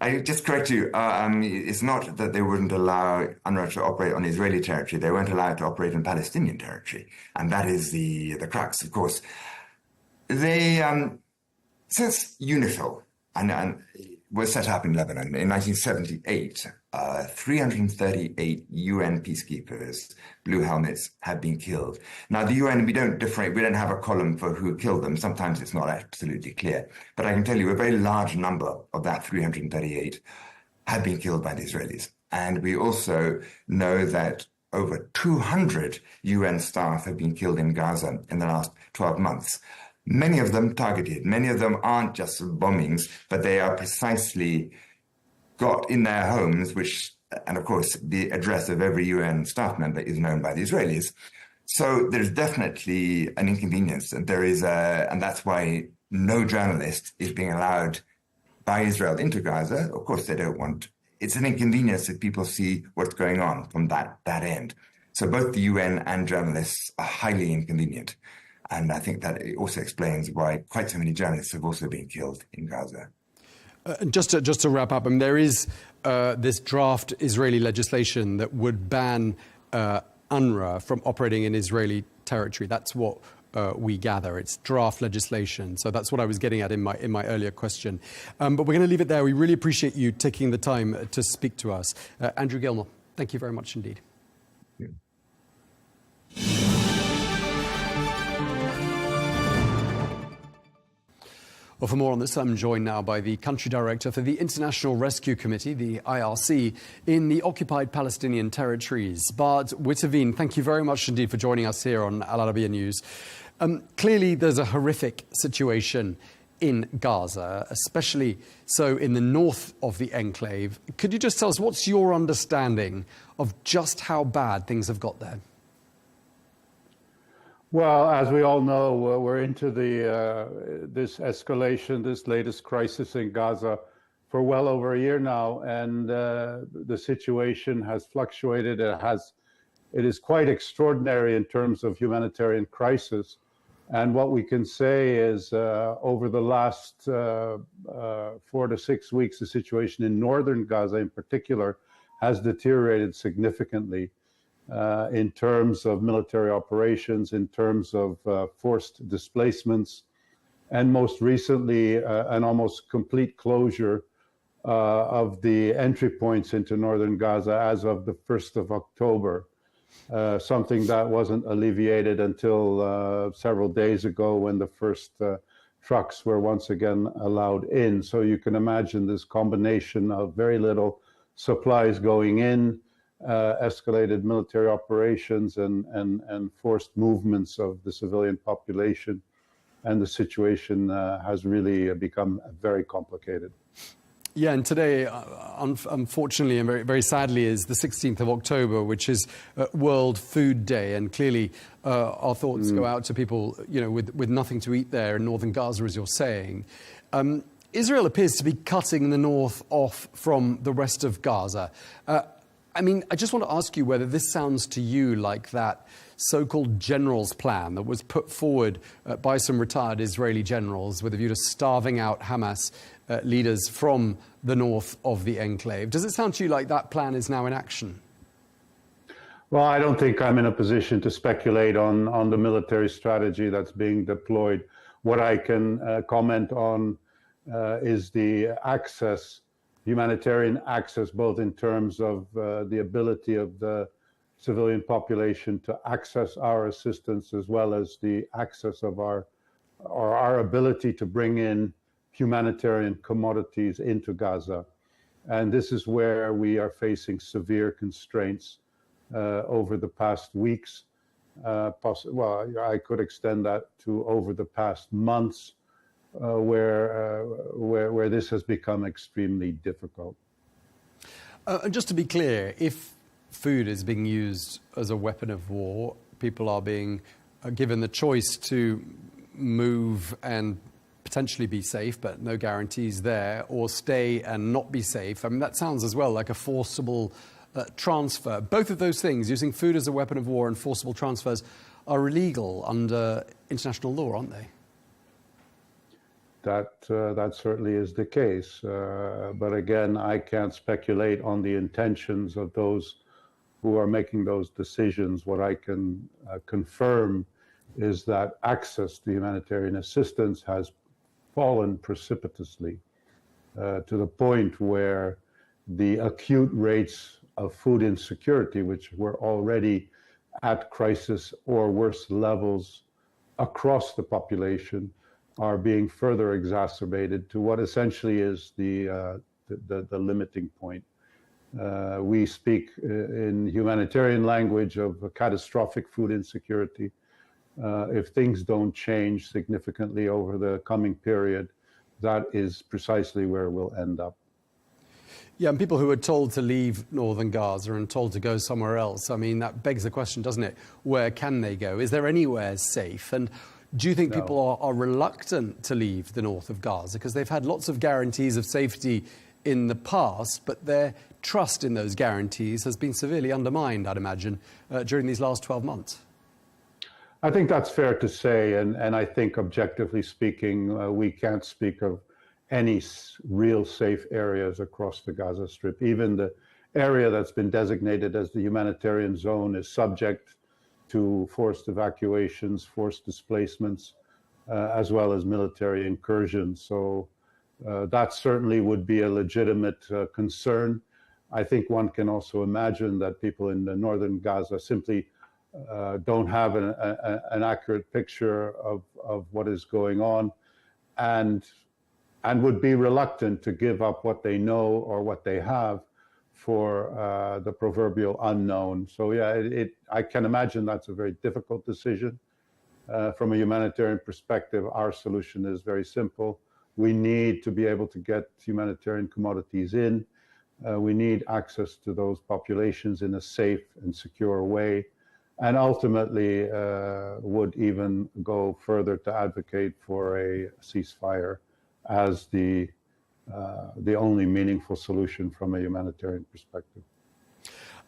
I just correct you. It's not that they wouldn't allow UNRWA to operate on Israeli territory. They weren't allowed to operate in Palestinian territory. And that is the crux, of course. They, since UNIFIL was set up in Lebanon in 1978, 338 UN peacekeepers, blue helmets, have been killed. Now, the UN, we don't have a column for who killed them. Sometimes it's not absolutely clear. But I can tell you a very large number of that 338 have been killed by the Israelis. And we also know that over 200 UN staff have been killed in Gaza in the last 12 months. Many of them targeted. Many of them aren't just bombings, but they are precisely got in their homes, and of course, the address of every UN staff member is known by the Israelis. So there's definitely an inconvenience, and and that's why no journalist is being allowed by Israel into Gaza. Of course, they don't want. It's an inconvenience if people see what's going on from that end. So both the UN and journalists are highly inconvenient. And I think that it also explains why quite so many journalists have also been killed in Gaza. Just to wrap up, there is this draft Israeli legislation that would ban UNRWA from operating in Israeli territory. That's what we gather. It's draft legislation. So that's what I was getting at in my earlier question. But we're going to leave it there. We really appreciate you taking the time to speak to us. Andrew Gilmore, thank you very much indeed. Thank you. Well, for more on this, I'm joined now by the Country Director for the International Rescue Committee, the IRC, in the occupied Palestinian territories. Bart Witteveen, thank you very much indeed for joining us here on Al Arabiya News. Clearly, there's a horrific situation in Gaza, especially so in the north of the enclave. Could you just tell us what's your understanding of just how bad things have got there? Well, as we all know, we're into this escalation, this latest crisis in Gaza for well over a year now, and the situation has fluctuated. It is quite extraordinary in terms of humanitarian crisis. And what we can say is over the last 4 to 6 weeks, the situation in northern Gaza in particular has deteriorated significantly. In terms of military operations, in terms of forced displacements, and most recently, an almost complete closure of the entry points into northern Gaza as of the 1st of October, something that wasn't alleviated until several days ago when the first trucks were once again allowed in. So you can imagine this combination of very little supplies going in, escalated military operations and forced movements of the civilian population. And the situation has really become very complicated. Yeah, and today, unfortunately and very, very sadly, is the 16th of October, which is World Food Day. And clearly, our thoughts go out to people, with nothing to eat there in northern Gaza, as you're saying. Israel appears to be cutting the north off from the rest of Gaza. I just want to ask you whether this sounds to you like that so-called general's plan that was put forward by some retired Israeli generals with a view to starving out Hamas leaders from the north of the enclave. Does it sound to you like that plan is now in action? Well, I don't think I'm in a position to speculate on the military strategy that's being deployed. What I can comment on is the access, humanitarian access, both in terms of the ability of the civilian population to access our assistance, as well as the access of our ability to bring in humanitarian commodities into Gaza. And this is where we are facing severe constraints over the past weeks. I could extend that to over the past months, where this has become extremely difficult. And just to be clear, if food is being used as a weapon of war, people are being given the choice to move and potentially be safe, but no guarantees there, or stay and not be safe. I mean, that sounds as well like a forcible transfer. Both of those things, using food as a weapon of war and forcible transfers, are illegal under international law, aren't they? That certainly is the case. But again, I can't speculate on the intentions of those who are making those decisions. What I can confirm is that access to humanitarian assistance has fallen precipitously to the point where the acute rates of food insecurity, which were already at crisis or worse levels across the population, are being further exacerbated to what essentially is the limiting point. We speak in humanitarian language of a catastrophic food insecurity. If things don't change significantly over the coming period, that is precisely where we'll end up. Yeah, and people who are told to leave northern Gaza and told to go somewhere else, I mean, that begs the question, doesn't it? Where can they go? Is there anywhere safe? And do you think people are reluctant to leave the north of Gaza because they've had lots of guarantees of safety in the past, but their trust in those guarantees has been severely undermined, I'd imagine, during these last 12 months? I think that's fair to say, and I think objectively speaking, we can't speak of any real safe areas across the Gaza Strip. Even the area that's been designated as the humanitarian zone is subject to forced evacuations, forced displacements, as well as military incursions. So that certainly would be a legitimate concern. I think one can also imagine that people in the northern Gaza simply don't have an accurate picture of what is going on, and would be reluctant to give up what they know or what they have for the proverbial unknown. So yeah, I can imagine that's a very difficult decision. From a humanitarian perspective, our solution is very simple. We need to be able to get humanitarian commodities in. We need access to those populations in a safe and secure way, and ultimately would even go further to advocate for a ceasefire as the only meaningful solution from a humanitarian perspective.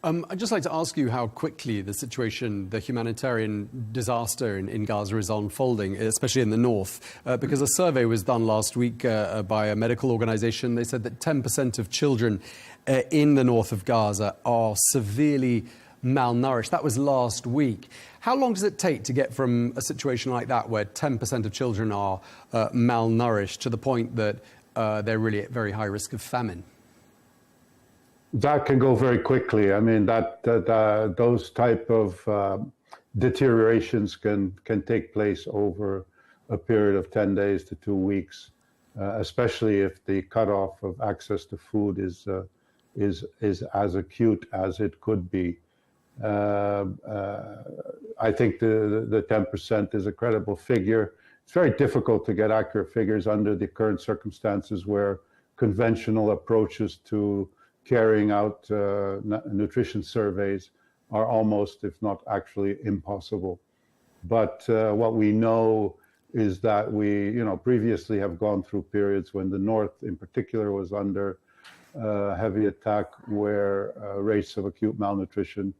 I'd just like to ask you how quickly the situation, the humanitarian disaster in Gaza is unfolding, especially in the north, because a survey was done last week by a medical organization. They said that 10% of children in the north of Gaza are severely malnourished. That was last week. How long does it take to get from a situation like that, where 10% of children are malnourished, to the point that they're really at very high risk of famine? That can go very quickly. I mean, those type of deteriorations can take place over a period of 10 days to 2 weeks, especially if the cutoff of access to food is as acute as it could be. I think the 10% is a credible figure. It's very difficult to get accurate figures under the current circumstances, where conventional approaches to carrying out nutrition surveys are almost, if not actually, impossible. But what we know is that we, previously have gone through periods when the North in particular was under heavy attack, where rates of acute malnutrition,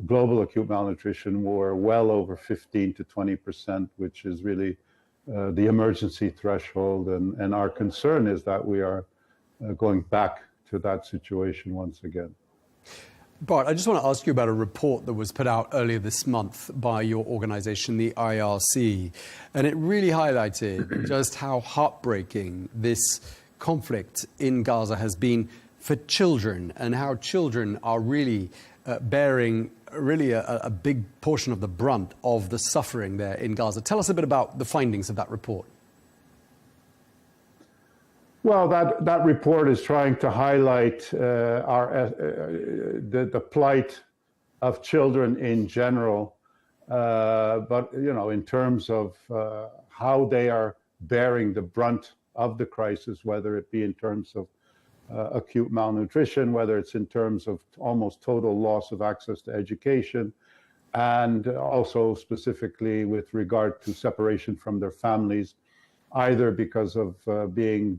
global acute malnutrition, were well over 15 to 20%, which is really the emergency threshold. And our concern is that we are going back to that situation once again. Bart, I just want to ask you about a report that was put out earlier this month by your organization, the IRC, and it really highlighted just how heartbreaking this conflict in Gaza has been for children, and how children are really bearing a big portion of the brunt of the suffering there in Gaza. Tell us a bit about the findings of that report. Well, that report is trying to highlight the plight of children in general, but in terms of how they are bearing the brunt of the crisis, whether it be in terms of acute malnutrition, whether it's in terms of almost total loss of access to education, and also specifically with regard to separation from their families, either because of being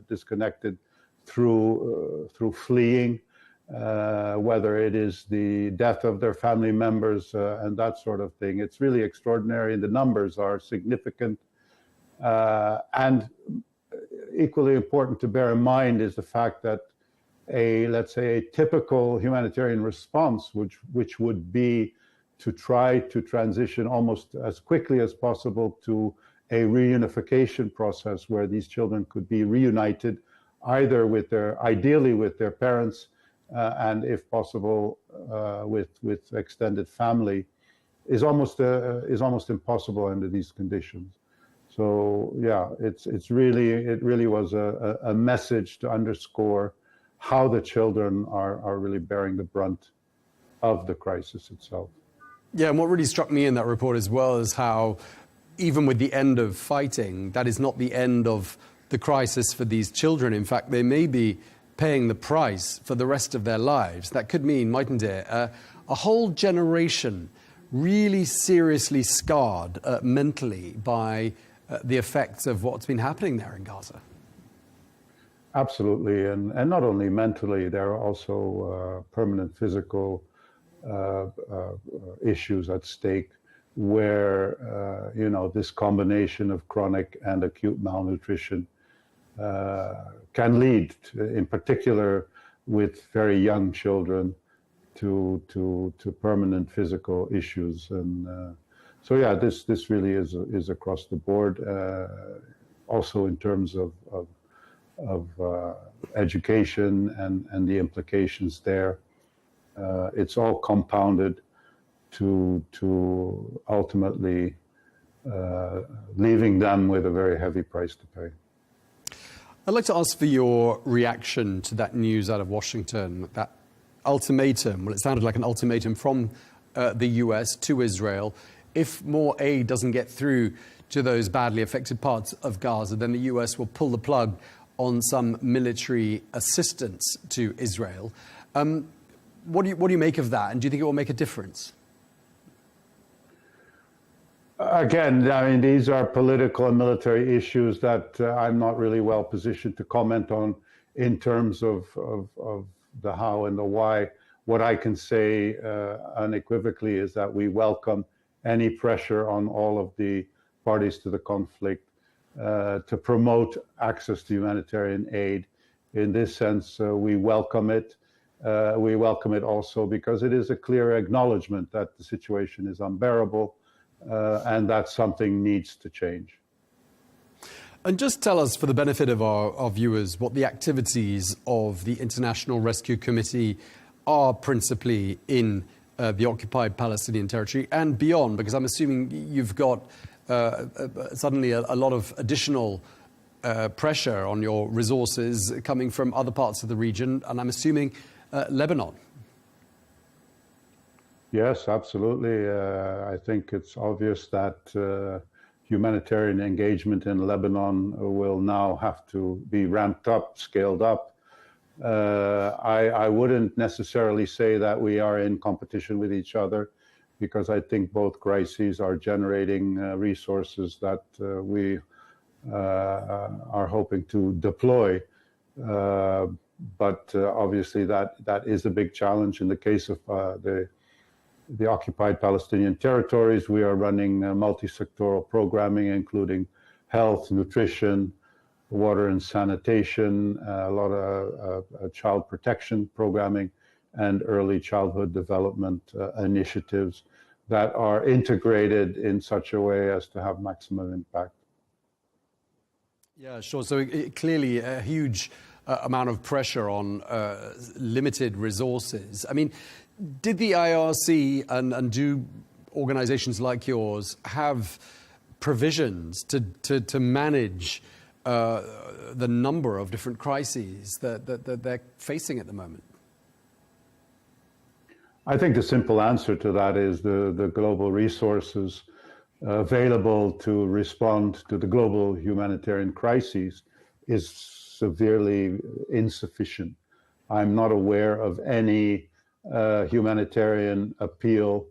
disconnected through fleeing, whether it is the death of their family members and that sort of thing. It's really extraordinary, and the numbers are significant. And equally important to bear in mind is the fact that let's say a typical humanitarian response, which would be to try to transition almost as quickly as possible to a reunification process where these children could be reunited, either ideally with their parents, and if possible with extended family, is almost impossible under these conditions. So yeah, it really was a message to underscore how the children are really bearing the brunt of the crisis itself. Yeah, and what really struck me in that report as well is how, even with the end of fighting, that is not the end of the crisis for these children. In fact, they may be paying the price for the rest of their lives. That could mean, mightn't it, a whole generation really seriously scarred mentally by the effects of what's been happening there in Gaza. Absolutely, and not only mentally, there are also permanent physical issues at stake, where this combination of chronic and acute malnutrition can lead to, in particular with very young children, to permanent physical issues. And so yeah, this really is across the board, also in terms of education and the implications there. It's all compounded to ultimately leaving them with a very heavy price to pay. I'd like to ask for your reaction to that news out of Washington, that ultimatum. Well, it sounded like an ultimatum from the US to Israel. If more aid doesn't get through to those badly affected parts of Gaza, then the US will pull the plug on some military assistance to Israel. What do you make of that, and do you think it will make a difference? Again, I mean, these are political and military issues that I'm not really well positioned to comment on in terms of the how and the why. What I can say unequivocally is that we welcome any pressure on all of the parties to the conflict to promote access to humanitarian aid. In this sense, we welcome it. We welcome it also because it is a clear acknowledgement that the situation is unbearable, and that something needs to change. And just tell us, for the benefit of our viewers, what the activities of the International Rescue Committee are principally in the occupied Palestinian territory and beyond, because I'm assuming you've got suddenly a lot of additional pressure on your resources coming from other parts of the region, and I'm assuming Lebanon. Yes, absolutely. I think it's obvious that humanitarian engagement in Lebanon will now have to be ramped up, scaled up. I wouldn't necessarily say that we are in competition with each other, because I think both crises are generating resources that we are hoping to deploy. But obviously that is a big challenge. In the case of the occupied Palestinian territories, we are running multi-sectoral programming, including health, nutrition, water and sanitation, a lot of child protection programming, and early childhood development initiatives that are integrated in such a way as to have maximum impact. Yeah, sure. So clearly a huge amount of pressure on limited resources. I mean, did the IRC and do organizations like yours have provisions to manage the number of different crises that they're facing at the moment? I think the simple answer to that is the global resources available to respond to the global humanitarian crises is severely insufficient. I'm not aware of any humanitarian appeal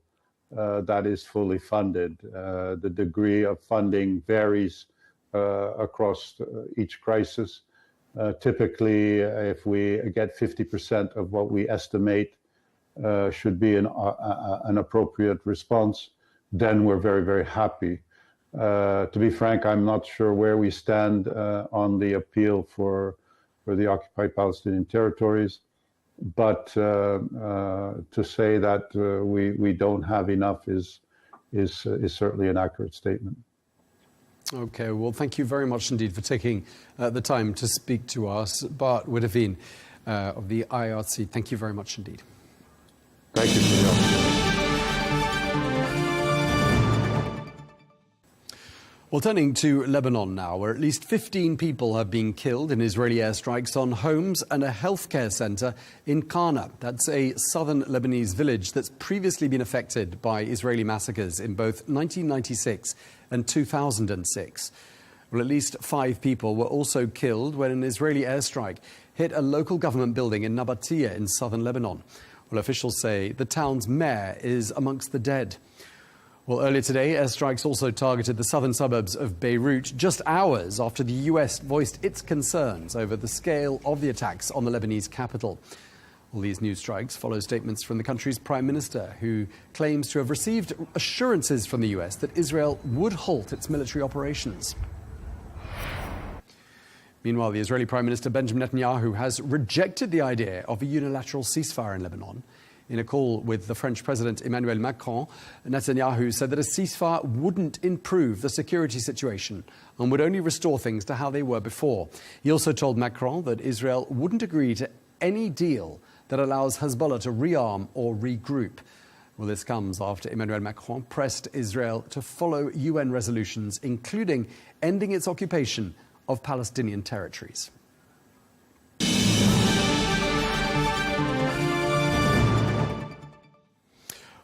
that is fully funded. The degree of funding varies across each crisis. Typically, if we get 50% of what we estimate should be an appropriate response, then we're very, very happy. To be frank, I'm not sure where we stand on the appeal for the occupied Palestinian territories, but to say that we don't have enough is certainly an accurate statement. Okay, well, thank you very much indeed for taking the time to speak to us. Bart Witteveen of the IRC, thank you very much indeed. Thank you for the opportunity. Well, turning to Lebanon now, where at least 15 people have been killed in Israeli airstrikes on homes and a healthcare center in Qana. That's a southern Lebanese village that's previously been affected by Israeli massacres in both 1996 and 2006. Well, at least 5 people were also killed when an Israeli airstrike hit a local government building in Nabatea in southern Lebanon. Well, officials say the town's mayor is amongst the dead. Well, earlier today, airstrikes also targeted the southern suburbs of Beirut just hours after the US voiced its concerns over the scale of the attacks on the Lebanese capital. Well, these new strikes follow statements from the country's prime minister, who claims to have received assurances from the US that Israel would halt its military operations. Meanwhile, the Israeli Prime Minister Benjamin Netanyahu has rejected the idea of a unilateral ceasefire in Lebanon. In a call with the French President Emmanuel Macron, Netanyahu said that a ceasefire wouldn't improve the security situation and would only restore things to how they were before. He also told Macron that Israel wouldn't agree to any deal that allows Hezbollah to rearm or regroup. Well, this comes after Emmanuel Macron pressed Israel to follow UN resolutions, including ending its occupation of Palestinian territories.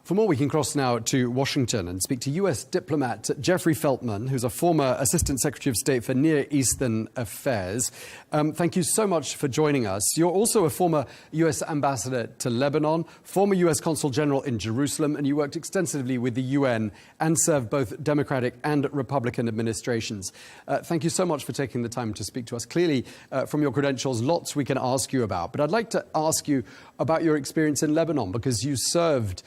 For more, we can cross now to Washington and speak to US diplomat Jeffrey Feltman, who's a former Assistant Secretary of State for Near Eastern Affairs. Thank you so much for joining us. You're also a former US ambassador to Lebanon, former US Consul General in Jerusalem, and you worked extensively with the UN and served both Democratic and Republican administrations. Thank you so much for taking the time to speak to us. Clearly, from your credentials, lots we can ask you about. But I'd like to ask you about your experience in Lebanon, because you served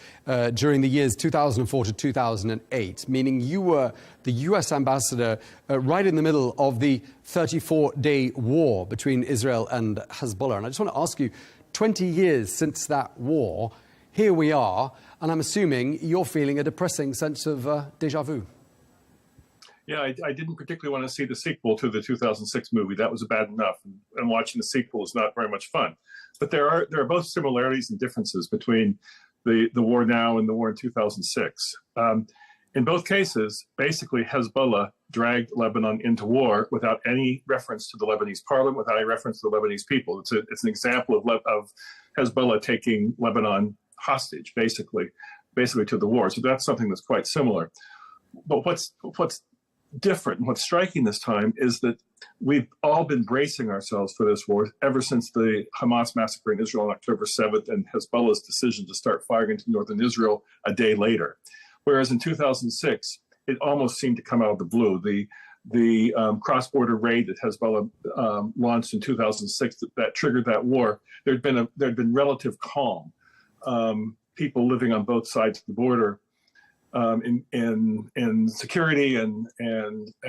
during the years 2004 to 2008, meaning you were the US ambassador right in the middle of the 34-day war between Israel and Hezbollah. And I just want to ask you, 20 years since that war, here we are, and I'm assuming you're feeling a depressing sense of déjà vu. Yeah, I didn't particularly want to see the sequel to the 2006 movie. That was bad enough. And watching the sequel is not very much fun. But there are both similarities and differences between the war now and the war in 2006. In both cases, basically Hezbollah dragged Lebanon into war without any reference to the Lebanese parliament, without any reference to the Lebanese people. It's an example of Hezbollah taking Lebanon hostage, basically to the war. So that's something that's quite similar. But what's different and what's striking this time is that we've all been bracing ourselves for this war ever since the Hamas massacre in Israel on October 7th and Hezbollah's decision to start firing into northern Israel a day later. Whereas in 2006, it almost seemed to come out of the blue. The cross-border raid that Hezbollah launched in 2006 that triggered that war, there'd been relative calm. People living on both sides of the border in security and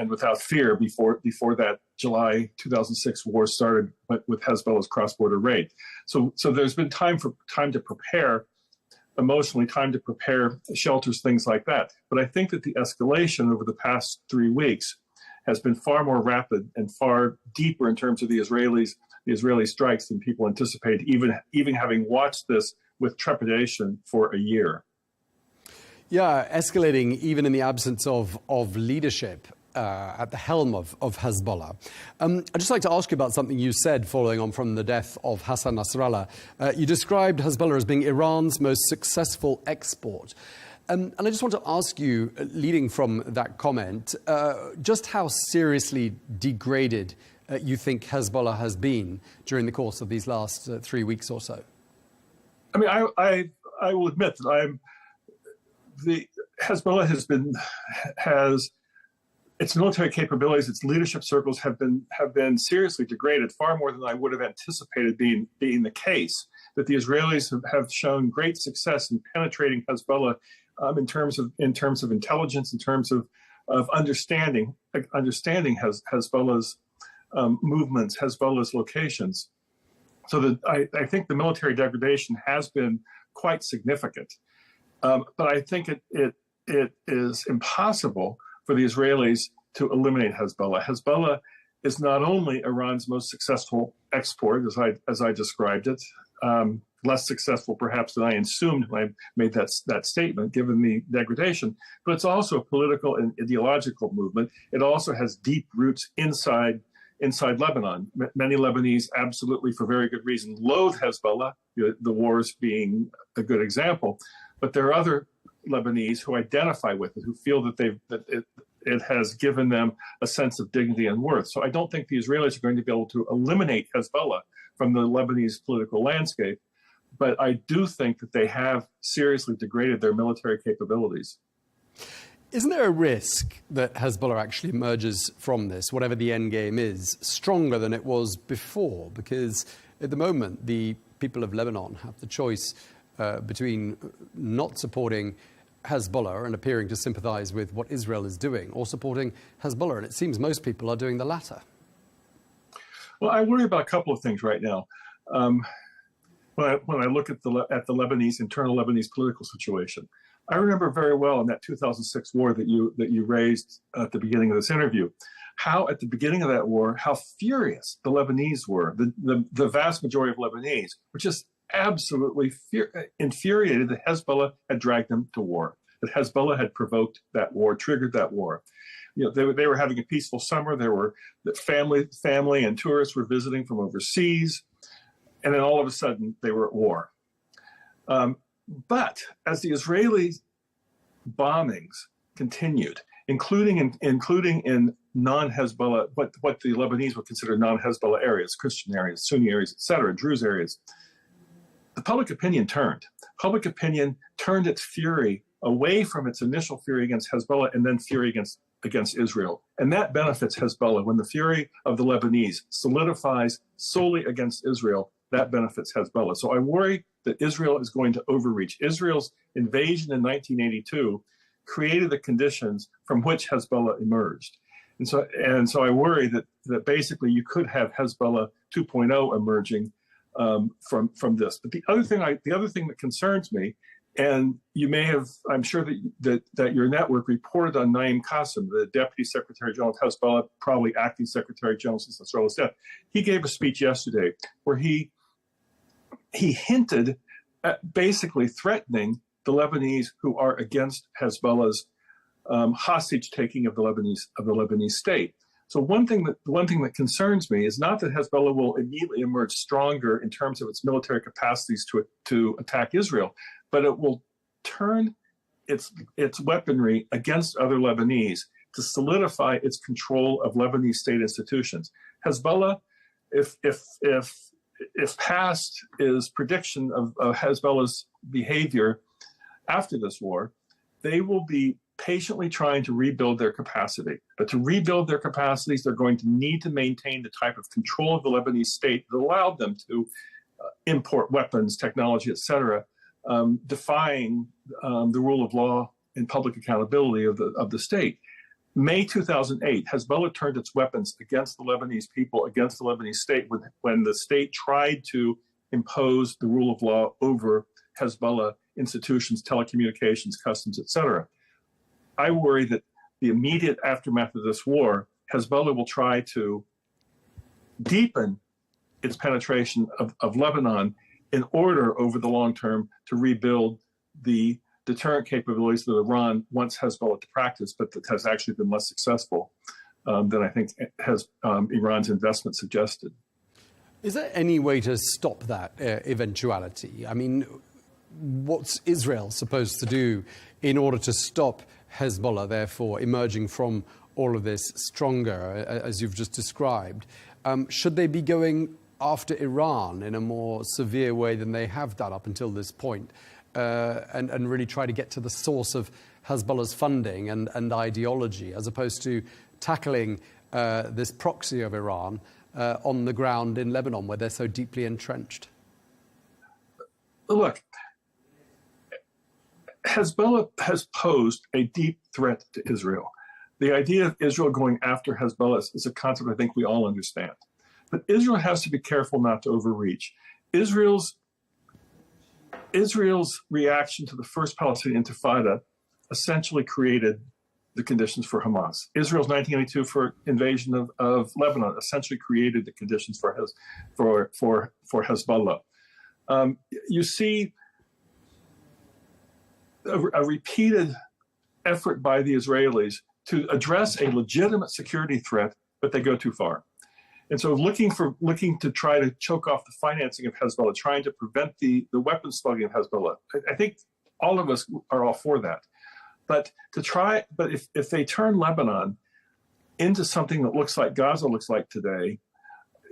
without fear before that July 2006 war started with Hezbollah's cross-border raid. So there's been time to prepare emotionally, time to prepare shelters, things like that. But I think that the escalation over the past 3 weeks has been far more rapid and far deeper in terms of the Israeli strikes than people anticipated, even having watched this with trepidation for a year. Yeah, escalating even in the absence of leadership at the helm of Hezbollah. I'd just like to ask you about something you said following on from the death of Hassan Nasrallah. You described Hezbollah as being Iran's most successful export. And I just want to ask you, leading from that comment, just how seriously degraded you think Hezbollah has been during the course of these last 3 weeks or so? I mean, I will admit that Hezbollah has its military capabilities, its leadership circles have been seriously degraded, far more than I would have anticipated being the case. That the Israelis have shown great success in penetrating Hezbollah in terms of intelligence, in terms of understanding Hezbollah's movements, Hezbollah's locations. So that I think the military degradation has been quite significant. But I think it is impossible for the Israelis to eliminate Hezbollah. Hezbollah is not only Iran's most successful export, as I described it, less successful perhaps than I assumed when I made that statement, given the degradation, but it's also a political and ideological movement. It also has deep roots inside Lebanon. Many Lebanese, absolutely for very good reason, loathe Hezbollah, the wars being a good example. But there are other Lebanese who identify with it, who feel that it has given them a sense of dignity and worth. So I don't think the Israelis are going to be able to eliminate Hezbollah from the Lebanese political landscape. But I do think that they have seriously degraded their military capabilities. Isn't there a risk that Hezbollah actually emerges from this, whatever the end game is, stronger than it was before? Because at the moment, the people of Lebanon have the choice between not supporting Hezbollah and appearing to sympathize with what Israel is doing, or supporting Hezbollah. And it seems most people are doing the latter. Well, I worry about a couple of things right now. When I look at the internal Lebanese political situation, I remember very well in that 2006 war that you raised at the beginning of this interview, how at the beginning of that war, how furious the Lebanese were. The vast majority of Lebanese were just absolutely infuriated that Hezbollah had dragged them to war, that Hezbollah had provoked that war, triggered that war. They were having a peaceful summer. There were family and tourists were visiting from overseas, and then all of a sudden they were at war. But as the Israeli bombings continued, including in non-Hezbollah, what the Lebanese would consider non-Hezbollah areas, Christian areas, Sunni areas, etc., Druze areas, the public opinion turned. Public opinion turned its fury away from its initial fury against Hezbollah and then fury against Israel. And that benefits Hezbollah. When the fury of the Lebanese solidifies solely against Israel, that benefits Hezbollah. So I worry that Israel is going to overreach. Israel's invasion in 1982 created the conditions from which Hezbollah emerged. And so I worry that basically you could have Hezbollah 2.0 emerging from this. But the other thing that concerns me, and you may have, I'm sure that your network reported on Naim Qassem, the Deputy Secretary General of Hezbollah, probably acting Secretary General since Nasrallah's death. He gave a speech yesterday where he hinted at basically threatening the Lebanese who are against Hezbollah's hostage taking of the Lebanese state. So one thing that concerns me is not that Hezbollah will immediately emerge stronger in terms of its military capacities to attack Israel, but it will turn its weaponry against other Lebanese to solidify its control of Lebanese state institutions. Hezbollah, if past is prediction of Hezbollah's behavior after this war, they will be patiently trying to rebuild their capacity. But to rebuild their capacities, they're going to need to maintain the type of control of the Lebanese state that allowed them to import weapons, technology, etc., defying the rule of law and public accountability of the state. May 2008, Hezbollah turned its weapons against the Lebanese people, against the Lebanese state, when the state tried to impose the rule of law over Hezbollah institutions, telecommunications, customs, etc. I worry that the immediate aftermath of this war, Hezbollah will try to deepen its penetration of Lebanon in order over the long term to rebuild the deterrent capabilities that Iran once Hezbollah to practice, but that has actually been less successful than I think has Iran's investment suggested. Is there any way to stop that eventuality? I mean, what's Israel supposed to do in order to stop Hezbollah, therefore, emerging from all of this stronger, as you've just described? Should they be going after Iran in a more severe way than they have done up until this point, and really try to get to the source of Hezbollah's funding and ideology, as opposed to tackling this proxy of Iran on the ground in Lebanon, where they're so deeply entrenched? Look, Hezbollah has posed a deep threat to Israel. The idea of Israel going after Hezbollah is a concept I think we all understand. But Israel has to be careful not to overreach. Israel's reaction to the first Palestinian Intifada essentially created the conditions for Hamas. Israel's 1982 invasion of Lebanon essentially created the conditions for Hezbollah. You see a repeated effort by the Israelis to address a legitimate security threat, but they go too far. And so looking to try to choke off the financing of Hezbollah, trying to prevent the weapons smuggling of Hezbollah. I think all of us are all for that. But if they turn Lebanon into something that looks like Gaza looks like today,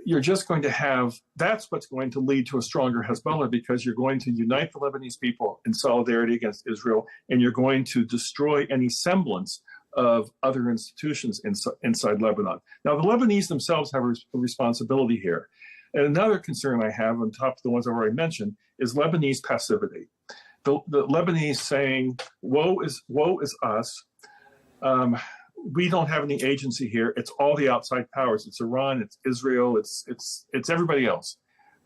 you're just going to have, that's what's going to lead to a stronger Hezbollah, because you're going to unite the Lebanese people in solidarity against Israel, and you're going to destroy any semblance of other institutions inside Lebanon. Now, the Lebanese themselves have a responsibility here. And another concern I have, on top of the ones I've already mentioned, is Lebanese passivity. The Lebanese saying, woe is us. We don't have any agency here. It's all the outside powers. It's Iran, it's Israel, it's everybody else.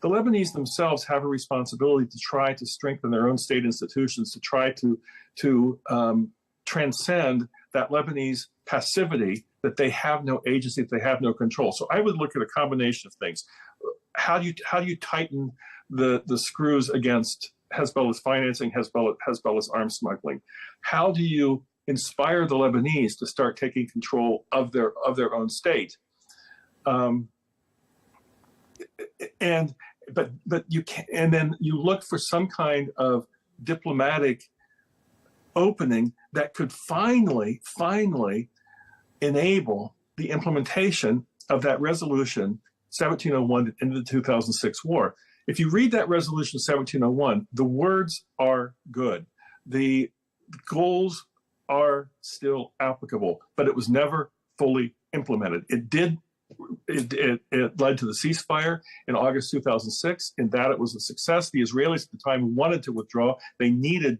The Lebanese themselves have a responsibility to try to strengthen their own state institutions, to try to transcend that Lebanese passivity, that they have no agency, that they have no control. So I would look at a combination of things. How do you tighten the screws against Hezbollah's financing, Hezbollah's arms smuggling? How do you inspire the Lebanese to start taking control of their own state? But you can, and then you look for some kind of diplomatic opening that could finally enable the implementation of that resolution 1701 into the 2006 war. If you read that resolution 1701, the words are good. The goals are still applicable, but it was never fully implemented. It led to the ceasefire in August 2006. In that, it was a success. The Israelis at the time wanted to withdraw. They needed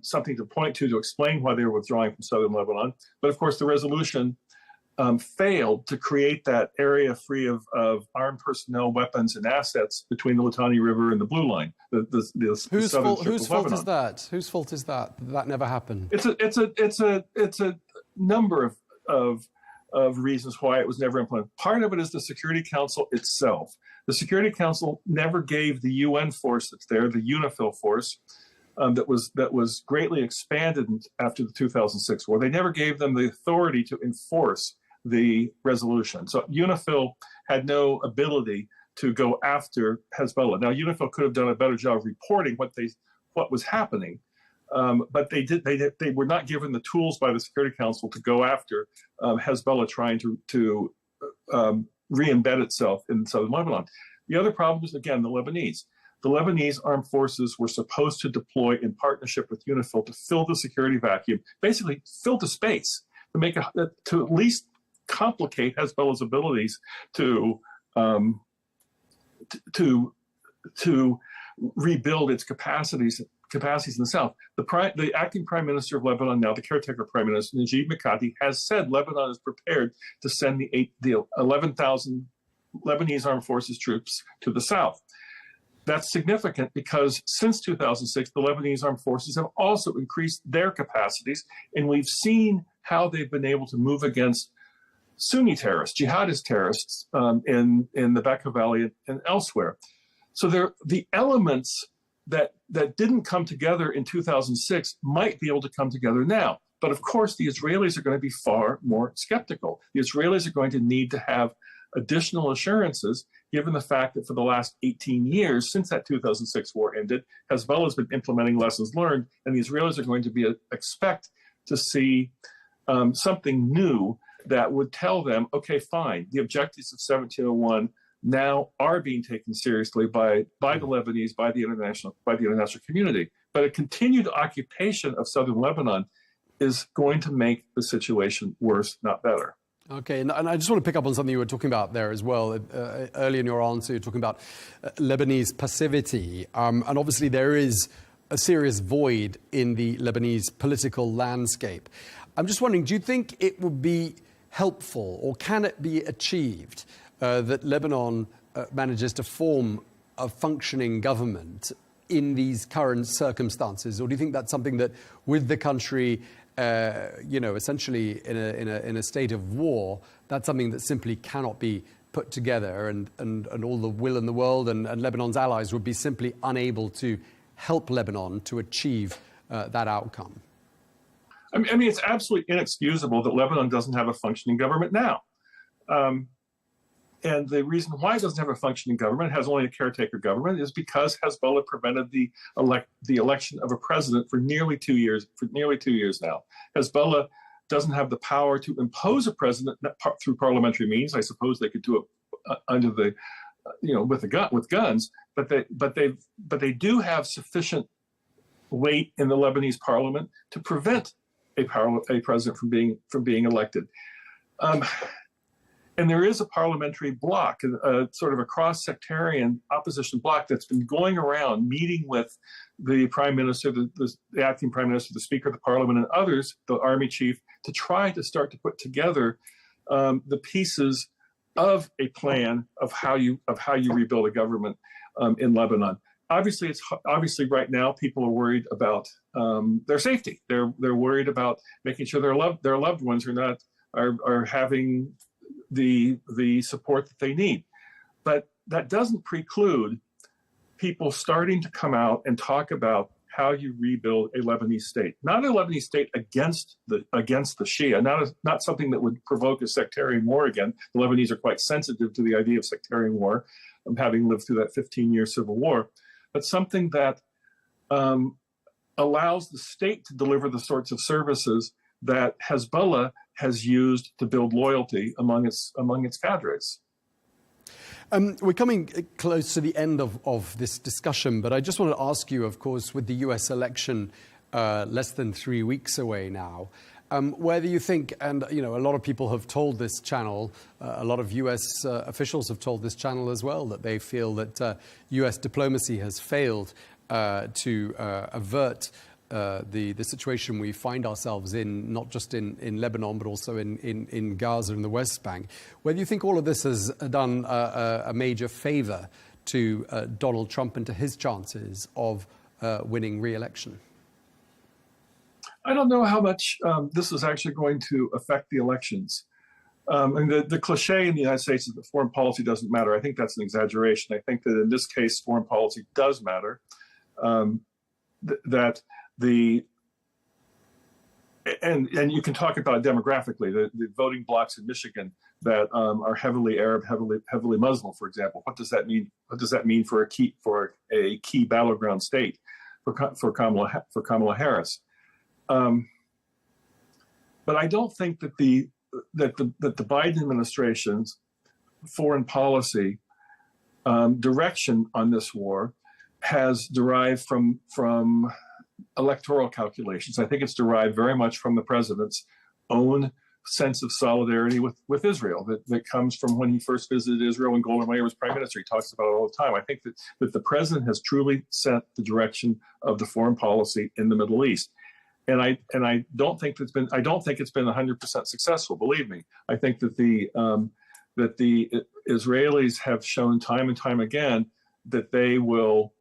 something to point to explain why they were withdrawing from southern Lebanon. But of course, the resolution failed to create that area free of armed personnel, weapons, and assets between the Litani River and the Blue Line. Whose fault is that? Whose fault is that? That never happened. It's a number of reasons why it was never implemented. Part of it is the Security Council itself. The Security Council never gave the UN force that's there, the UNIFIL force, that was greatly expanded after the 2006 war. They never gave them the authority to enforce the resolution. So UNIFIL had no ability to go after Hezbollah. Now, UNIFIL could have done a better job of reporting what was happening, But they were not given the tools by the Security Council to go after Hezbollah trying to re-embed itself in southern Lebanon. The other problem is, again, the Lebanese. The Lebanese armed forces were supposed to deploy in partnership with UNIFIL to fill the security vacuum, basically fill the space, to at least complicate Hezbollah's abilities to rebuild its capacities in the south. The acting prime minister of Lebanon now, the caretaker prime minister, Najib Mikati, has said Lebanon is prepared to send the 11,000 Lebanese armed forces troops to the south. That's significant because since 2006, the Lebanese armed forces have also increased their capacities, and we've seen how they've been able to move against Sunni terrorists, jihadist terrorists in the Bekaa Valley and elsewhere. So the elements that didn't come together in 2006 might be able to come together now. But of course, the Israelis are going to be far more skeptical. The Israelis are going to need to have additional assurances, given the fact that for the last 18 years, since that 2006 war ended, Hezbollah has been implementing lessons learned, and the Israelis are going to expect to see something new that would tell them, okay, fine, the objectives of 1701 now are being taken seriously by the Lebanese, by the international community. But a continued occupation of southern Lebanon is going to make the situation worse, not better. Okay, and I just want to pick up on something you were talking about there as well. Early in your answer, you're talking about Lebanese passivity. And obviously there is a serious void in the Lebanese political landscape. I'm just wondering, do you think it would be helpful, or can it be achieved, that Lebanon manages to form a functioning government in these current circumstances? Or do you think that's something that, with the country essentially in a state of war, that's something that simply cannot be put together, and all the will in the world and Lebanon's allies would be simply unable to help Lebanon to achieve that outcome? I mean, it's absolutely inexcusable that Lebanon doesn't have a functioning government now. And the reason why it doesn't have a functioning government, has only a caretaker government, is because Hezbollah prevented the election of a president for nearly 2 years. Now, Hezbollah doesn't have the power to impose a president through parliamentary means. I suppose they could do it under the, with guns. But they do have sufficient weight in the Lebanese parliament to prevent a president from being elected. And there is a parliamentary bloc, sort of a cross-sectarian opposition bloc that's been going around meeting with the prime minister, the acting prime minister, the speaker of the parliament, and others, the army chief, to try to start to put together the pieces of a plan of how you rebuild a government in Lebanon. Obviously, right now people are worried about their safety. They're worried about making sure their loved ones are having the support that they need. But that doesn't preclude people starting to come out and talk about how you rebuild a Lebanese state. Not a Lebanese state against the Shia, not something that would provoke a sectarian war again. The Lebanese are quite sensitive to the idea of sectarian war, having lived through that 15-year civil war, but something that allows the state to deliver the sorts of services that Hezbollah has used to build loyalty among its cadres. We're coming close to the end of this discussion, but I just want to ask you, of course, with the US election less than 3 weeks away now, whether you think, and a lot of people have told this channel, a lot of US officials have told this channel as well, that they feel that US diplomacy has failed to avert the situation we find ourselves in, not just in Lebanon, but also in Gaza and the West Bank. Whether you think all of this has done a major favor to Donald Trump and to his chances of winning re-election? I don't know how much this is actually going to affect the elections. And the cliche in the United States is that foreign policy doesn't matter. I think that's an exaggeration. I think that in this case, foreign policy does matter. And you can talk about it demographically. The voting blocks in Michigan that are heavily Arab, heavily Muslim, for example. What does that mean? What does that mean for a key battleground state? for Kamala Harris. But I don't think that the Biden administration's foreign policy direction on this war has derived from electoral calculations. I think it's derived very much from the president's own sense of solidarity with Israel that comes from when he first visited Israel when Golda Meir was prime minister. He talks about it all the time. I think that the president has truly set the direction of the foreign policy in the Middle East. And I don't think it's been 100% successful. Believe me, I think that the Israelis have shown time and time again that they will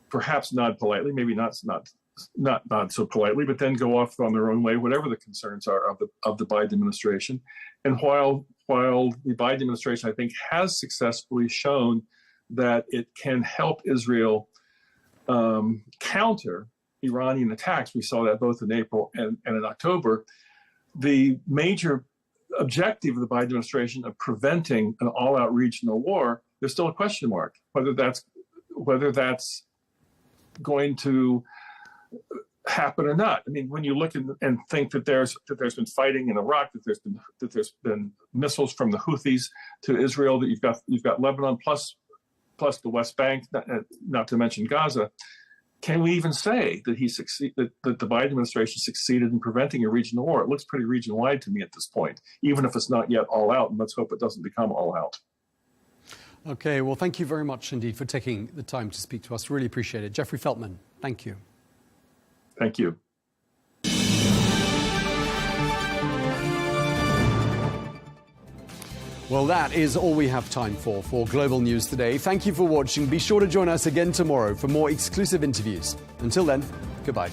perhaps nod politely, maybe not so politely, but then go off on their own way, whatever the concerns are of the Biden administration. And while the Biden administration, I think, has successfully shown that it can help Israel counter Iranian attacks, we saw that both in April and in October, the major objective of the Biden administration of preventing an all-out regional war, there's still a question mark whether that's going to happen or not. I mean, when you look and think that there's been fighting in Iraq, that there's been missiles from the Houthis to Israel, that you've got Lebanon plus the West Bank, not to mention Gaza. Can we even say that that the Biden administration succeeded in preventing a regional war? It looks pretty region-wide to me at this point, even if it's not yet all out, and let's hope it doesn't become all out. Okay, well, thank you very much indeed for taking the time to speak to us. Really appreciate it. Jeffrey Feltman, thank you. Thank you. Well, that is all we have time for Global News today. Thank you for watching. Be sure to join us again tomorrow for more exclusive interviews. Until then, goodbye.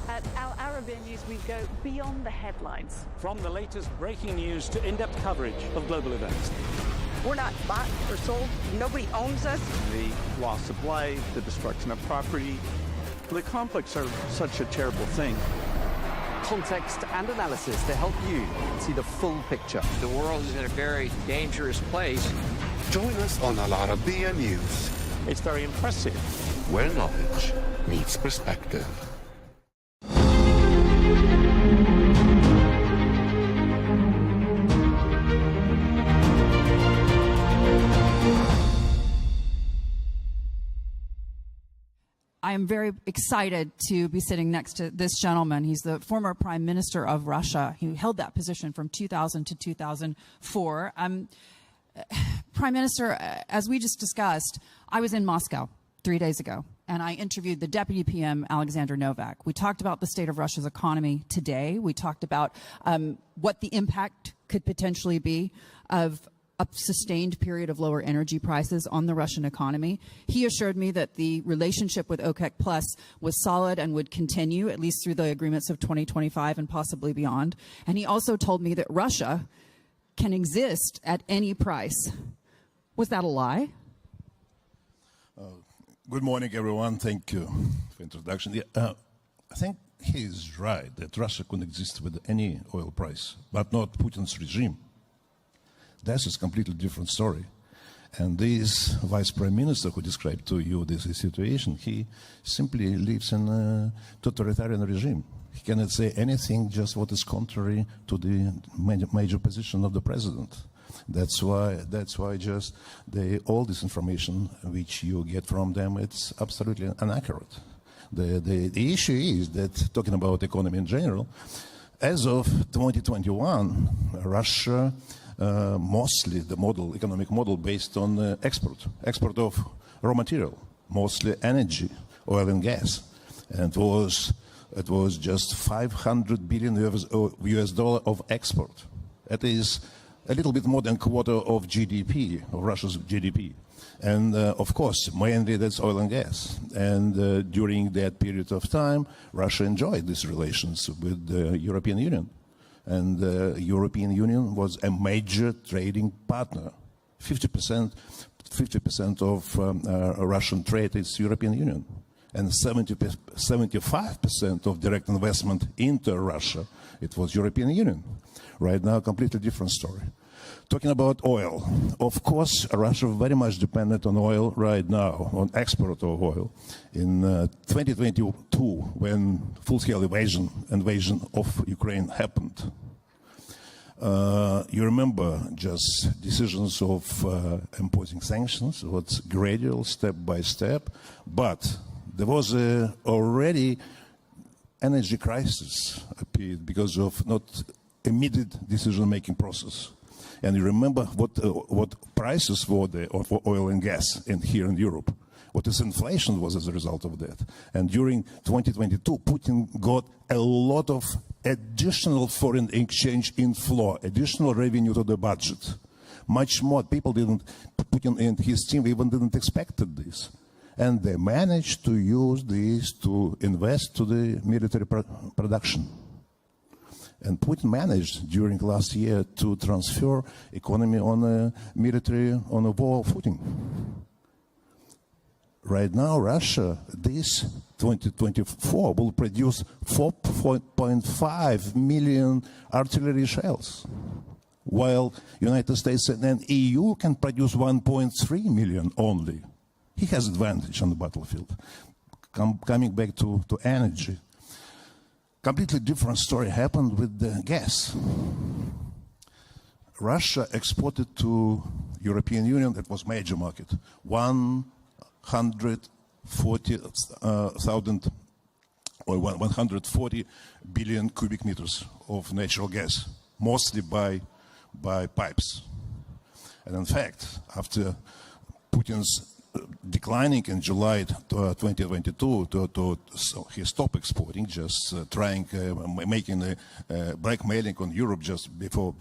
At Arabiya News, we go beyond the headlines. From the latest breaking news to in-depth coverage of global events. We're not bought or sold. Nobody owns us. The loss of life, the destruction of property. The conflicts are such a terrible thing. Context and analysis to help you see the full picture. The world is in a very dangerous place. Join us on Arabiya News, It's very impressive. where knowledge meets perspective. I am very excited to be sitting next to this gentleman. He's the former prime minister of Russia. He held that position from 2000 to 2004. Prime Minister, as we just discussed, I was in Moscow 3 days ago, and I interviewed the Deputy PM, Alexander Novak. We talked about the state of Russia's economy today. We talked about what the impact could potentially be of a sustained period of lower energy prices on the Russian economy. He assured me that the relationship with OPEC Plus was solid and would continue, at least through the agreements of 2025 and possibly beyond. And he also told me that Russia can exist at any price. Was that a lie? Good morning, everyone. Thank you for introduction. I think he's right that Russia can exist with any oil price, but not Putin's regime. That's a completely different story. And this vice prime minister who described to you this situation, he simply lives in a totalitarian regime. He cannot say anything just what is contrary to the major position of the president. That's why just all this information which you get from them, it's absolutely inaccurate. The issue is that, talking about economy in general, as of 2021, Russia mostly the economic model based on export of raw material, mostly energy, oil and gas, and it was just $500 billion US dollar of export. That is a little bit more than a quarter of GDP, of Russia's GDP. And of course, mainly that's oil and gas. And during that period of time, Russia enjoyed these relations with the European Union. And the European Union was a major trading partner. 50% of Russian trade is European Union. and 75% of direct investment into Russia, it was European Union. Right now, a completely different story. Talking about oil, of course, Russia very much dependent on oil right now, on export of oil. In 2022, when full-scale invasion of Ukraine happened, you remember just decisions of imposing sanctions, it was gradual, step by step, but there was already energy crisis appeared because of not immediate decision-making process. And you remember what prices were there for oil and gas here in Europe. What is inflation was as a result of that. And during 2022, Putin got a lot of additional foreign exchange inflow, additional revenue to the budget. Much more. People didn't, Putin and his team even didn't expect this. And they managed to use this to invest to the military production. And Putin managed during last year to transfer economy on a military, on a war footing. Right now, Russia, this 2024, will produce 4.5 million artillery shells, while United States and EU can produce 1.3 million only. He has advantage on the battlefield. Coming back to energy. Completely different story happened with the gas. Russia exported to European Union, that was major market, 140 billion cubic meters of natural gas, mostly by pipes. And in fact, after Putin's declining in July 2022, so he stopped exporting, just making a blackmailing on Europe just before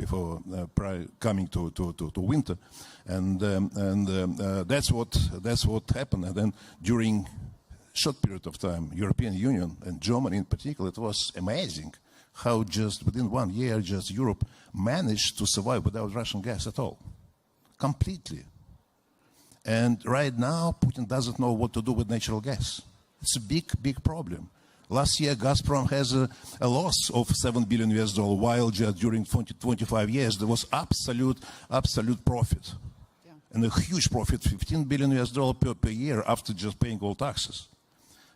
coming to winter, and that's what happened. And then during short period of time, European Union and Germany in particular, it was amazing how just within 1 year, just Europe managed to survive without Russian gas at all, completely. And right now, Putin doesn't know what to do with natural gas. It's a big, big problem. Last year, Gazprom has a loss of $7 billion, while just during 25 years, there was absolute profit. Yeah. And a huge profit, $15 billion per year after just paying all taxes.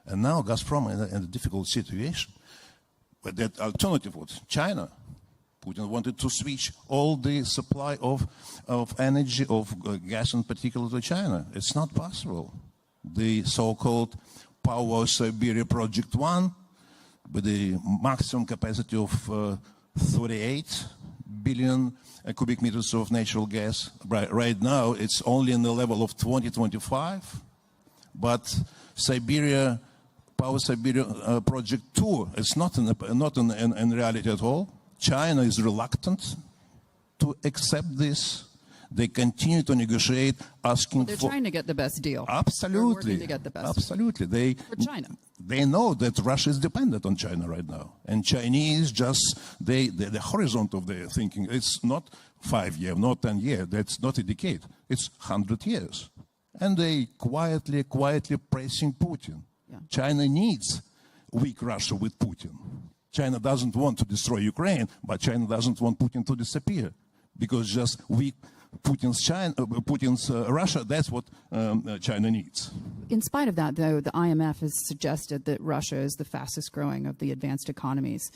And now Gazprom in a difficult situation. But that alternative was China. Putin wanted to switch all the supply of energy, of gas in particular, to China. It's not possible. The so-called Power Siberia Project 1, with the maximum capacity of 38 billion cubic meters of natural gas. Right now, it's only in the level of 2025, but Power Siberia Project 2, it's not in reality at all. China is reluctant to accept this. They continue to negotiate, asking they're trying to get the best deal. Absolutely. They're working to get the best Absolutely. deal. For China. They know that Russia is dependent on China right now. And Chinese just, the horizon of their thinking, it's not 5 years, not 10 years. That's not a decade. It's 100 years. And they quietly pressing Putin. Yeah. China needs weak Russia with Putin. China doesn't want to destroy Ukraine, but China doesn't want Putin to disappear, because just weak Putin's Russia, that's what China needs. In spite of that, though, the IMF has suggested that Russia is the fastest growing of the advanced economies.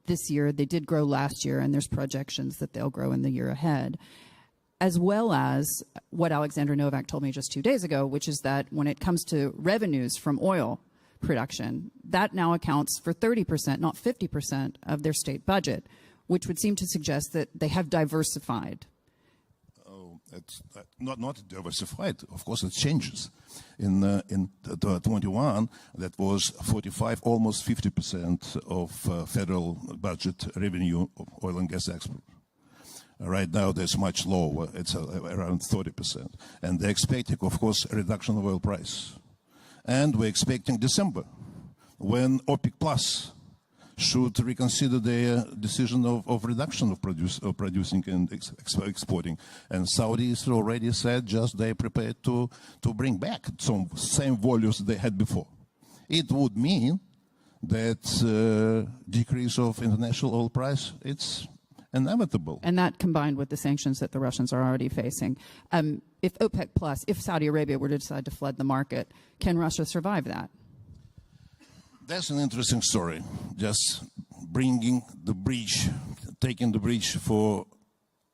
This year, they did grow last year, and there's projections that they'll grow in the year ahead, as well as what Alexander Novak told me just 2 days ago, which is that when it comes to revenues from oil production, that now accounts for 30%, not 50% of their state budget, which would seem to suggest that they have diversified. Oh, it's not diversified. Of course, it changes. In 21, that was 45, almost 50% of federal budget revenue of oil and gas export. Right now, that's much lower. It's around 30%. And they're expecting, of course, a reduction of oil price. And we're expecting December, when OPEC Plus should reconsider their decision of reduction of producing and exporting. And Saudis already said just they're prepared to bring back some same volumes they had before. it would mean that decrease of international oil price, it's inevitable. And that combined with the sanctions that the Russians are already facing. If OPEC Plus, if Saudi Arabia were to decide to flood the market, can Russia survive that? That's an interesting story. Just bringing the bridge, taking the bridge for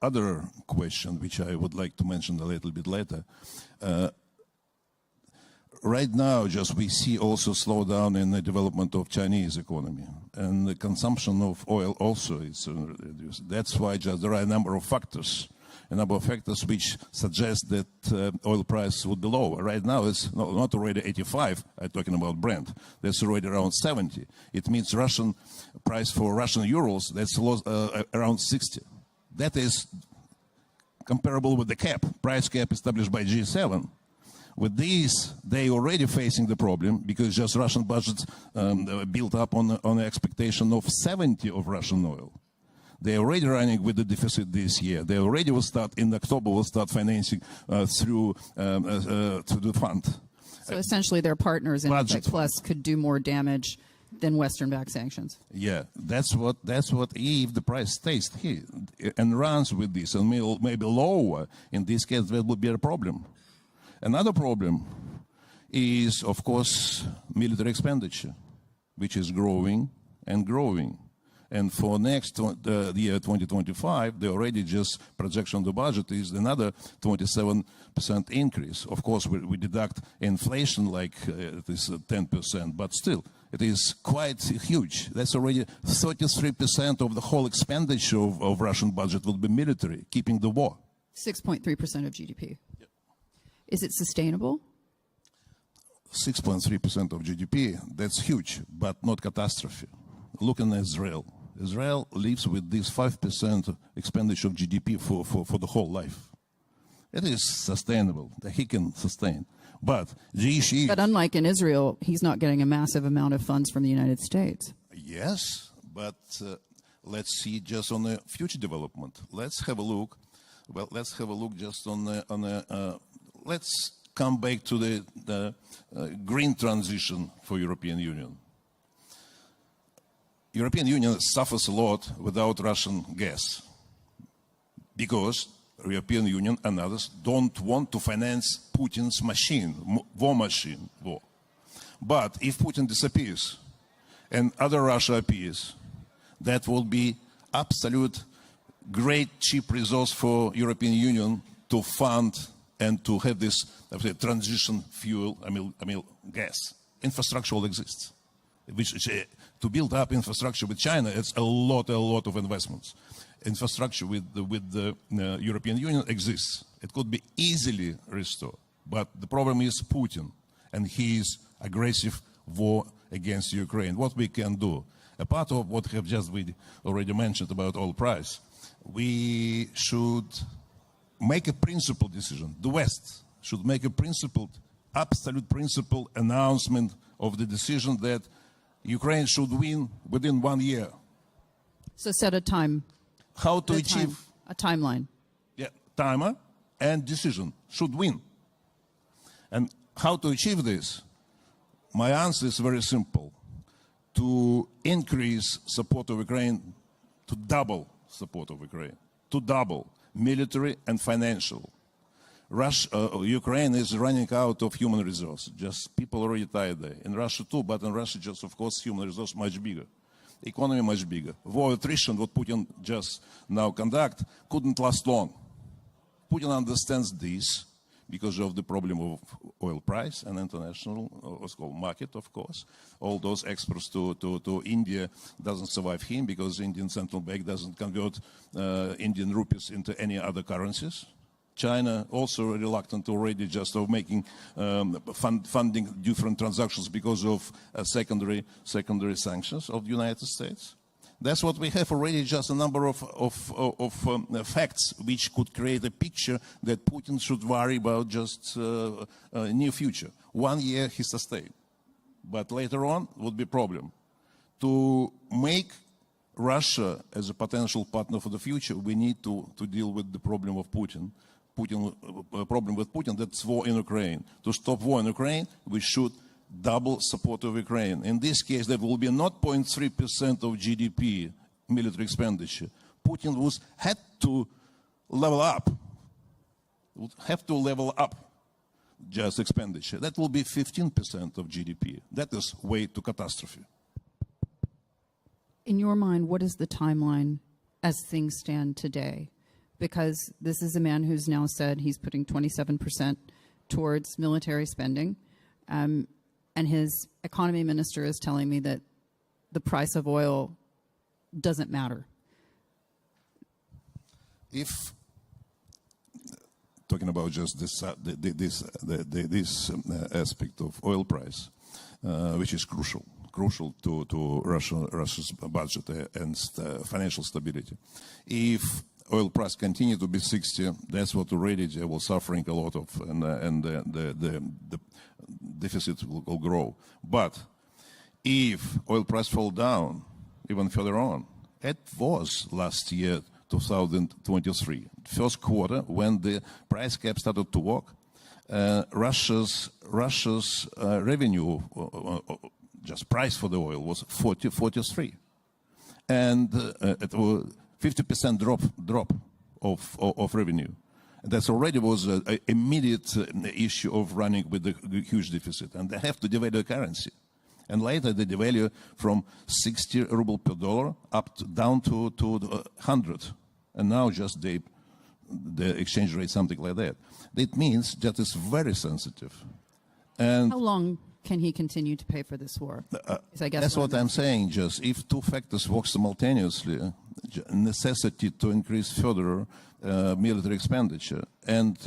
other question, which I would like to mention a little bit later. Right now, just we see also slowdown in the development of Chinese economy, and the consumption of oil also is reduced. That's why just there are a number of factors which suggest that oil price would be lower. Right now, it's not already 85. I'm talking about Brent. That's already around 70. It means Russian price for Russian euros that's around 60. That is comparable with the price cap established by G7. With these, they already facing the problem because just Russian budgets built up on the expectation of 70 of Russian oil. They're already running with the deficit this year. They already will start, in October, will start financing through the fund. So essentially their partners in OPEC Plus could do more damage than Western-backed sanctions. Yeah, that's what if the price stays here and runs with this and maybe lower, in this case, that would be a problem. Another problem is, of course, military expenditure, which is growing and growing. And for next the year 2025, the already just projection of the budget is another 27% increase. Of course, we deduct inflation like it is 10%, but still, it is quite huge. That's already 33% of the whole expenditure of Russian budget will be military, keeping the war. 6.3% of GDP. Yep. Is it sustainable? 6.3% of GDP, that's huge, but not catastrophe. Look at Israel. Israel lives with this 5% expenditure of GDP for the whole life. It is sustainable, that he can sustain. But the issue is... But unlike in Israel, he's not getting a massive amount of funds from the United States. Yes, but let's see just on the future development. Let's have a look. Well, let's have a look just on the let's come back to the green transition for European Union. European Union suffers a lot without Russian gas because European Union and others don't want to finance Putin's machine, war. But if Putin disappears and other Russia appears, that will be absolute great cheap resource for European Union to fund and to have this transition fuel, I mean gas. Infrastructure all exists. To build up infrastructure with China, it's a lot of investments. Infrastructure with the European Union exists. It could be easily restored. But the problem is Putin and his aggressive war against Ukraine. What we can do, a part of what we already mentioned about oil price, we should make a principled decision. The West should make a absolute principled announcement of the decision that Ukraine should win within 1 year. So set a time. How to achieve a timeline. Yeah, timer and decision should win. And how to achieve this? My answer is very simple. To increase support of Ukraine, to double support of Ukraine, to double military and financial. Ukraine is running out of human resources. Just people already tired there. In Russia too, but in Russia just, of course, human resource much bigger. Economy much bigger. War attrition, what Putin just now conduct, couldn't last long. Putin understands this because of the problem of oil price and international what's called market, of course. All those exports to India doesn't survive him because Indian central bank doesn't convert Indian rupees into any other currencies. China also reluctant already just of making funding different transactions because of secondary sanctions of the United States. That's what we have already, just a number of facts which could create a picture that Putin should worry about just near future. 1 year he sustained, but later on would be a problem. To make Russia as a potential partner for the future, we need to deal with the problem of Putin. Problem with Putin, that's war in Ukraine. To stop war in Ukraine, we should double support of Ukraine. In this case, that will be not 0.3% of GDP military expenditure. Putin had to level up, would have to level up just expenditure. That will be 15% of GDP. That is way to catastrophe. In your mind, what is the timeline as things stand today? Because this is a man who's now said he's putting 27% towards military spending, and his economy minister is telling me that the price of oil doesn't matter. If talking about just this aspect of oil price, which is crucial to Russia's budget and financial stability. If oil price continue to be 60, that's what already they were suffering a lot of, and the deficit will grow. But if oil price fall down even further on, it was last year, 2023, first quarter, when the price cap started to work, Russia's revenue, just price for the oil, was 43, and it was 50% drop of revenue. That already was an immediate issue of running with the huge deficit, and they have to devalue the currency. And later they devalue from 60 ruble per dollar down to 100, and now just the exchange rate something like that. That means that it's very sensitive. And how long can he continue to pay for this war? I guess that's what I'm saying. Just if two factors work simultaneously, necessity to increase further military expenditure and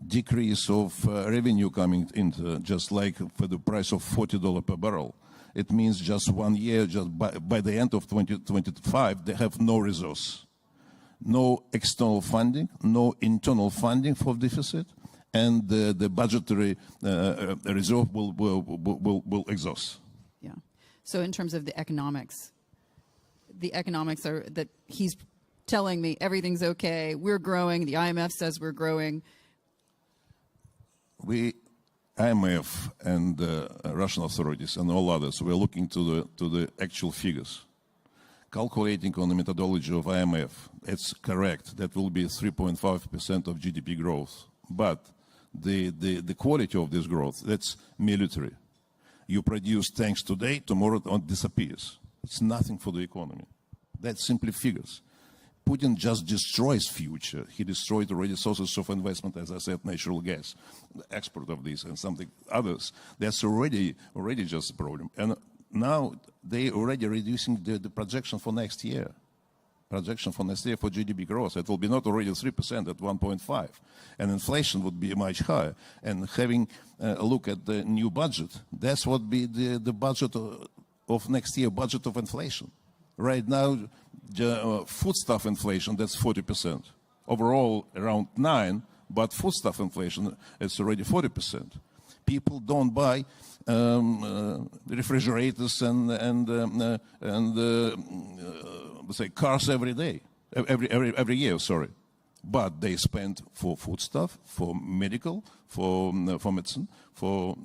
decrease of revenue coming into, just like for the price of $40 per barrel. It means just 1 year, just by the end of 2025, they have no resource, no external funding, no internal funding for deficit, and the budgetary reserve will exhaust. Yeah. So in terms of the economics are that he's telling me everything's okay, we're growing, the IMF says we're growing. IMF and Russian authorities and all others, we're looking to the actual figures. Calculating on the methodology of IMF, it's correct. That will be 3.5% of GDP growth. But the quality of this growth, that's military. You produce tanks today, tomorrow it disappears. It's nothing for the economy. That's simply figures. Putin just destroys future. He destroyed already sources of investment, as I said, natural gas, the export of this and something others. That's already just a problem. And now they already reducing the projection for next year. Projection for next year for GDP growth. It will be not already 3% at 1.5. And inflation would be much higher. And having a look at the new budget, that's what be the budget of next year, budget of inflation. Right now, foodstuff inflation, that's 40%. Overall, around 9%, but foodstuff inflation, it's already 40%. People don't buy refrigerators and let's say cars every day, every year, sorry. But they spend for foodstuff, for medical, for medicine, for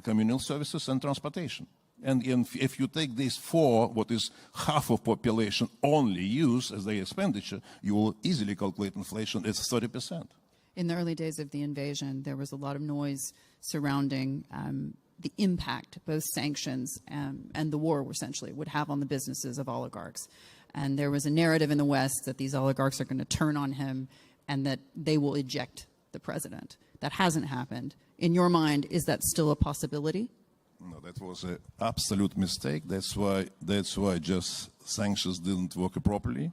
communal services and transportation. And if you take these four, what is half of population only use as their expenditure, you will easily calculate inflation as 30%. In the early days of the invasion, there was a lot of noise surrounding the impact both sanctions and the war essentially would have on the businesses of oligarchs. And there was a narrative in the West that these oligarchs are going to turn on him and that they will eject the president. That hasn't happened. In your mind, is that still a possibility? No, that was an absolute mistake. That's why just sanctions didn't work properly.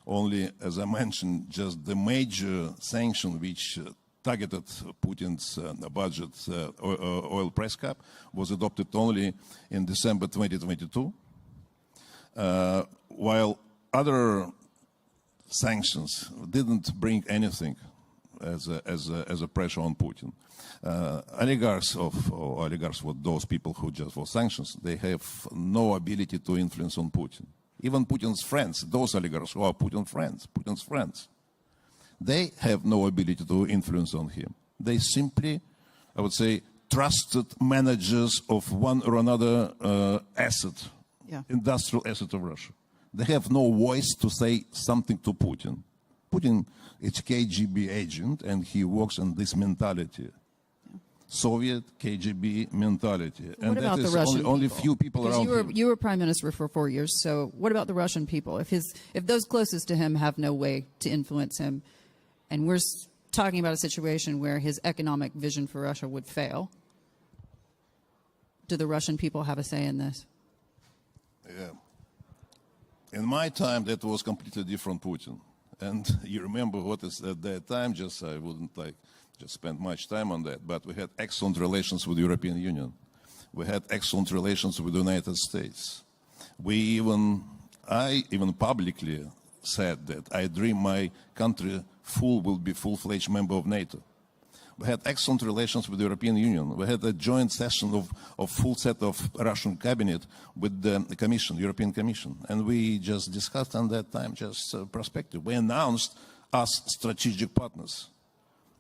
Only, as I mentioned, just the major sanction which targeted Putin's budget, oil price cap, was adopted only in December 2022, while other sanctions didn't bring anything as a pressure on Putin. Oligarchs were those people who just for sanctions, they have no ability to influence on Putin. Even Putin's friends, those oligarchs who are Putin's friends, they have no ability to influence on him. They simply, I would say, trusted managers of one or another asset, industrial asset of Russia. They have no voice to say something to Putin. Putin is a KGB agent, and he works on this mentality. Soviet KGB mentality. What And about that the is Russian only people? few people Because around you were prime minister for 4 years, so what about the Russian people? If those closest to him have no way to influence him, and we're talking about a situation where his economic vision for Russia would fail, do the Russian people have a say in this? Yeah. In my time, that was completely different Putin. And you remember what is at that time, just I wouldn't like just spend much time on that, but we had excellent relations with the European Union. We had excellent relations with the United States. I even publicly said that I dream my country will be full-fledged member of NATO. We had excellent relations with the European Union. We had a joint session of full set of Russian cabinet with the Commission, European Commission. And we just discussed on that time just perspective. We announced us strategic partners.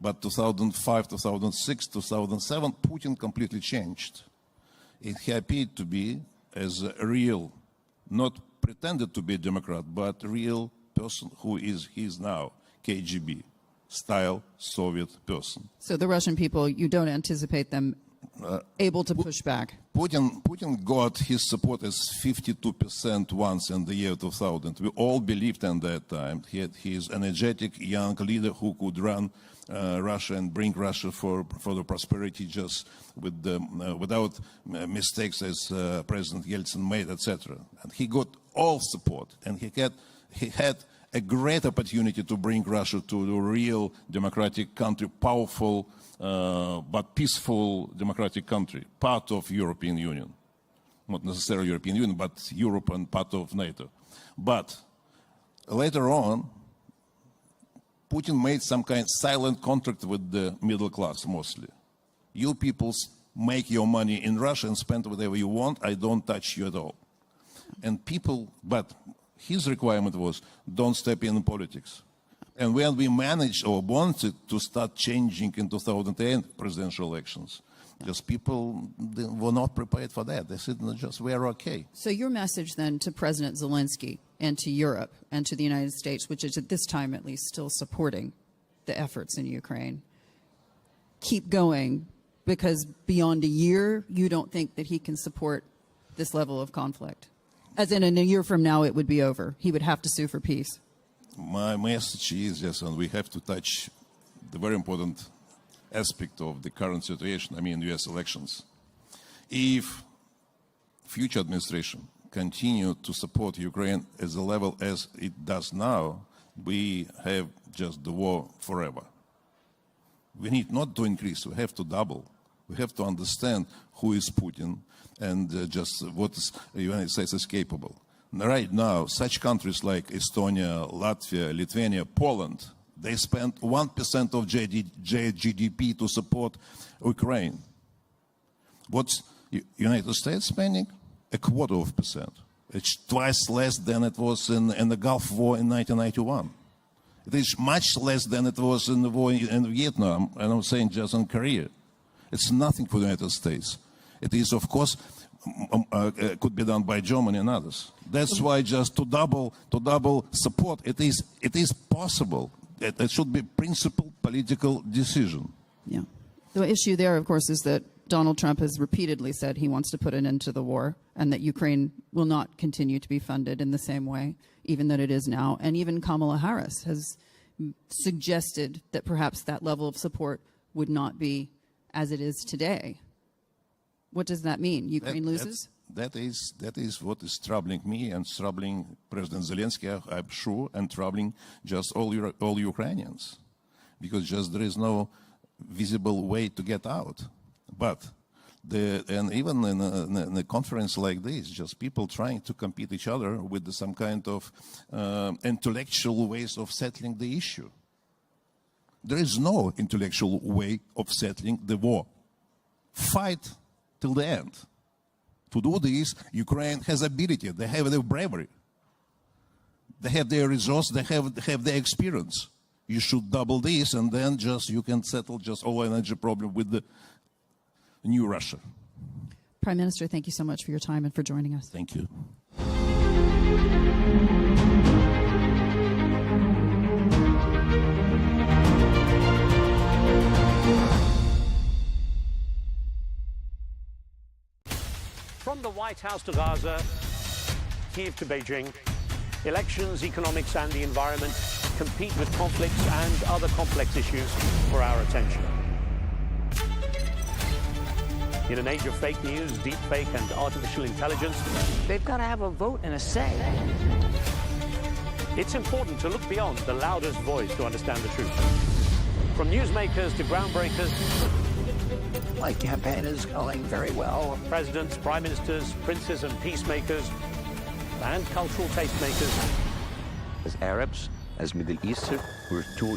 But 2005, 2006, 2007, Putin completely changed. He appeared to be as a real, not pretended to be a Democrat, but real person who is now, KGB style Soviet person. So the Russian people, you don't anticipate them able to push back? Putin got his support as 52% once in the year 2000. We all believed in that time. He is an energetic young leader who could run Russia and bring Russia for the prosperity just without mistakes as President Yeltsin made, etc. And he got all support, and he had a great opportunity to bring Russia to a real democratic country, powerful but peaceful democratic country, part of European Union. Not necessarily European Union, but Europe and part of NATO. But later on, Putin made some kind of silent contract with the middle class mostly. You people make your money in Russia and spend whatever you want, I don't touch you at all. And but his requirement was, don't step in politics. And when we managed or wanted to start changing in 2010 presidential elections, just people were not prepared for that. They said, just we're okay. So your message then to President Zelensky and to Europe and to the United States, which is at this time at least still supporting the efforts in Ukraine, keep going, because beyond a year, you don't think that he can support this level of conflict? As in a year from now, it would be over. He would have to sue for peace. My message is, yes, and we have to touch the very important aspect of the current situation, I mean US elections. If future administration continue to support Ukraine at the level as it does now, we have just the war forever. We need not to increase, we have to double. We have to understand who is Putin and just what the United States is capable. Right now, such countries like Estonia, Latvia, Lithuania, Poland, they spend 1% of GDP to support Ukraine. What's United States spending? 0.25%. It's twice less than it was in the Gulf War in 1991. It is much less than it was in the war in Vietnam, and I'm saying just in Korea. It's nothing for the United States. It is, of course, could be done by Germany and others. That's why just to double support, it is possible. It should be principled political decision. Yeah. The issue there, of course, is that Donald Trump has repeatedly said he wants to put an end to the war and that Ukraine will not continue to be funded in the same way, even that it is now. And even Kamala Harris has suggested that perhaps that level of support would not be as it is today. What does that mean? Ukraine loses? That is what is troubling me and troubling President Zelensky, I'm sure, and troubling just all Ukrainians, because just there is no visible way to get out. But and even in a conference like this, just people trying to compete each other with some kind of intellectual ways of settling the issue. There is no intellectual way of settling the war. Fight till the end. To do this, Ukraine has ability. They have their bravery. They have their resource. They have their experience. You should double this, and then just you can settle just all energy problem with the. new Russia. Prime Minister, thank you so much for your time and for joining us. Thank you. From the White House to Gaza, Kiev to Beijing, elections, economics and the environment compete with conflicts and other complex issues for our attention. In an age of fake news, deepfake and artificial intelligence, They've got to have a vote and a say. it's important to look beyond the loudest voice to understand the truth. From newsmakers to groundbreakers, My campaign is going very well. presidents, prime ministers, princes and peacemakers, and cultural tastemakers. As Arabs, as Middle Eastern, we're too